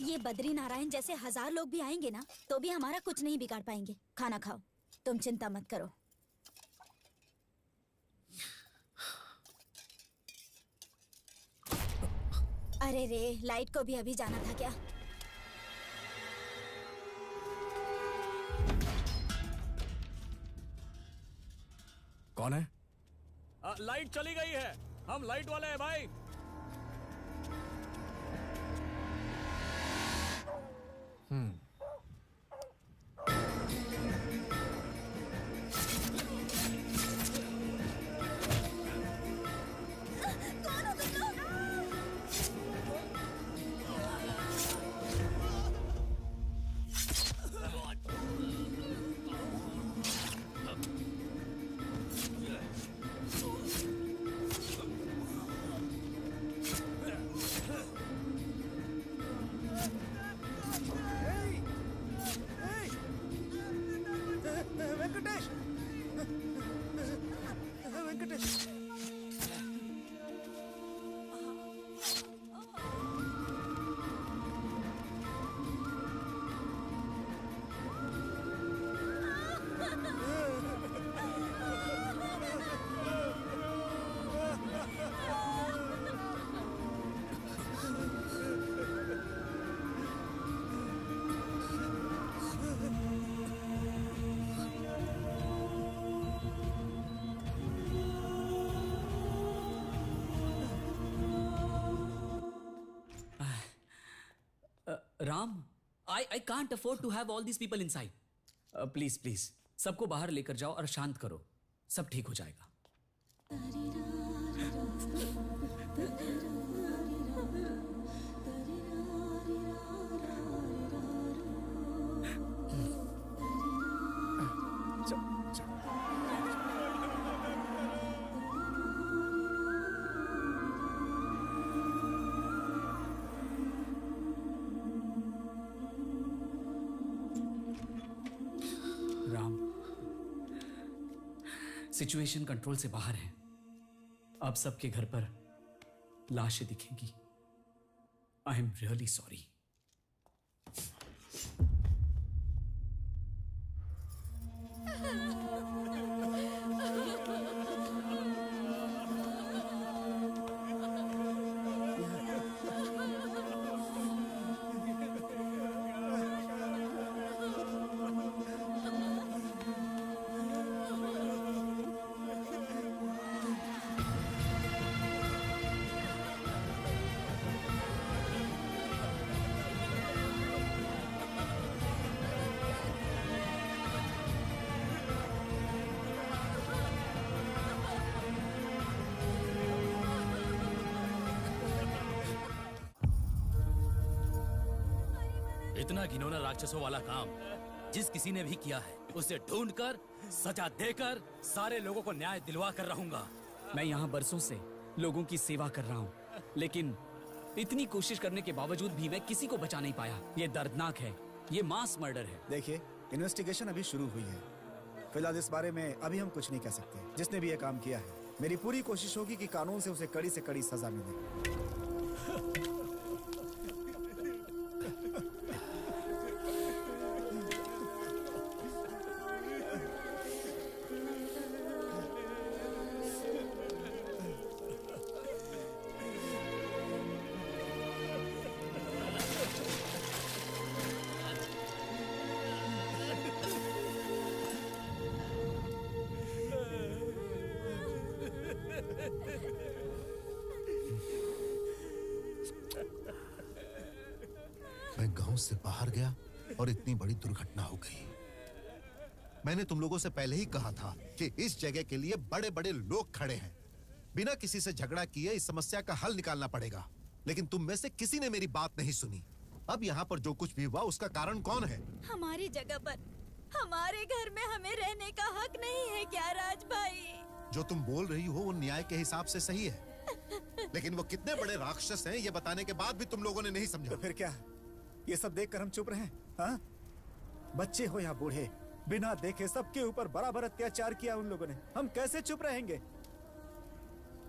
ये बद्री नारायण जैसे 1000 लोग भी आएंगे ना तो भी हमारा कुछ नहीं बिगाड़ पाएंगे। खाना खाओ, तुम चिंता मत करो। अरे रे, लाइट को भी अभी जाना था क्या? कौन है? लाइट चली गई है, हम लाइट वाले हैं भाई। Venkatesh, Venkatesh. Ram, I can't afford to have all these people inside. Please please सबको बाहर लेकर जाओ और शांत करो, सब ठीक हो जाएगा। सिचुएशन कंट्रोल से बाहर है। अब सबके घर पर लाशें दिखेंगी। I am really sorry. इतना घिनौना राक्षसों वाला काम जिस किसी ने भी किया है उसे ढूंढकर सजा देकर सारे लोगों को न्याय दिलवा कर रहूंगा। मैं यहाँ बरसों से लोगों की सेवा कर रहा हूँ, लेकिन इतनी कोशिश करने के बावजूद भी मैं किसी को बचा नहीं पाया। ये दर्दनाक है, ये मास मर्डर है। देखिए, इन्वेस्टिगेशन अभी शुरू हुई है। फिलहाल इस बारे में अभी हम कुछ नहीं कह सकते। जिसने भी ये काम किया है, मेरी पूरी कोशिश होगी कि कानून से उसे कड़ी से कड़ी सजा मिले। गांव से बाहर गया और इतनी बड़ी दुर्घटना हो गई। मैंने तुम लोगों से पहले ही कहा था कि इस जगह के लिए बड़े बड़े लोग खड़े हैं। बिना किसी से झगड़ा किए इस समस्या का हल निकालना पड़ेगा, लेकिन तुम में से किसी ने मेरी बात नहीं सुनी। अब यहाँ पर जो कुछ भी हुआ उसका कारण कौन है? हमारी जगह पर हमारे घर में हमें रहने का हक नहीं है क्या राज भाई? जो तुम बोल रही हो वो न्याय के हिसाब से सही है, लेकिन वो कितने बड़े राक्षस हैं ये बताने के बाद भी तुम लोगों ने नहीं समझा। तो फिर क्या, ये सब देखकर हम चुप रहे? हाँ? बच्चे हो या बूढ़े, बिना देखे सबके ऊपर बराबर अत्याचार किया उन लोगों ने। हम कैसे चुप रहेंगे?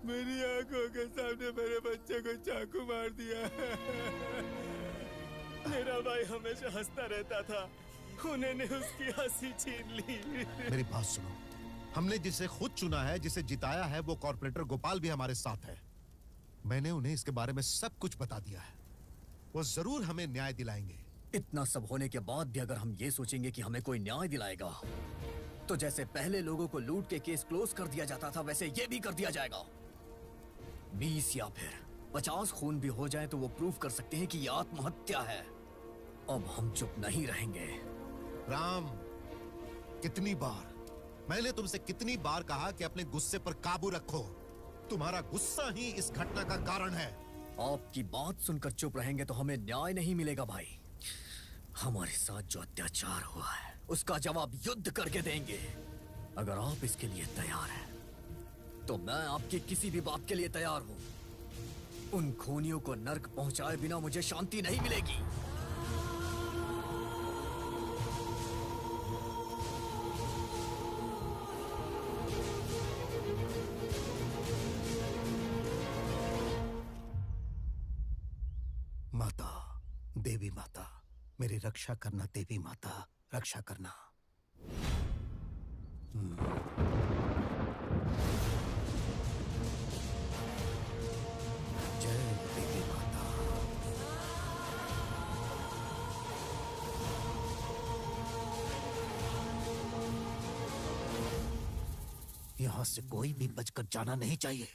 मेरी आंखों के सामने मेरे बच्चे को चाकू मार दिया। मेरा भाई हमेशा हंसता रहता था, उन्होंने उसकी हंसी छीन ली। मेरी बात सुनो, हमने जिसे खुद चुना है, जिसे जिताया है, वो कॉर्पोरेटर गोपाल भी हमारे साथ है। मैंने उन्हें इसके बारे में सब कुछ बता दिया है। वो जरूर हमें न्याय दिलाएंगे। इतना सब होने के बाद भी अगर हम ये सोचेंगे कि हमें कोई न्याय दिलाएगा, तो जैसे पहले लोगों को लूट के केस क्लोज कर दिया जाता था वैसे ये भी कर दिया जाएगा। 20 या फिर 50 खून भी हो जाए तो वो प्रूफ कर सकते हैं कि ये आत्महत्या है। अब हम चुप नहीं रहेंगे। राम, कितनी बार मैंने तुमसे कितनी बार कहा कि अपने गुस्से पर काबू रखो। तुम्हारा गुस्सा ही इस घटना का कारण है। आपकी बात सुनकर चुप रहेंगे तो हमें न्याय नहीं मिलेगा भाई। हमारे साथ जो अत्याचार हुआ है उसका जवाब युद्ध करके देंगे। अगर आप इसके लिए तैयार हैं तो मैं आपकी किसी भी बात के लिए तैयार हूं। उन खूनियों को नर्क पहुंचाए बिना मुझे शांति नहीं मिलेगी। माता, देवी माता, मेरी रक्षा करना। देवी माता, रक्षा करना। जय देवी माता। यहां से कोई भी बचकर जाना नहीं चाहिए।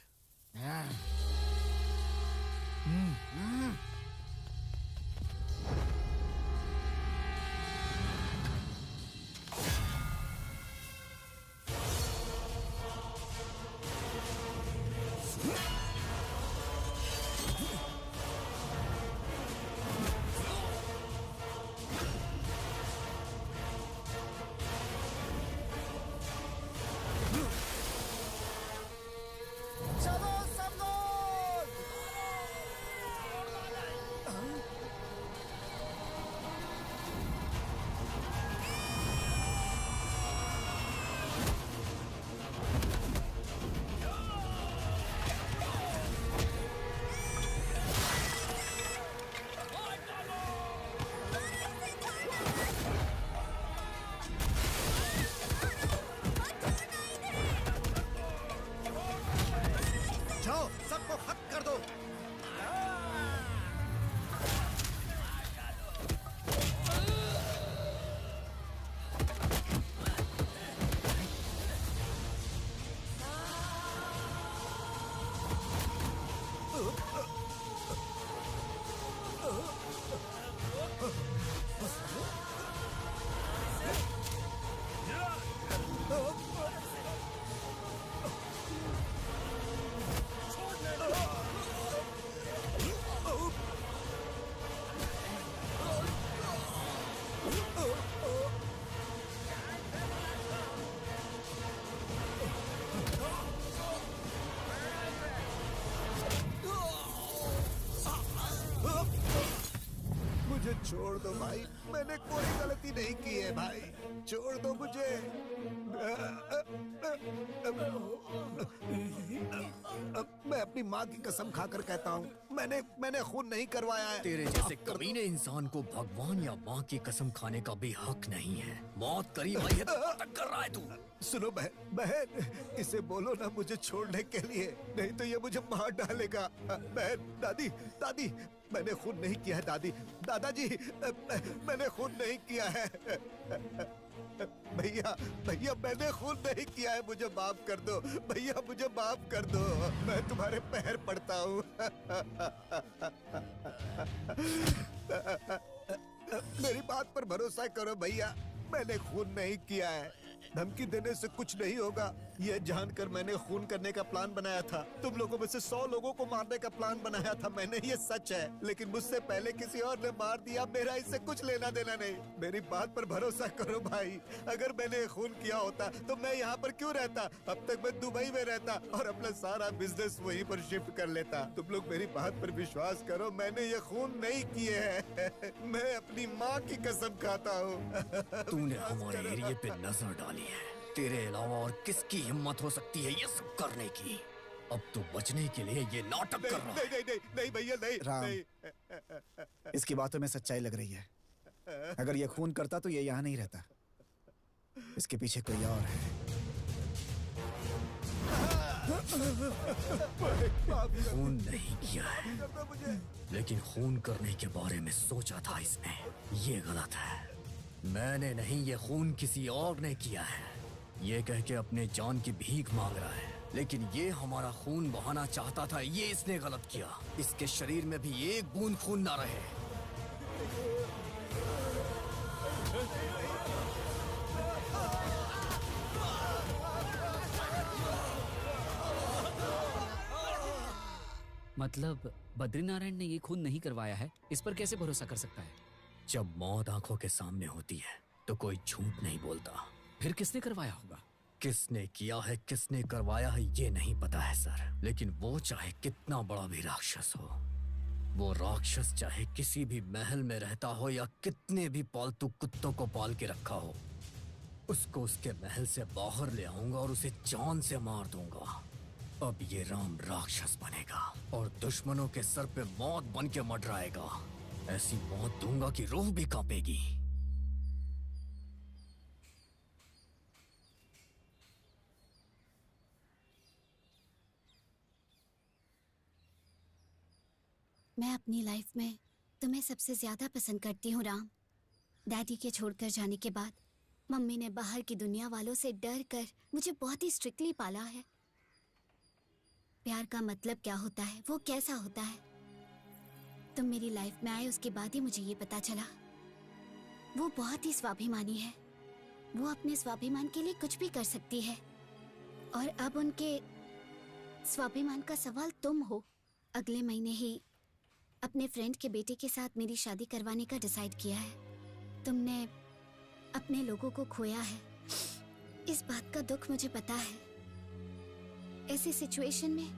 छोड़ दो भाई, मैंने कोई गलती नहीं की है भाई, छोड़ दो मुझे। मैं अपनी माँ की कसम खाकर कहता हूँ, मैंने खून नहीं करवाया है। तेरे जैसे कमीने इंसान को भगवान या माँ की कसम खाने का भी हक नहीं है। मौत करीब आई है तो नाटक कर रहा है तू। सुनो बहन, इसे बोलो ना मुझे छोड़ने के लिए, नहीं तो ये मुझे मार डालेगा। बहन, दादी, मैंने खून नहीं किया है। दादाजी, मैंने खून नहीं किया है। भैया भैया मैंने खून नहीं किया है, मुझे माफ कर दो भैया, मुझे माफ कर दो, मैं तुम्हारे पैर पड़ता हूँ। मेरी बात पर भरोसा करो भैया, मैंने खून नहीं किया है। धमकी देने से कुछ नहीं होगा, ये जानकर मैंने खून करने का प्लान बनाया था। तुम लोगों में से 100 लोगों को मारने का प्लान बनाया था मैंने, ये सच है। लेकिन मुझसे पहले किसी और ने मार दिया, मेरा इससे कुछ लेना देना नहीं। मेरी बात पर भरोसा करो भाई, अगर मैंने खून किया होता तो मैं यहाँ पर क्यों रहता? अब तक मैं दुबई में रहता और अपना सारा बिजनेस वहीं पर शिफ्ट कर लेता। तुम लोग मेरी बात पर विश्वास करो, मैंने ये खून नहीं किए हैं। मैं अपनी माँ की कसम खाता हूँ। तूने हमारे एरिया पे नजर डाली है, तेरे अलावा और किसकी हिम्मत हो सकती है ये सब करने की? अब तू बचने के लिए ये नाटक कर रहा है। नहीं भैया नहीं, राम, नहीं। इसकी बातों में सच्चाई लग रही है। अगर ये खून करता तो ये यहाँ नहीं रहता। इसके पीछे कोई और है। खून नहीं किया है, लेकिन खून करने के बारे में सोचा था इसने। ये गलत है। मैंने नहीं, ये खून किसी और ने किया है। ये कह के अपने जान की भीख मांग रहा है, लेकिन ये हमारा खून बहाना चाहता था, ये इसने गलत किया। इसके शरीर में भी एक बूंद खून ना रहे। मतलब बद्रीनारायण ने ये खून नहीं करवाया है, इस पर कैसे भरोसा कर सकता है? जब मौत आंखों के सामने होती है तो कोई झूठ नहीं बोलता। फिर किसने करवाया होगा? किसने किया है, किसने करवाया है, ये नहीं पता है सर। लेकिन वो चाहे कितना बड़ा भी राक्षस हो, वो राक्षस चाहे किसी भी महल में रहता हो या कितने भी पालतू कुत्तों को पाल के रखा हो, उसको उसके महल से बाहर ले आऊंगा और उसे जान से मार दूंगा। अब ये राम राक्षस बनेगा और दुश्मनों के सर पे मौत बन के मंडराएगा। ऐसी मौत दूंगा कि रूह भी कांपेगी। मैं अपनी लाइफ में तुम्हें सबसे ज्यादा पसंद करती हूँ राम। डैडी के छोड़कर जाने के बाद मम्मी ने बाहर की दुनिया वालों से डर कर मुझे बहुत ही स्ट्रिक्टली पाला है। प्यार का मतलब क्या होता है, वो कैसा होता है, तुम मेरी लाइफ में आए उसके बाद ही मुझे ये पता चला। वो बहुत ही स्वाभिमानी है। वो अपने स्वाभिमान के लिए कुछ भी कर सकती है। और अब उनके स्वाभिमान का सवाल तुम हो। अगले महीने ही अपने फ्रेंड के बेटे के साथ मेरी शादी करवाने का डिसाइड किया है। तुमने अपने लोगों को खोया है, इस बात का दुख मुझे पता है। ऐसी सिचुएशन में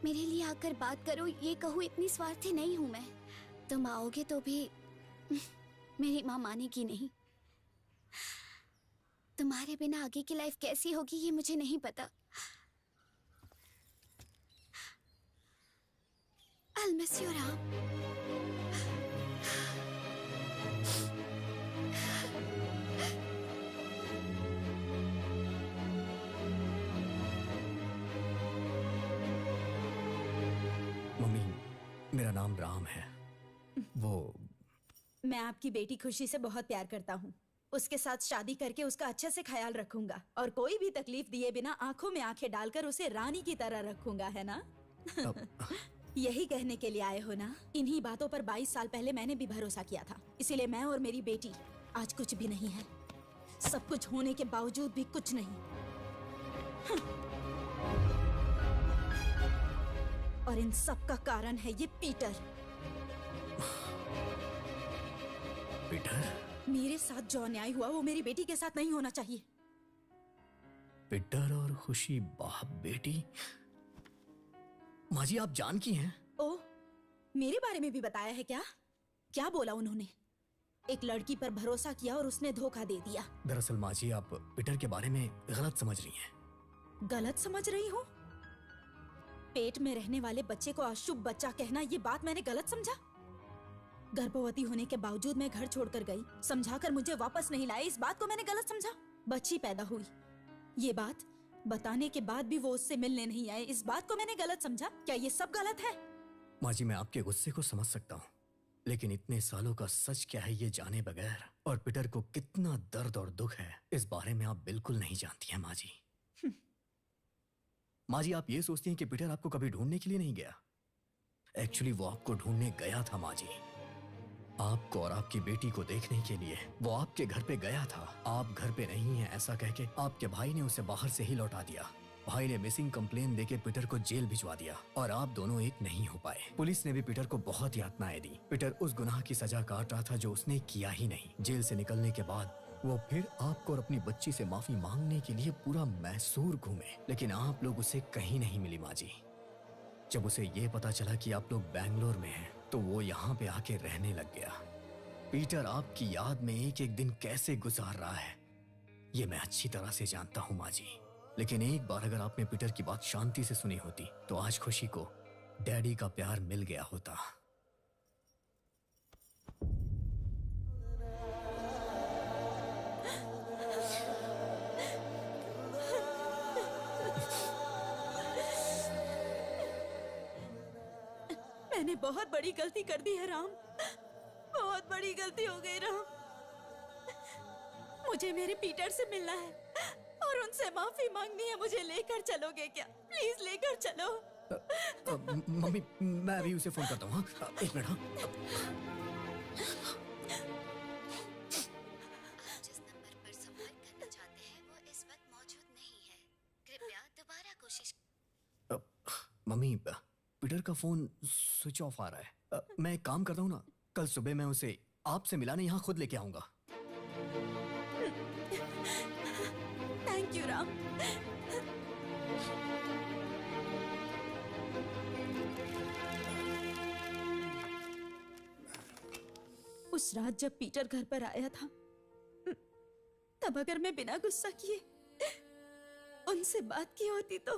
मेरे लिए आकर बात करो, ये कहूँ इतनी स्वार्थी नहीं हूं मैं। तुम आओगे तो भी मेरी माँ मानेगी नहीं। तुम्हारे बिना आगे की लाइफ कैसी होगी ये मुझे नहीं पता। I'll miss you, Ram. Mummy, मेरा नाम राम है। वो मैं आपकी बेटी खुशी से बहुत प्यार करता हूँ। उसके साथ शादी करके उसका अच्छे से ख्याल रखूंगा और कोई भी तकलीफ दिए बिना आंखों में आंखें डालकर उसे रानी की तरह रखूंगा, है ना? यही कहने के लिए आए हो ना? इन्हीं बातों पर 22 साल पहले मैंने भी भरोसा किया था। इसीलिए मैं और मेरी बेटी आज कुछ भी नहीं है। सब कुछ होने के बावजूद भी कुछ नहीं। और इन सब का कारण है ये पीटर। पीटर? मेरे साथ जो अन्याय हुआ वो मेरी बेटी के साथ नहीं होना चाहिए। पीटर और खुशी बाप बेटी? माँ जी, आप जान की हैं? ओ, मेरे बारे में भी बताया है क्या? क्या बोला उन्होंने? एक लड़की पर भरोसा किया और उसने धोखा दे दिया। दरअसल माँ जी, आप पीटर के बारे में गलत समझ रही हैं। गलत समझ रही हूँ? पेट में रहने वाले बच्चे को अशुभ बच्चा कहना, ये बात मैंने गलत समझा? गर्भवती होने के बावजूद मैं घर छोड़कर गई, समझाकर मुझे वापस नहीं लाए, इस बात को मैंने गलत समझा? बच्ची पैदा हुई, ये बात बताने के बाद भी वो उससे मिलने नहीं आए, इस बात को मैंने गलत समझा? क्या ये सब गलत है? माँ जी, मैं आपके गुस्से को समझ सकता हूँ, लेकिन इतने सालों का सच क्या है ये जाने बगैर और पीटर को कितना दर्द और दुख है इस बारे में आप बिल्कुल नहीं जानती हैं माँ जी। माँ जी, आप ये सोचती हैं कि पीटर आपको कभी ढूंढने के लिए नहीं गया। एक्चुअली वो आपको ढूंढने गया था माँ जी। आपको और आपकी बेटी को देखने के लिए वो आपके घर पे गया था। आप घर पे नहीं हैं ऐसा कह के आपके भाई ने उसे बाहर से ही लौटा दिया। भाई ने मिसिंग कंप्लेन देके पीटर को जेल भिजवा दिया और आप दोनों एक नहीं हो पाए। पुलिस ने भी पीटर को बहुत यातनाएं दी। पीटर उस गुनाह की सजा काट रहा था जो उसने किया ही नहीं। जेल से निकलने के बाद वो फिर आपको और अपनी बच्ची से माफी मांगने के लिए पूरा मैसूर घूमे, लेकिन आप लोग उसे कहीं नहीं मिली माँ जी। जब उसे ये पता चला कि आप लोग बैंगलोर में हैं तो वो यहाँ पे आके रहने लग गया। पीटर आपकी याद में एक एक दिन कैसे गुजार रहा है ये मैं अच्छी तरह से जानता हूँ माँ जी। लेकिन एक बार अगर आपने पीटर की बात शांति से सुनी होती तो आज खुशी को डैडी का प्यार मिल गया होता। मैंने बहुत बड़ी गलती कर दी है राम, बहुत बड़ी गलती हो गई राम। मुझे मेरे पीटर से मिलना है और उनसे माफी मांगनी है। मुझे लेकर चलोगे क्या? प्लीज लेकर चलो। मम्मी, मैं अभी उसे फोन करता हूँ। एक मिनट। जिस नंबर पर संपर्क करना चाहते हैं वो इस वक्त मौजूद नहीं है, कृपया दोबारा कोशिश। मम्मी, पीटर का फोन स्विच ऑफ आ रहा है। मैं एक काम करता हूँ ना, कल सुबह मैं उसे आपसे मिलाने यहाँ खुद लेके आऊंगा। Thank you Ram. उस रात जब पीटर घर पर आया था तब अगर मैं बिना गुस्सा किए उनसे बात की होती तो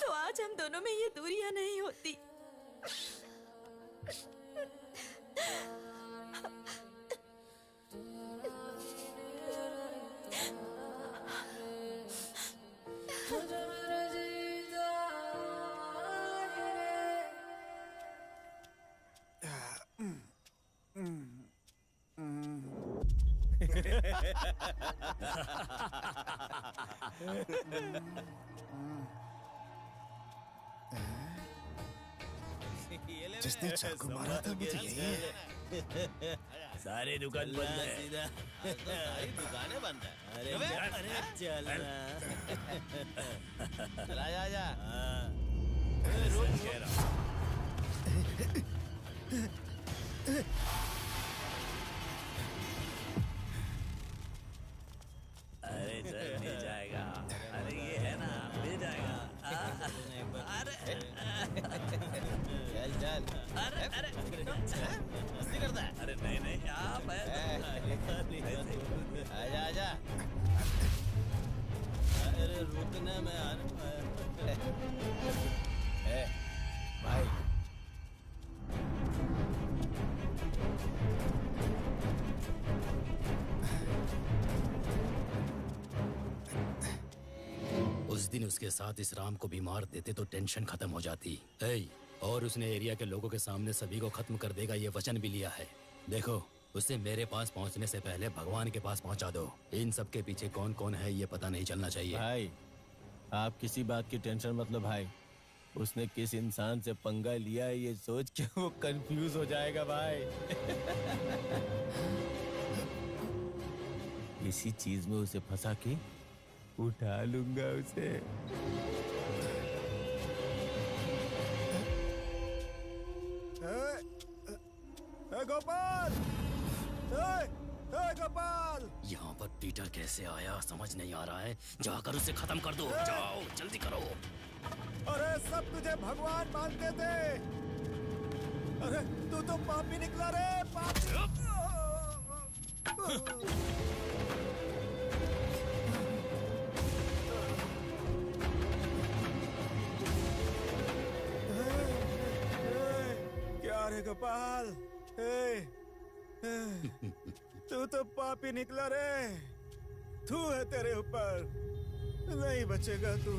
आज हम दोनों में ये दूरियां नहीं होती। जिसने चाकू मारा था मुझे यही सारी दुकान बंद है। सारी दुकानें बंद है। अरे चल चला जा। अरे चल मिल जाएगा। अरे ये है ना, मिल जाएगा। अरे चल चल। अरे अरे मस्ती करता है। अरे नहीं नहीं आप आजा आजा। अरे रुकना मैं आ भाई उस दिन उसके साथ इस राम को भी मार देते तो टेंशन खत्म हो जाती। और उसने एरिया के लोगों के सामने सभी को खत्म कर देगा ये वचन भी लिया है। देखो, उसे मेरे पास पहुंचने से पहले भगवान के पास पहुंचा दो। इन सब के पीछे कौन कौन है ये पता नहीं चलना चाहिए। भाई आप किसी बात की टेंशन मत लो भाई। उसने किस इंसान से पंगा लिया है ये सोच के वो कंफ्यूज हो जाएगा भाई। इसी चीज में उसे फंसा के उठा लूंगा उसे। गोपाल, गोपाल, यहाँ पर पीटर कैसे आया समझ नहीं आ रहा है। जाकर उसे खत्म कर दो। जाओ जल्दी करो। अरे सब तुझे भगवान मानते थे। अरे तू तो पापी निकला रे, पापी। क्या रे गोपाल, तू तो पापी निकला रे। थू है तेरे ऊपर, नहीं बचेगा तू।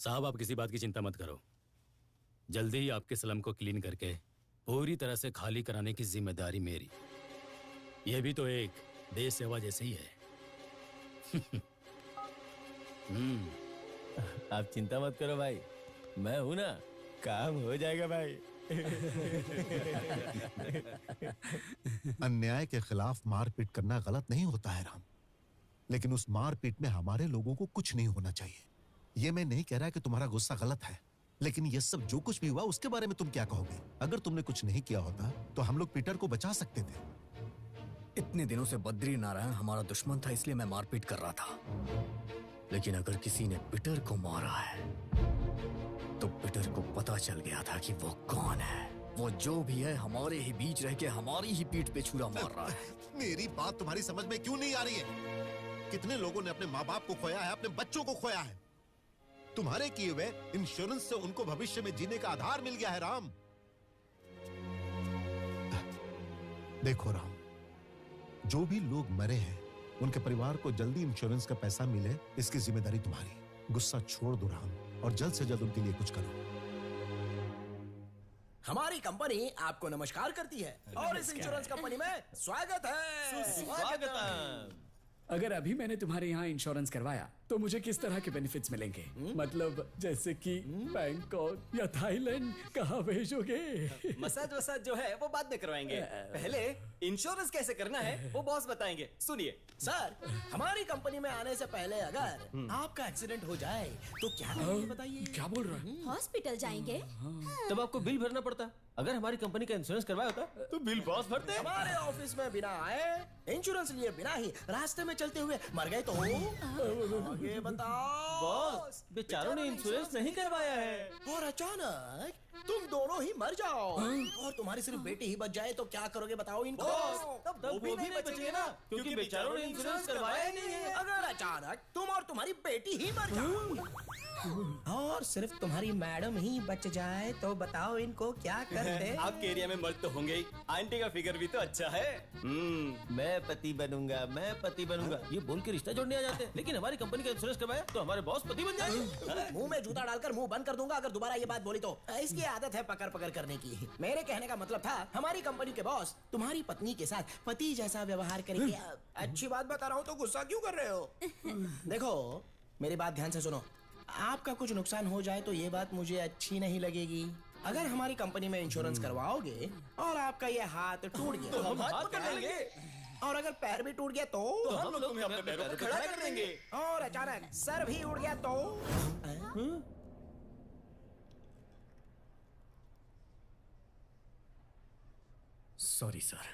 साहब आप किसी बात की चिंता मत करो, जल्दी ही आपके स्लम को क्लीन करके पूरी तरह से खाली कराने की जिम्मेदारी मेरी। यह भी तो एक देश सेवा जैसे ही है। आप चिंता मत करो भाई, मैं हूं ना, काम हो जाएगा भाई। अन्याय के खिलाफ मारपीट करना गलत नहीं होता है राम, लेकिन उस मारपीट में हमारे लोगों को कुछ नहीं होना चाहिए। ये मैं नहीं कह रहा कि तुम्हारा गुस्सा गलत है, लेकिन ये सब जो कुछ भी हुआ उसके बारे में तुम क्या कहोगे? अगर तुमने कुछ नहीं किया होता तो हम लोग पीटर को बचा सकते थे। इतने दिनों से बद्री नारायण हमारा दुश्मन था, इसलिए मैं मारपीट कर रहा था। लेकिन अगर किसी ने पीटर को मारा है तो पीटर को पता चल गया था कि वो कौन है। वो जो भी है हमारे ही बीच रह के हमारी ही पीठ पे छुरा मार रहा है। मेरी बात तुम्हारी समझ में क्यों नहीं आ रही है? कितने लोगों ने अपने माँ बाप को खोया है, अपने बच्चों को खोया है। तुम्हारे किए हुए इंश्योरेंस से उनको भविष्य में जीने का आधार मिल गया है राम। देखो राम, जो भी लोग मरे हैं उनके परिवार को जल्दी इंश्योरेंस का पैसा मिले, इसकी जिम्मेदारी तुम्हारी। गुस्सा छोड़ दो राम और जल्द से जल्द उनके लिए कुछ करो। हमारी कंपनी आपको नमस्कार करती है और इस इंश्योरेंस कंपनी में स्वागत है। स्वागत। अगर अभी मैंने तुम्हारे यहाँ इंश्योरेंस करवाया तो मुझे किस तरह के बेनिफिट्स मिलेंगे? मतलब जैसे कि बैंकॉक या थाईलैंड कहाँ भेजोगे? मसाज वसाज जो है वो बाद में करवाएंगे, पहले इंश्योरेंस कैसे करना है वो बॉस बताएंगे। सुनिए सर, हमारी कंपनी में आने से पहले अगर आपका एक्सीडेंट हो जाए तो क्या करेंगे बताइए? क्या बोल रहा है? हॉस्पिटल जाएंगे? तब आपको बिल भरना पड़ता। अगर हमारी कंपनी का इंश्योरेंस करवाया होता तो बिल बॉस भरते। हमारे ऑफिस में बिना आए, इंश्योरेंस लिए बिना ही रास्ते में चलते हुए मर गए तो आगे बताओ। बॉस, बेचारों ने इंश्योरेंस नहीं करवाया है और अचानक तुम दोनों ही मर जाओ और तुम्हारी सिर्फ बेटी ही बच जाए तो क्या करोगे बताओ इनको? तब वो भी नहीं बचेंगे ना, क्योंकि बेचारों ने इंश्योरेंस करवाया ही नहीं है। अगर अचानक तुम और तुम्हारी बेटी ही मर जाओ और सिर्फ तुम्हारी मैडम ही बच जाए तो बताओ इनको क्या करते? आपके एरिया में मर्द तो होंगे ही, आंटी का फिगर भी तो अच्छा है। मैं पति बनूंगा, मैं पति बनूंगा, ये बोल के रिश्ता जोड़ने आ जाते हैं। लेकिन हमारी कंपनी का इंश्योरेंस करवाया तो हमारे बॉस पति बन जाएंगे। मुंह में जूता डालकर मुंह बंद कर दूंगा अगर दोबारा ये बात बोली तो। इसकी आदत है पकड़ पकड़ करने की। मेरे कहने का मतलब था हमारी कंपनी के बॉस तुम्हारी पत्नी के साथ पति जैसा व्यवहार करेंगे। अच्छी बात बता रहा हूँ तो गुस्सा क्यों कर रहे हो? देखो मेरी बात ध्यान से सुनो, आपका कुछ नुकसान हो जाए तो ये बात मुझे अच्छी नहीं लगेगी। अगर हमारी कंपनी में इंश्योरेंस करवाओगे और आपका ये हाथ टूट गया तो हम हाथ पकड़ लेंगे। और अगर पैर भी टूट गया तो हम लोग तुम्हें अपने पैरों पर खड़ा कर देंगे। और अचानक सर भी उड़ गया तो सॉरी सर,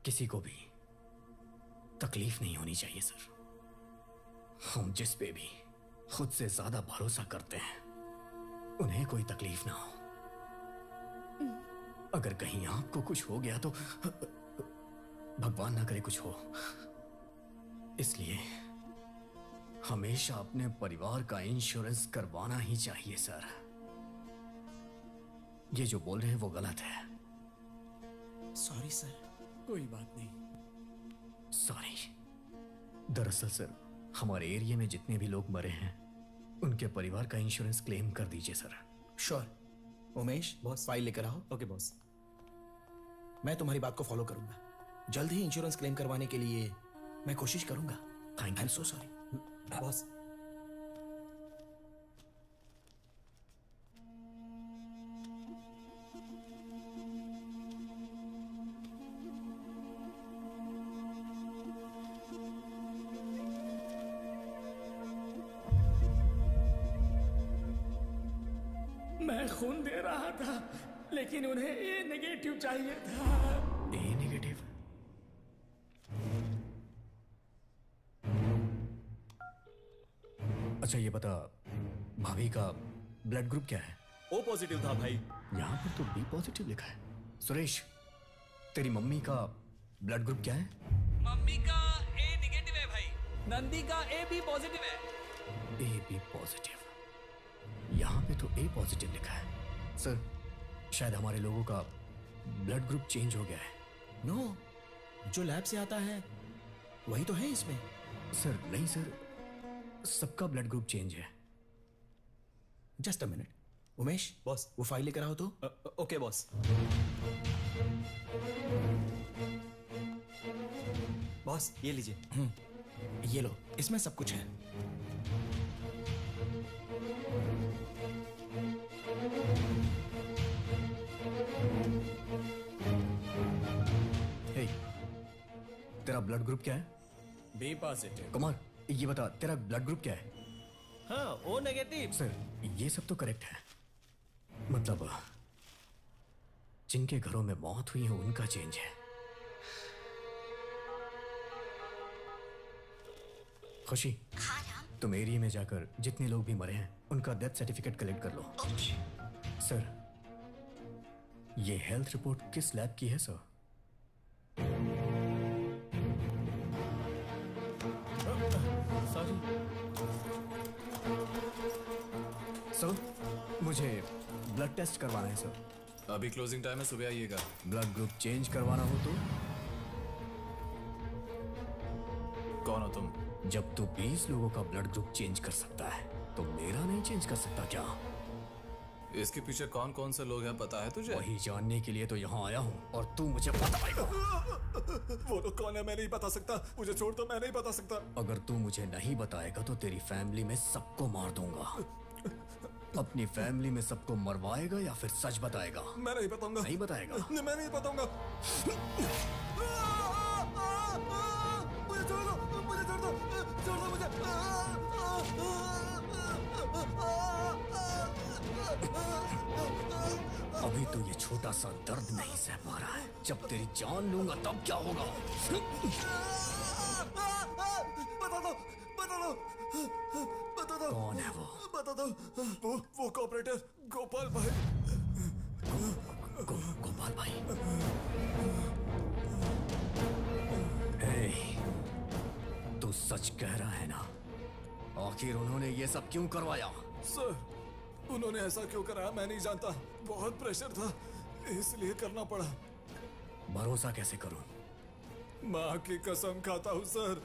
किसी को भी तकलीफ नहीं होनी चाहिए सर। हम जिस पे भी खुद से ज्यादा भरोसा करते हैं उन्हें कोई तकलीफ ना हो। अगर कहीं आपको कुछ हो गया तो भगवान ना करे कुछ हो, इसलिए हमेशा अपने परिवार का इंश्योरेंस करवाना ही चाहिए सर। ये जो बोल रहे हैं वो गलत है। Sorry sir. कोई बात नहीं। सॉरी। दरअसल सर, हमारे एरिया में जितने भी लोग मरे हैं उनके परिवार का इंश्योरेंस क्लेम कर दीजिए sir. Sure. Umesh boss, file लेकर आओ। Okay boss. मैं तुम्हारी बात को फॉलो करूंगा। जल्द ही इंश्योरेंस क्लेम करवाने के लिए मैं कोशिश करूंगा। Thank you. So sorry boss. मैं खून दे रहा था लेकिन उन्हें ए नेगेटिव चाहिए था। ए नेगेटिव? अच्छा ये बता, भाभी का ब्लड ग्रुप क्या है? ओ पॉजिटिव था भाई। यहाँ पर तो बी पॉजिटिव लिखा है। सुरेश, तेरी मम्मी का ब्लड ग्रुप क्या है? मम्मी का ए नेगेटिव है भाई। नंदी का ए बी पॉजिटिव है। A B positive? यहाँ पे तो ए पॉजिटिव लिखा है। सर, शायद हमारे लोगों का ब्लड ग्रुप चेंज हो गया है। नो, जो लैब से आता है वही तो है इसमें। सर नहीं सर, सबका ब्लड ग्रुप चेंज है। Just a minute. Umesh boss, वो फाइल लेकर आओ तो। Okay boss. बॉस ये लीजिए। ये लो, इसमें सब कुछ है। हे, तेरा ब्लड ग्रुप क्या है? B positive. कुमार, ये बता तेरा ब्लड ग्रुप क्या है? हाँ, ओ नेगेटिव। सर, ये सब तो करेक्ट है, मतलब जिनके घरों में मौत हुई है उनका चेंज है। खुशी, तुम एरिया में जाकर जितने लोग भी मरे हैं उनका डेथ सर्टिफिकेट कलेक्ट कर लो। सर, ये हेल्थ रिपोर्ट किस लैब की है सर? सॉरी सर, मुझे ब्लड टेस्ट करवाना है सर। अभी क्लोजिंग टाइम है, सुबह आइएगा। ब्लड ग्रुप चेंज करवाना हो तो? कौन हो तुम? जब तू 20 लोगों का ब्लड ग्रुप चेंज कर सकता है तो मेरा नहीं चेंज कर सकता क्या? इसके पीछे कौन कौन से लोग हैं पता है तुझे? वही जानने के लिए तो यहाँ आया हूँ और तू मुझे बताएगा। वो लोग कौन है मैं नहीं बता सकता। मुझे छोड़ दो, मैं नहीं बता सकता। अगर तू मुझे नहीं बताएगा तो तेरी फैमिली में सबको मार दूंगा। अपनी फैमिली में सबको मरवाएगा या फिर सच बताएगा? मैं नहीं बताऊंगा। नहीं बताएगा? मैं नहीं बताऊंगा। मुझे छोड़ दो, मुझे छोड़ दो, छोड़ दो मुझे। अभी तो ये छोटा सा दर्द नहीं सह पा रहा है, जब तेरी जान लूंगा तब क्या होगा? बता दो, बता दो, बता दो। कौन है वो? बता दो। वो कॉपरेटर गोपाल भाई। गोपाल भाई। हे, तू सच कह रहा है ना? आखिर उन्होंने ये सब क्यों करवाया? सर, उन्होंने ऐसा क्यों करा मैं नहीं जानता। बहुत प्रेशर था इसलिए करना पड़ा। भरोसा कैसे करूं? माँ की कसम खाता हूँ सर,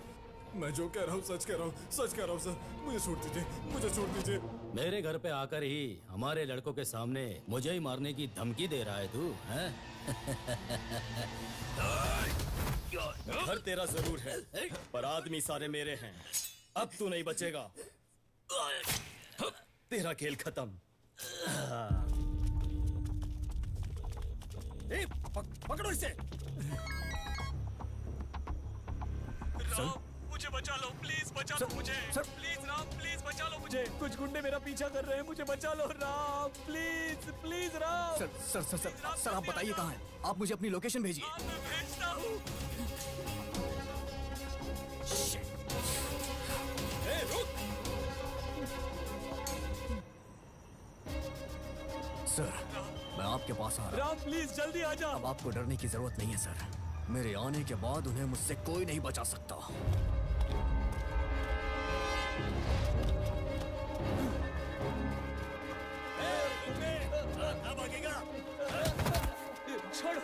मैं जो कह रहा हूँ सच कह रहा हूँ, सच कह रहा हूँ सर। मुझे छोड़ दीजिए, मुझे छोड़ दीजिए। मेरे घर पे आकर ही हमारे लड़कों के सामने मुझे ही मारने की धमकी दे रहा है तू, हैं? घर तेरा जरूर है, पर आदमी सारे मेरे हैं। अब तू नहीं बचेगा। तेरा खेल खत्म। पकड़ो इसे। राम, मुझे बचा लो, प्लीज बचा लो मुझे। प्लीज राम, प्लीज बचा लो मुझे। कुछ गुंडे मेरा पीछा कर रहे हैं, मुझे बचा लो Ram, please please Ram. Sir sir sir sir, sir आप बताइए कहाँ हैं? आप मुझे अपनी लोकेशन भेजिए। मैं भेजता हूँ। रुक। सर, मैं आपके पास आ रहा हूँ। राम प्लीज जल्दी आ जा। अब आपको डरने की जरूरत नहीं है सर। मेरे आने के बाद उन्हें मुझसे कोई नहीं बचा सकता। भागेगा? छोड़ो।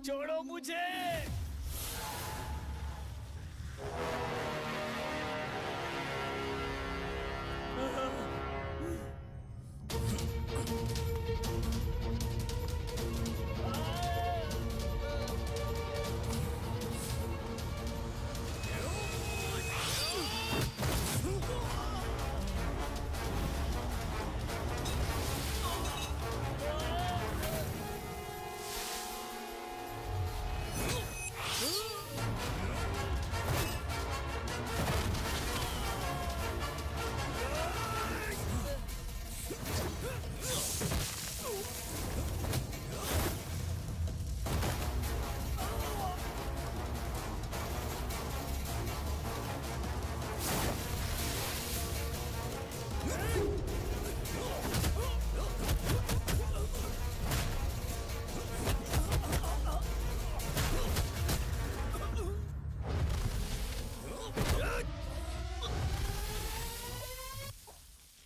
छोड़ो मुझे।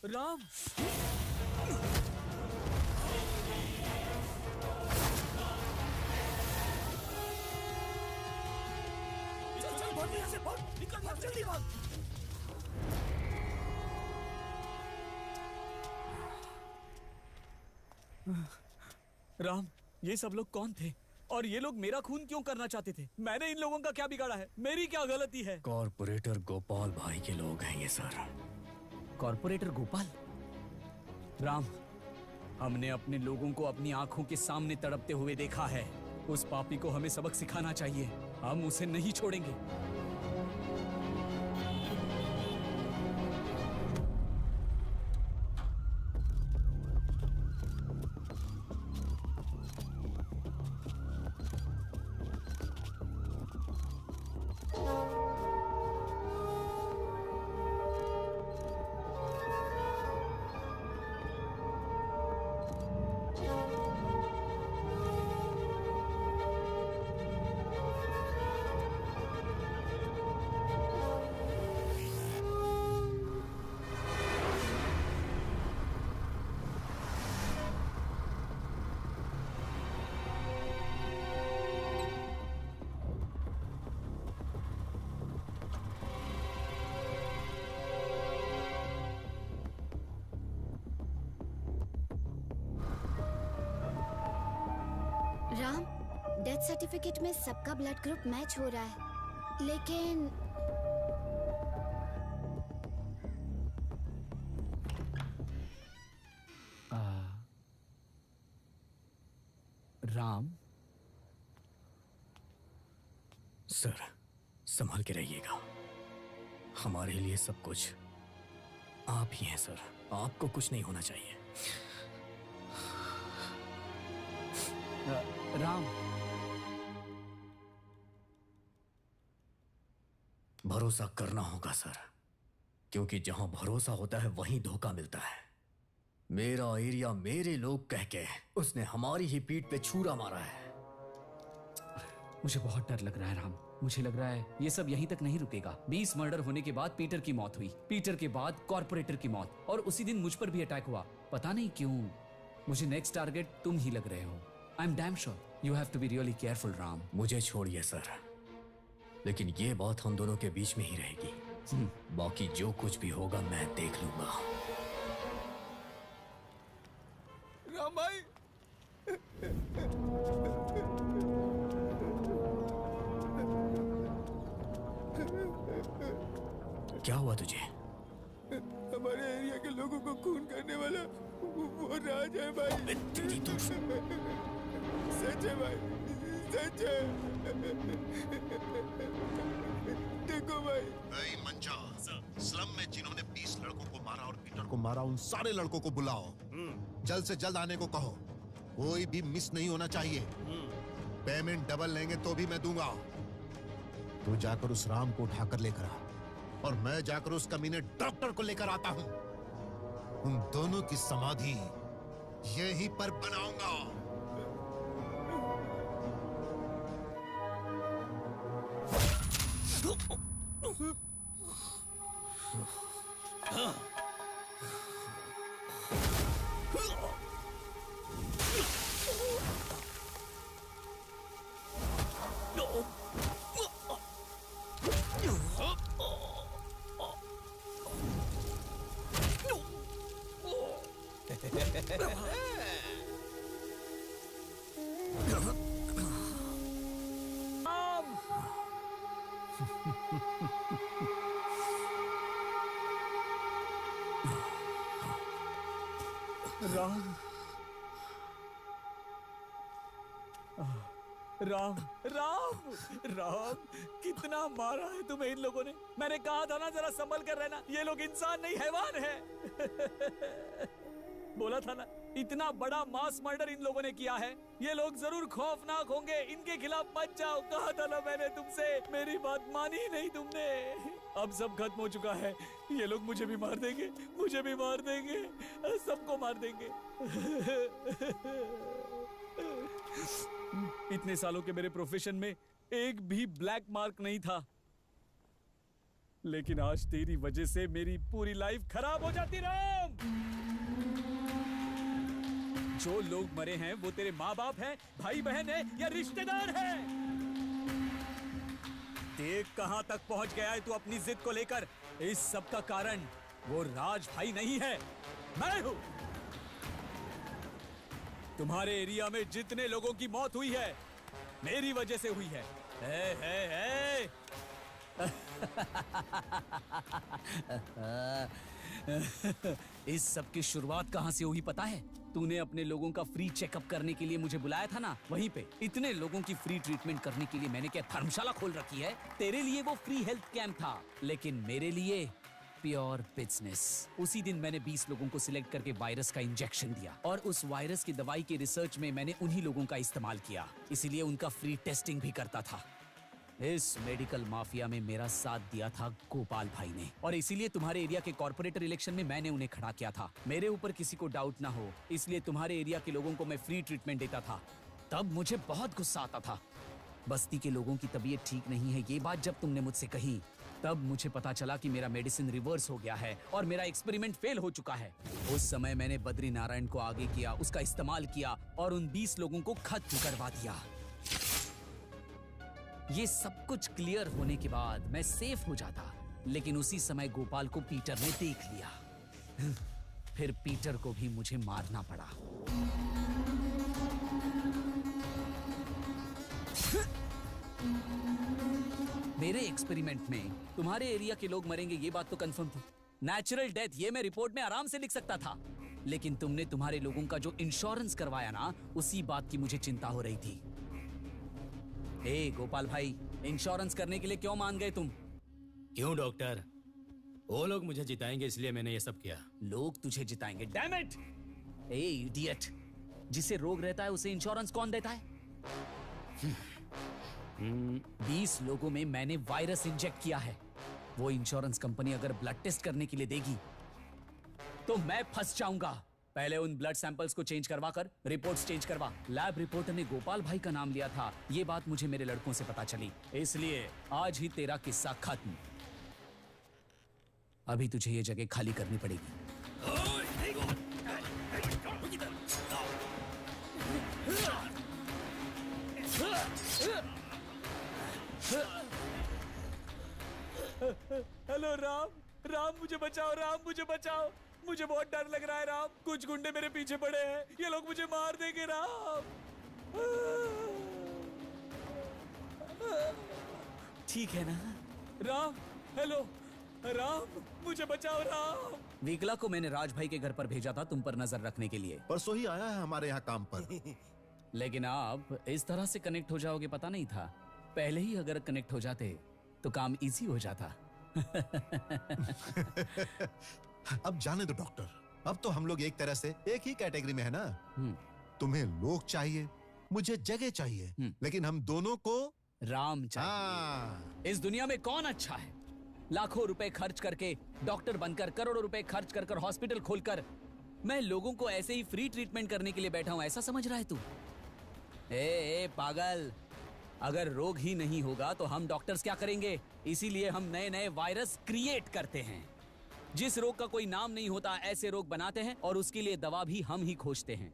राम भाग यहाँ से, भाग, निकल भाग, जल्दी भाग। राम, ये सब लोग कौन थे और ये लोग मेरा खून क्यों करना चाहते थे? मैंने इन लोगों का क्या बिगाड़ा है? मेरी क्या गलती है? कॉर्पोरेटर गोपाल भाई के लोग हैं ये सर। कॉर्पोरेटर गोपाल? राम, हमने अपने लोगों को अपनी आंखों के सामने तड़पते हुए देखा है। उस पापी को हमें सबक सिखाना चाहिए। हम उसे नहीं छोड़ेंगे। राम, डेथ सर्टिफिकेट में सबका ब्लड ग्रुप मैच हो रहा है, लेकिन राम, सर संभाल के रहिएगा। हमारे लिए सब कुछ आप ही हैं सर। आपको कुछ नहीं होना चाहिए। राम, भरोसा करना होगा सर, क्योंकि जहां भरोसा होता है वहीं धोखा मिलता है। मेरा एरिया मेरे लोग कह के उसने हमारी ही पीठ पे छुरा मारा है। मुझे बहुत डर लग रहा है राम। मुझे लग रहा है ये सब यहीं तक नहीं रुकेगा। 20 मर्डर होने के बाद पीटर की मौत हुई, पीटर के बाद कॉर्पोरेटर की मौत, और उसी दिन मुझ पर भी अटैक हुआ। पता नहीं क्यों मुझे नेक्स्ट टारगेट तुम ही लग रहे हो। I am damn sure you have to be really careful Ram. मुझे छोड़िए सर, लेकिन ये बात हम दोनों के बीच में ही रहेगी। बाकी जो कुछ भी होगा मैं देख लूंगा। राम भाई, क्या हुआ तुझे? हमारे एरिया के लोगों को खून करने वाला वो राज है भाई। सच है भाई, सच है। देखो भाई। मंजा, स्लम में जिन्होंने 20 लड़कों को मारा और पीटर को मारा, उन सारे लड़कों को बुलाओ। जल्द से जल्द आने को कहो। कोई भी मिस नहीं होना चाहिए। पेमेंट डबल लेंगे तो भी मैं दूंगा। तू जाकर उस राम को उठाकर लेकर आ, और मैं जाकर उस कमीने डॉक्टर को लेकर आता हूं। उन दोनों की समाधि यहीं पर बनाऊंगा। राम, राम, राम, राम, कितना मारा है तुम्हें इन लोगों ने। मैंने कहा था ना जरा संभल कर रहना। ये लोग इंसान नहीं हैवान है। बोला था ना, इतना बड़ा मास मर्डर इन लोगों ने किया है। ये लोग जरूर खौफनाक होंगे। इनके खिलाफ मत जाओ। कहा था ना मैंने तुमसे। मेरी बात मानी ही नहीं तुमने। अब सब खत्म हो चुका है। ये लोग मुझे भी मार देंगे, मुझे भी मार देंगे, सबको मार देंगे। इतने सालों के मेरे प्रोफेशन में एक भी ब्लैक मार्क नहीं था, लेकिन आज तेरी वजह से मेरी पूरी लाइफ खराब हो जाती। राम, जो लोग मरे हैं वो तेरे माँ बाप हैं, भाई बहन है या रिश्तेदार हैं। देख कहां तक पहुंच गया है तू अपनी जिद को लेकर। इस सब का कारण वो राज भाई नहीं है, मैं हूं। तुम्हारे एरिया में जितने लोगों की मौत हुई है मेरी वजह से हुई है। इस सब की शुरुआत कहां से हुई पता है? तूने अपने लोगों का फ्री चेकअप करने के लिए मुझे बुलाया था ना, वहीं पे इतने लोगों की फ्री ट्रीटमेंट करने के लिए मैंने क्या धर्मशाला खोल रखी है? तेरे लिए वो फ्री हेल्थ कैंप था, लेकिन मेरे लिए प्योर बिजनेस। उसी दिन मैंने 20 लोगों को सिलेक्ट करके वायरस का इंजेक्शन दिया और उस वायरस की दवाई की रिसर्च में मैंने उन्हीं लोगों का इस्तेमाल किया, इसीलिए उनका फ्री टेस्टिंग भी करता था। इस मेडिकल माफिया में मेरा साथ दिया था गोपाल भाई ने, और इसीलिए तुम्हारे एरिया के कॉर्पोरेटर इलेक्शन में मैंने उन्हें खड़ा किया था। मेरे ऊपर किसी को डाउट ना हो, इसलिए तुम्हारे एरिया के लोगों को मैं फ्री ट्रीटमेंट देता था। तब मुझे बहुत गुस्सा आता था। बस्ती के लोगों की तबीयत ठीक नहीं है, ये बात जब तुमने मुझसे कही तब मुझे पता चला कि मेरा मेडिसिन रिवर्स हो गया है और मेरा एक्सपेरिमेंट फेल हो चुका है। उस समय मैंने बद्री नारायण को आगे किया, उसका इस्तेमाल किया और उन 20 लोगों को खत्म करवा दिया। ये सब कुछ क्लियर होने के बाद मैं सेफ हो जाता, लेकिन उसी समय गोपाल को पीटर ने देख लिया। फिर पीटर को भी मुझे मारना पड़ा। मेरे एक्सपेरिमेंट में तुम्हारे एरिया के लोग मरेंगे ये बात तो कंफर्म थी। नेचुरल डेथ ये मैं रिपोर्ट में आराम से लिख सकता था, लेकिन तुमने तुम्हारे लोगों का जो इंश्योरेंस करवाया ना, उसी बात की मुझे चिंता हो रही थी। गोपाल भाई, इंश्योरेंस करने के लिए क्यों मान गए तुम? क्यों डॉक्टर? वो लोग मुझे जिताएंगे इसलिए मैंने ये सब किया। लोग तुझे जिताएंगे? Damn it! इडियट! जिसे रोग रहता है उसे इंश्योरेंस कौन देता है? 20 लोगों में मैंने वायरस इंजेक्ट किया है। वो इंश्योरेंस कंपनी अगर ब्लड टेस्ट करने के लिए देगी तो मैं फंस जाऊंगा। पहले उन ब्लड सैंपल्स को चेंज करवा कर रिपोर्ट्स चेंज करवा। लैब रिपोर्टर ने गोपाल भाई का नाम लिया था, ये बात मुझे मेरे लड़कों से पता चली, इसलिए आज ही तेरा किस्सा खत्म। अभी तुझे ये जगह खाली करनी पड़ेगी। हेलो राम, राम मुझे बचाओ, राम मुझे बचाओ, मुझे बहुत डर लग रहा है राम। कुछ गुंडे मेरे पीछे पड़े हैं, ये लोग मुझे मार देंगे राम। ठीक है ना राम? हेलो राम, मुझे बचाओ राम। विकला को मैंने राज भाई के घर पर भेजा था तुम पर नजर रखने के लिए। परसों ही आया है हमारे यहाँ काम पर। लेकिन आप इस तरह से कनेक्ट हो जाओगे पता नहीं था। पहले ही अगर कनेक्ट हो जाते तो काम इजी हो जाता। अब जाने दो डॉक्टर, अब तो हम लोग एक तरह से एक ही कैटेगरी में है ना। तुम्हें लोग चाहिए, मुझे जगह चाहिए, लेकिन हम दोनों को राम चाहिए। इस दुनिया में कौन अच्छा है? लाखों रुपए खर्च करके डॉक्टर बनकर, करोड़ों रुपए खर्च कर हॉस्पिटल खोलकर मैं लोगों को ऐसे ही फ्री ट्रीटमेंट करने के लिए बैठा हूं, ऐसा समझ रहा है तू? ए पागल, अगर रोग ही नहीं होगा तो हम डॉक्टर्स क्या करेंगे? इसीलिए हम नए नए वायरस क्रिएट करते हैं। जिस रोग का कोई नाम नहीं होता ऐसे रोग बनाते हैं और उसके लिए दवा भी हम ही खोजते हैं।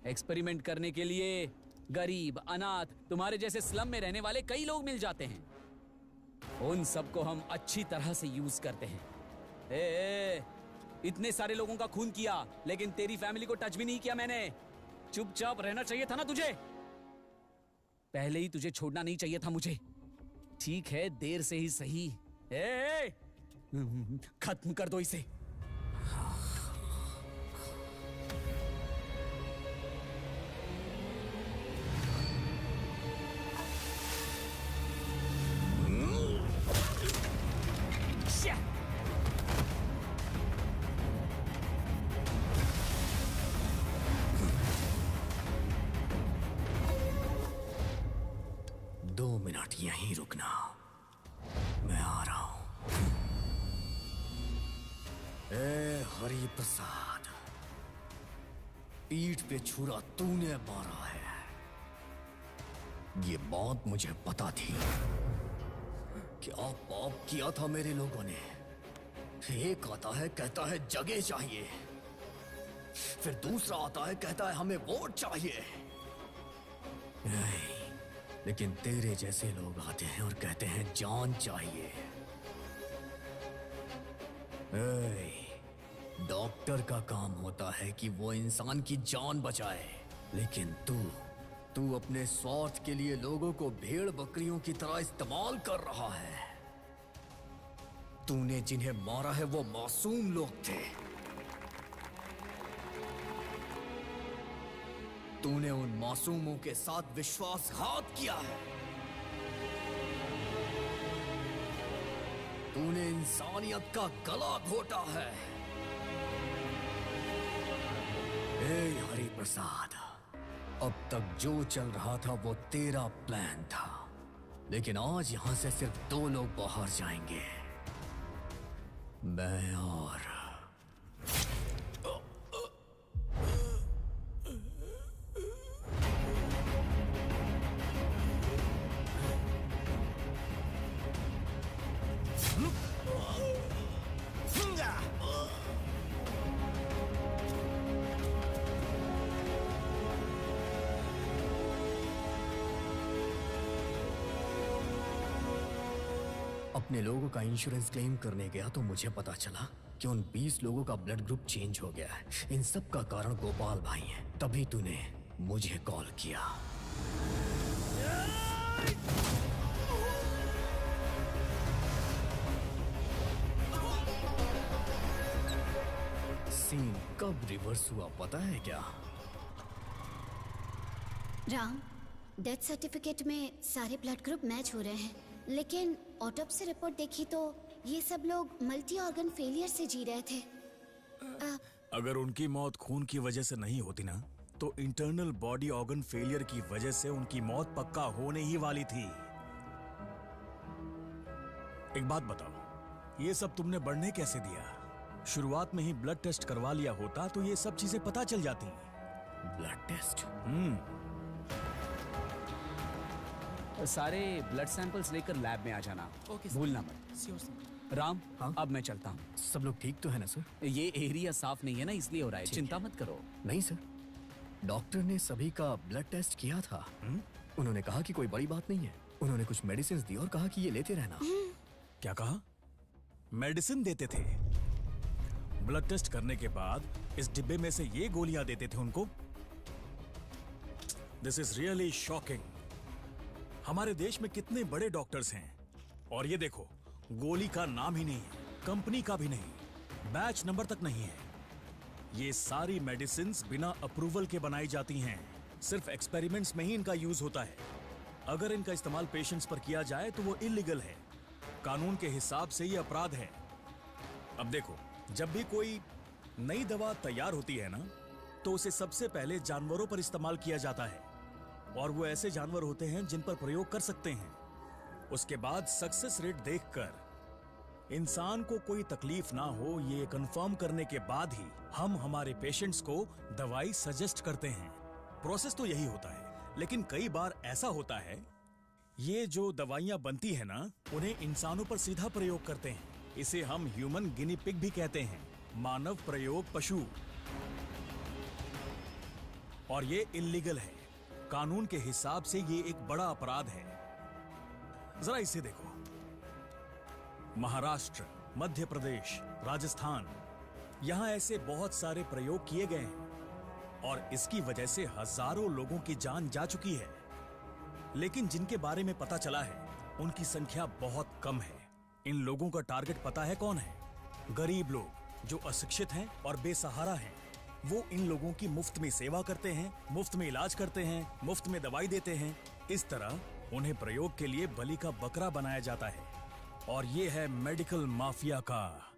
एक्सपेरिमेंट करने के लिए गरीब, अनाथ, तुम्हारे जैसे स्लम में रहने वाले कई लोग मिल जाते हैं। उन सबको हम अच्छी तरह से यूज करते हैं। इतने सारे लोगों का खून किया, लेकिन तेरी फैमिली को टच भी नहीं किया मैंने। चुपचाप रहना चाहिए था ना तुझे? पहले ही तुझे छोड़ना नहीं चाहिए था मुझे। ठीक है, देर से ही सही। खत्म कर दो इसे। यहीं रुकना, मैं आ रहा हूं। हरि प्रसाद, पीठ पे छुरा तूने मारा है। ये बात मुझे पता थी। क्या पाप किया था मेरे लोगों ने। एक आता है कहता है जगह चाहिए, फिर दूसरा आता है कहता है हमें वोट चाहिए। नहीं, लेकिन तेरे जैसे लोग आते हैं और कहते हैं जान चाहिए। डॉक्टर का काम होता है कि वो इंसान की जान बचाए, लेकिन तू अपने स्वार्थ के लिए लोगों को भेड़ बकरियों की तरह इस्तेमाल कर रहा है। तूने जिन्हें मारा है वो मासूम लोग थे। तूने उन मासूमों के साथ विश्वासघात किया है। तूने इंसानियत का गला घोटा है। हरि प्रसाद, अब तक जो चल रहा था वो तेरा प्लान था, लेकिन आज यहां से सिर्फ 2 लोग बाहर जाएंगे, मैं और अपने लोगों का इंश्योरेंस क्लेम करने गया तो मुझे पता चला कि उन 20 लोगों का ब्लड ग्रुप चेंज हो गया है। इन सब का कारण गोपाल भाई है। तभी तूने मुझे कॉल किया। सीन कब रिवर्स हुआ पता है क्या? राम, डेथ सर्टिफिकेट में सारे ब्लड ग्रुप मैच हो रहे हैं, लेकिन ऑटोप्सी रिपोर्ट देखी तो ये सब लोग मल्टी ऑर्गन फेलियर से जी रहे थे। अगर उनकी मौत खून की वजह से नहीं होती ना, तो इंटरनल बॉडी ऑर्गन फेलियर की वजह से उनकी मौत पक्का होने ही वाली थी। एक बात बताओ, ये सब तुमने बढ़ने कैसे दिया? शुरुआत में ही ब्लड टेस्ट करवा लिया होता तो ये सब चीजें पता चल जाती। Blood test? सारे ब्लड सैंपल्स लेकर लैब में आ जाना, भूलना मत। राम, अब मैं चलता हूँ। सब लोग ठीक तो है ना सर? ये एरिया साफ नहीं है ना, इसलिए हो रहा है, चिंता मत करो। नहीं सर, डॉक्टर ने सभी का ब्लड टेस्ट किया था। उन्होंने कहा कि कोई बड़ी बात नहीं है। उन्होंने कुछ मेडिसिन दी और कहा कि ये लेते रहना। क्या कहा? मेडिसिन देते थे? ब्लड टेस्ट करने के बाद इस डिब्बे में से ये गोलियां देते थे उनको? This is really shocking. हमारे देश में कितने बड़े डॉक्टर्स हैं और ये देखो, गोली का नाम ही नहीं है, कंपनी का भी नहीं, बैच नंबर तक नहीं है। ये सारी मेडिसिन्स बिना अप्रूवल के बनाई जाती हैं। सिर्फ एक्सपेरिमेंट्स में ही इनका यूज होता है। अगर इनका इस्तेमाल पेशेंट्स पर किया जाए तो वो इलीगल है। कानून के हिसाब से ये अपराध है। अब देखो, जब भी कोई नई दवा तैयार होती है ना, तो उसे सबसे पहले जानवरों पर इस्तेमाल किया जाता है, और वो ऐसे जानवर होते हैं जिन पर प्रयोग कर सकते हैं। उसके बाद सक्सेस रेट देखकर इंसान को कोई तकलीफ ना हो ये कंफर्म करने के बाद ही हम हमारे पेशेंट्स को दवाई सजेस्ट करते हैं। प्रोसेस तो यही होता है, लेकिन कई बार ऐसा होता है ये जो दवाइयां बनती है ना, उन्हें इंसानों पर सीधा प्रयोग करते हैं। इसे हम ह्यूमन गिनी पिग भी कहते हैं, मानव प्रयोग पशु। और ये इल्लीगल है। कानून के हिसाब से ये एक बड़ा अपराध है। जरा इसे देखो, महाराष्ट्र, मध्य प्रदेश, राजस्थान, यहां ऐसे बहुत सारे प्रयोग किए गए हैं और इसकी वजह से हजारों लोगों की जान जा चुकी है। लेकिन जिनके बारे में पता चला है उनकी संख्या बहुत कम है। इन लोगों का टारगेट पता है कौन है? गरीब लोग जो अशिक्षित हैं और बेसहारा हैं। वो इन लोगों की मुफ्त में सेवा करते हैं, मुफ्त में इलाज करते हैं, मुफ्त में दवाई देते हैं। इस तरह उन्हें प्रयोग के लिए बलि का बकरा बनाया जाता है। और ये है मेडिकल माफिया का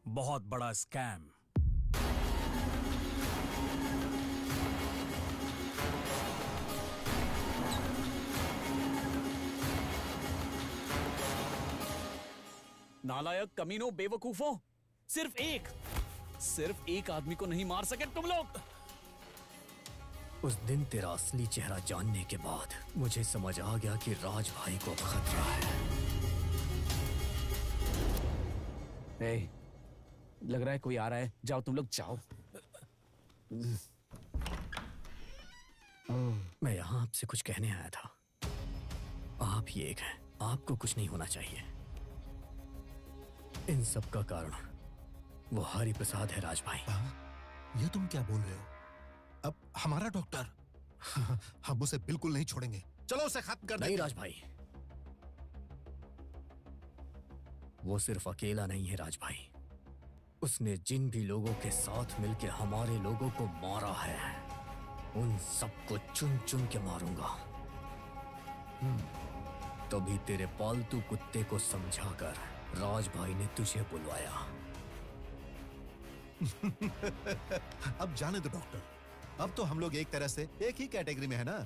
बहुत बड़ा स्कैम। नालायक, कमीनों, बेवकूफों, सिर्फ एक आदमी को नहीं मार सके तुम लोग। उस दिन तेरा असली चेहरा जानने के बाद मुझे समझ आ गया कि राज भाई को खतरा है। लग रहा है कोई आ रहा है, जाओ तुम लोग जाओ। मैं यहाँ आपसे कुछ कहने आया था। आप ही एक हैं, आपको कुछ नहीं होना चाहिए। इन सब का कारण वो हरि प्रसाद है राज भाई। ये तुम क्या बोल रहे हो? अब हमारा डॉक्टर? हम उसे बिल्कुल नहीं छोड़ेंगे। चलो उसे खत्म कर नहीं राज भाई, वो सिर्फ अकेला नहीं है राज भाई। उसने जिन भी लोगों के साथ मिलकर हमारे लोगों को मारा है, उन सबको चुन चुन के मारूंगा। तभी तेरे पालतू कुत्ते को समझाकर राज भाई ने तुझे बुलवाया। अब जाने दो डॉक्टर, अब तो हम लोग एक तरह से एक ही कैटेगरी में है ना।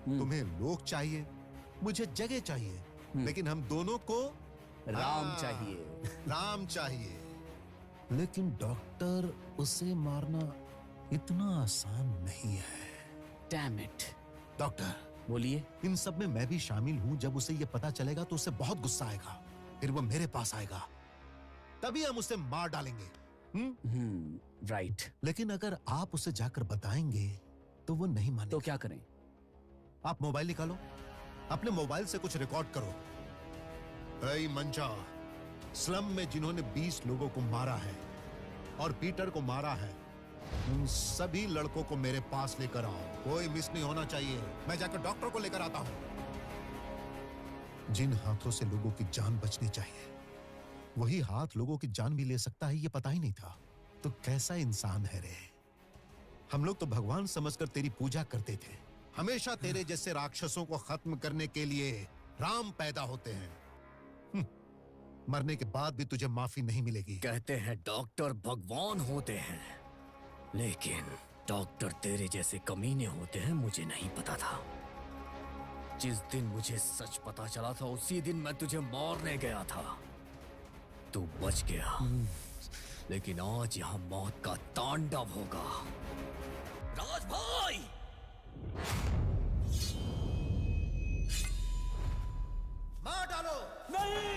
तुम्हें लोग चाहिए, मुझे जगह चाहिए, लेकिन हम दोनों को राम चाहिए। राम चाहिए। लेकिन डॉक्टर, उसे मारना इतना आसान नहीं है। Damn it. डॉक्टर बोलिए। इन सब में मैं भी शामिल हूं। जब उसे ये पता चलेगा तो उसे बहुत गुस्सा आएगा, फिर वो मेरे पास आएगा, तभी हम उसे मार डालेंगे। राइट। लेकिन अगर आप उसे जाकर बताएंगे तो वो नहीं मानेगा। तो क्या करें? आप मोबाइल निकालो, अपने मोबाइल से कुछ रिकॉर्ड करो। ऐ मंजा, स्लम में जिन्होंने 20 लोगों को मारा है और पीटर को मारा है, उन सभी लड़कों को मेरे पास लेकर आओ। कोई मिस नहीं होना चाहिए। मैं जाकर डॉक्टर को लेकर आता हूं। जिन हाथों से लोगों की जान बचनी चाहिए, वही हाथ लोगों की जान भी ले सकता है, ये पता ही नहीं था। तो कैसा इंसान है रे। हम लोग तो भगवान समझकर तेरी पूजा करते थे। हमेशा तेरे जैसे राक्षसों को खत्म करने के लिए राम पैदा होते हैं। मरने के बाद भी तुझे माफी नहीं मिलेगी। कहते हैं डॉक्टर भगवान होते हैं, लेकिन डॉक्टर तेरे जैसे कमीने होते हैं, मुझे नहीं पता था। जिस दिन मुझे सच पता चला था, उसी दिन मैं तुझे मारने गया था। तू बच गया, लेकिन आज यहाँ मौत का तांडव होगा। राज भाई! मार डालो। नहीं!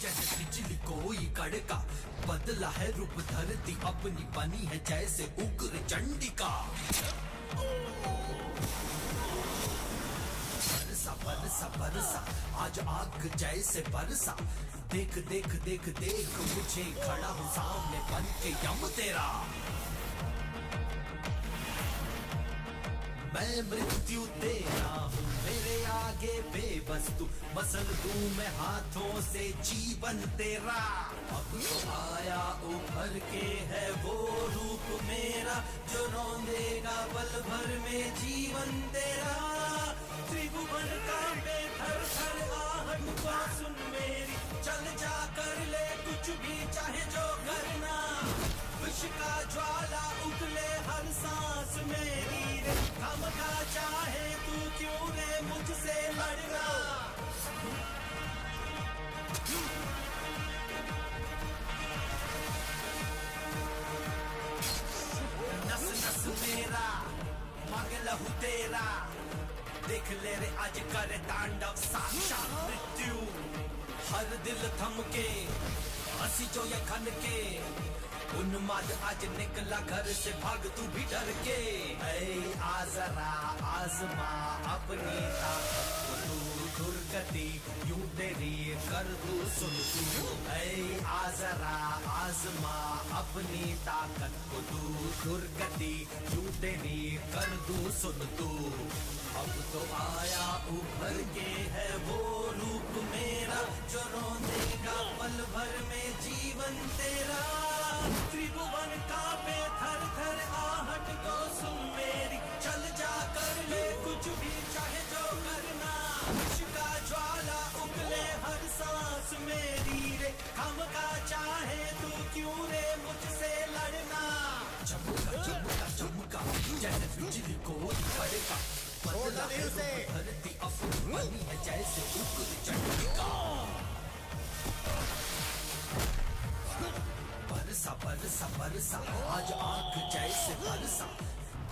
जैसे बिजली कोई कड़का, बदला है रूप धरती अपनी, बनी है जैसे उग्र चंडिका। बरसा बरसा बरसा, आज आग जैसे बरसा। देख देख देख देख, मुझे खड़ा हूँ सामने बन के यम तेरा। मैं मृत्यु तेरा हूँ, मेरे आगे बेबस तू, मसल दूं मैं हाथों से जीवन तेरा। अब तो आया उभर के है वो रूप मेरा, जो रौंदेगा पल भर में जीवन तेरा। त्रिभुवन का बेथर थर आहट को सुन मेरी, चल जा कर ले कुछ भी चाहे जो करना। विष का ज्वाला उगले हर सांस मेरी रे, थम का चाहे तू क्यों रे मुझसे लड़ना। नस नस मेरा, मांगे लहू तेरा। देख ले रे आज करे तांडव साक्षात मृत्यु। हर दिल थम के, हंसी जो ये खन के। उन्माद आज निकला घर से, भाग तू भी डर के। ऐ आजरा आजमा अपनी ताकत को, तू दुर्गति यूं तेरी कर दू सुन तू। ऐ आजरा आजमा अपनी ताकत को, तू दुर्गति यूं तेरी कर दू सुन तू। अब तो आया उभर के है वो रूप मेरा, जो रोंदेगा पल भर में जीवन तेरा। त्रिभुवन का बेथर थर आहट को सुन मेरी, चल जा कर ले कुछ भी चाहे जो करना। विष का ज्वाला उगले हर सांस मेरी रे, हम का चाहे तू क्यों रे मुझसे लड़ना। चमका चमका चमका, जैसे बिजली को कड़का। बदला है धरती अपनी, बनी है जैसे उग्र चंडिका। बरसा बरसा बरसा, आज आग जैसे बरसा।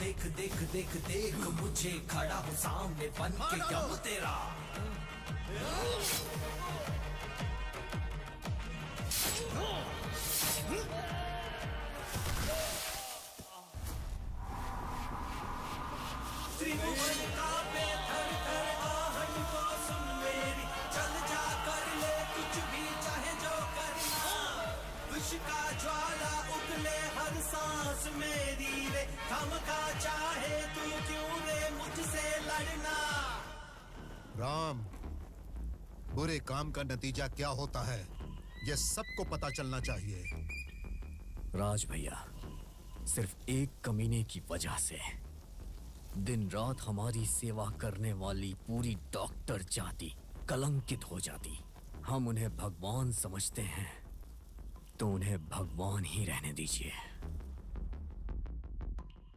देख देख देख देख मुझे खड़ा हूँ सामने बन के यम तेरा। त्रिभुवन कांपे थर थर आहट को सुन मेरी, चल जा कर ले कुछ भी चाहे जो करना। विष का ज्वाला उगले हर सांस मेरी रे, थम का चाहे तू क्यों रे मुझसे लड़ना। राम, बुरे काम का नतीजा क्या होता है ये सबको पता चलना चाहिए। राज भैया, सिर्फ एक कमीने की वजह से दिन रात हमारी सेवा करने वाली पूरी डॉक्टर जाति कलंकित हो जाती। हम उन्हें भगवान समझते हैं तो उन्हें भगवान ही रहने दीजिए।